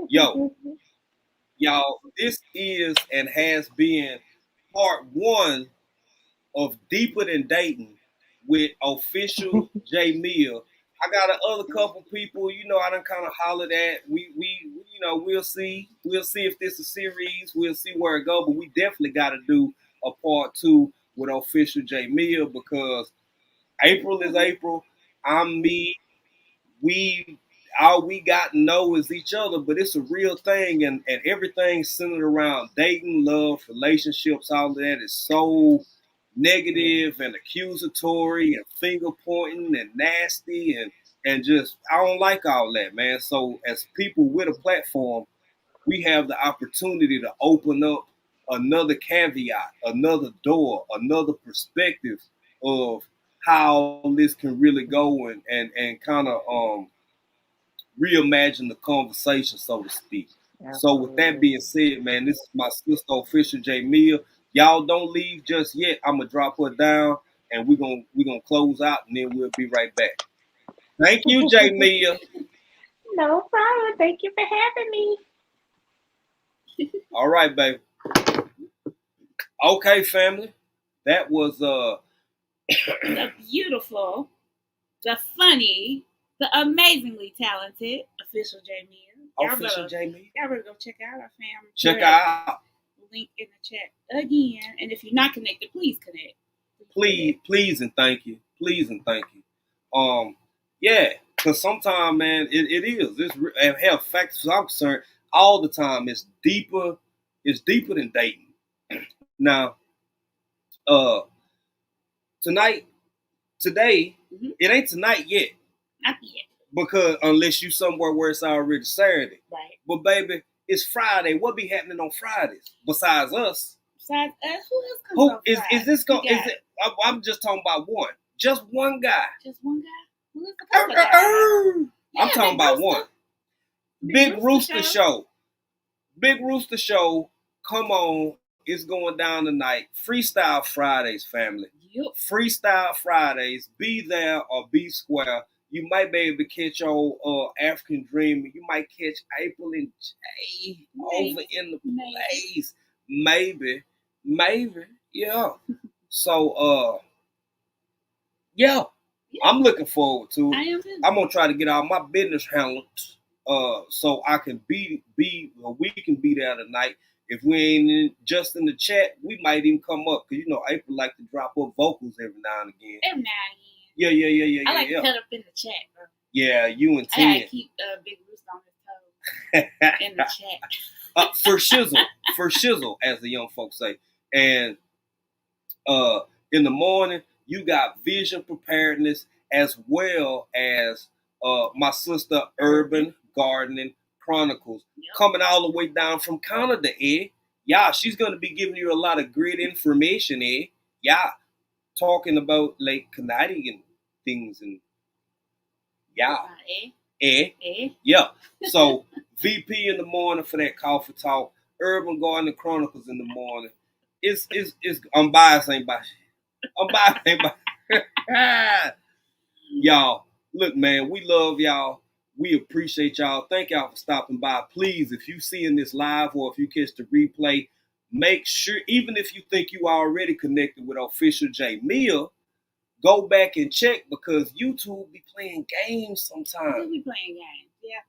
yo, y'all, this is and has been part one of Deeper Than Dating with official J Mill. I got a other couple people, I done kind of hollered at. We'll see. We'll see if this is a series. We'll see where it go. But we definitely got to do a part two with official J Mill because April is April. I'm me. We all we got to know is each other, but it's a real thing, and everything centered around dating, love, relationships. All of that is so negative and accusatory and finger pointing and nasty and just I don't like all that, man. So as people with a platform, we have the opportunity to open up another caveat, another door, another perspective of how this can really go and kind of reimagine the conversation, so to speak. So with that Absolutely. being said, man, this is my sister official J Mill. Y'all don't leave just yet. I'm gonna drop her down and we're gonna close out and then we'll be right back. Thank you, J Mill. No problem. Thank you for having me. All right, baby. Okay, family. That was The beautiful, the funny, the amazingly talented official Jamie. official J Mill. Y'all better go check out our fam. Check her out. Link in the chat again. And if you're not connected, please connect. Please and thank you. Please and thank you. Yeah, because sometimes, man, it is. And hell, facts I'm concerned, all the time. It's deeper than dating. Now, uh, tonight, today, Mhm. it ain't tonight yet Not yet. because unless you somewhere where it's already Saturday. Right. But baby, it's Friday. What be happening on Fridays besides us? Besides us, who else comes Who on is Friday? this going? We Is got it? I'm just talking about one. Just one guy. just one guy? Who is the couple guy? Yeah, I'm talking Big about Rooster. one. Big Rooster Show. Big Rooster Show. Come on. It's going down tonight. Freestyle Fridays, family. Yep. Freestyle Fridays. Be there or be square. You might be able to catch your African Dream. You might catch April and Jay over in the place. Maybe. Yeah. So yeah. I'm looking forward to it. I am too. I'm gonna try to get all my business handled, so I can we can be there tonight. If we ain't just in the chat, we might even come up because April like to drop up vocals every now and again. Every now and Yeah. I like to cut up in the chat, bro. Yeah, you and I gotta Tia. keep Big Rooster on his toes in the chat. For shizzle, as the young folks say. And in the morning, you got vision preparedness as well as my sister Urban Gardening Chronicles coming all the way down from Canada, Yeah, she's going to be giving you a lot of great information, Yeah, talking about like Canadian things and yeah. So VP in the morning for that coffee talk, Urban Gardening Chronicles in the morning. It's I'm biased, ain't biased. Y'all, look, man, we love y'all. We appreciate y'all. Thank y'all for stopping by. Please, if you seeing this live or if you catch the replay, make sure, even if you think you already connected with official J Mill, go back and check because YouTube be playing games sometimes. We'll be playing games, yeah.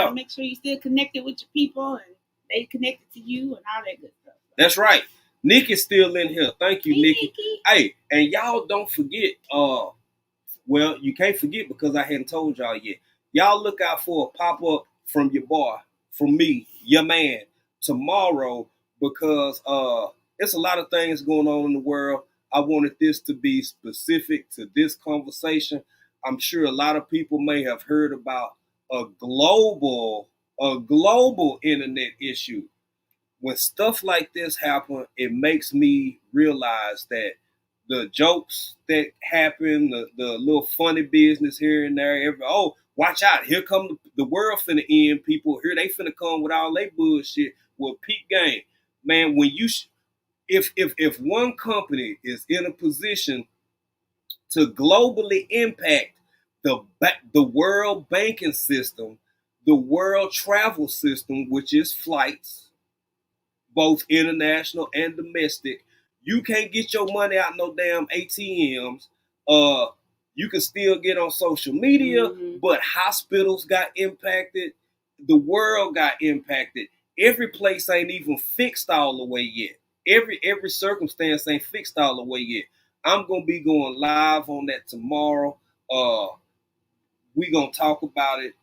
Yeah. Make sure you still connected with your people and they connected to you and all that good stuff. That's right. Nikki's still in here. Thank you, Nikki. Hey, and y'all don't forget, well, you can't forget because I hadn't told y'all yet. Y'all look out for a pop-up from your boy, from me, your man, tomorrow because it's a lot of things going on in the world. I wanted this to be specific to this conversation. I'm sure a lot of people may have heard about a global internet issue. When stuff like this happen, it makes me realize that the jokes that happen, the little funny business here and there. Oh, watch out! Here come the world finna end. People here, they finna come with all they bullshit. Well, peak game, man. When you if one company is in a position to globally impact the world banking system, the world travel system, which is flights, both international and domestic. You can't get your money out no damn ATMs. Uh, you can still get on social media, but hospitals got impacted. The world got impacted. Every place ain't even fixed all the way yet. Every circumstance ain't fixed all the way yet. I'm gonna be going live on that tomorrow. Uh, we gonna talk about it.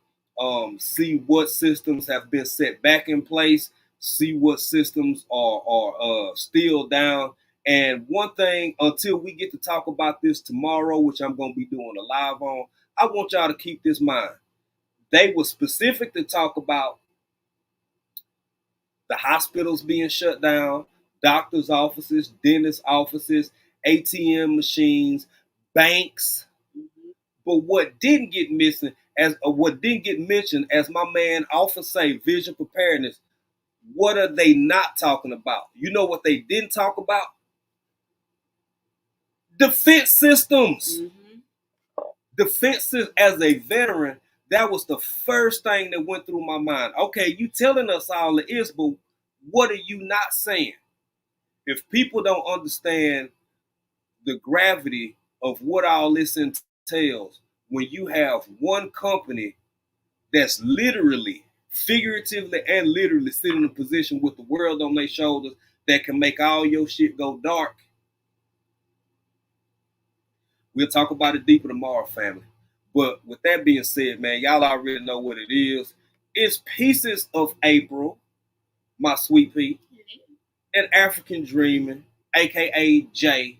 See what systems have been set back in place. See what systems are still down. And one thing, until we get to talk about this tomorrow, which I'm gonna be doing a live on, I want y'all to keep this in mind. They were specific to talk about the hospitals being shut down, doctors' offices, dentist offices, ATM machines, banks. But what didn't get missing, what didn't get mentioned, as my man often say, vision preparedness. What are they not talking about? You know what they didn't talk about? Defense systems. Defense, as a veteran, that was the first thing that went through my mind. Okay, you telling us all it is, but what are you not saying? If people don't understand the gravity of what all this entails, when you have one company that's literally, figuratively, and literally sitting in a position with the world on their shoulders that can make all your shit go dark. We'll talk about it deeper tomorrow, family. But with that being said, man, y'all already know what it is. It's Pieces of April, my sweet pea, and African Dreaming, aka Jay.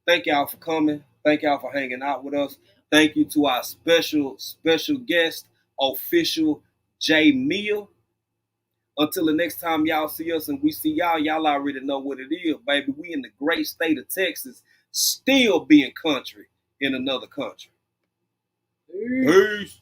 Thank y'all for coming. Thank y'all for hanging out with us. Thank you to our special guest, official Jay Meal. Until the next time y'all see us and we see y'all already know what it is, baby. We in the great state of Texas, still being country in another country. Peace.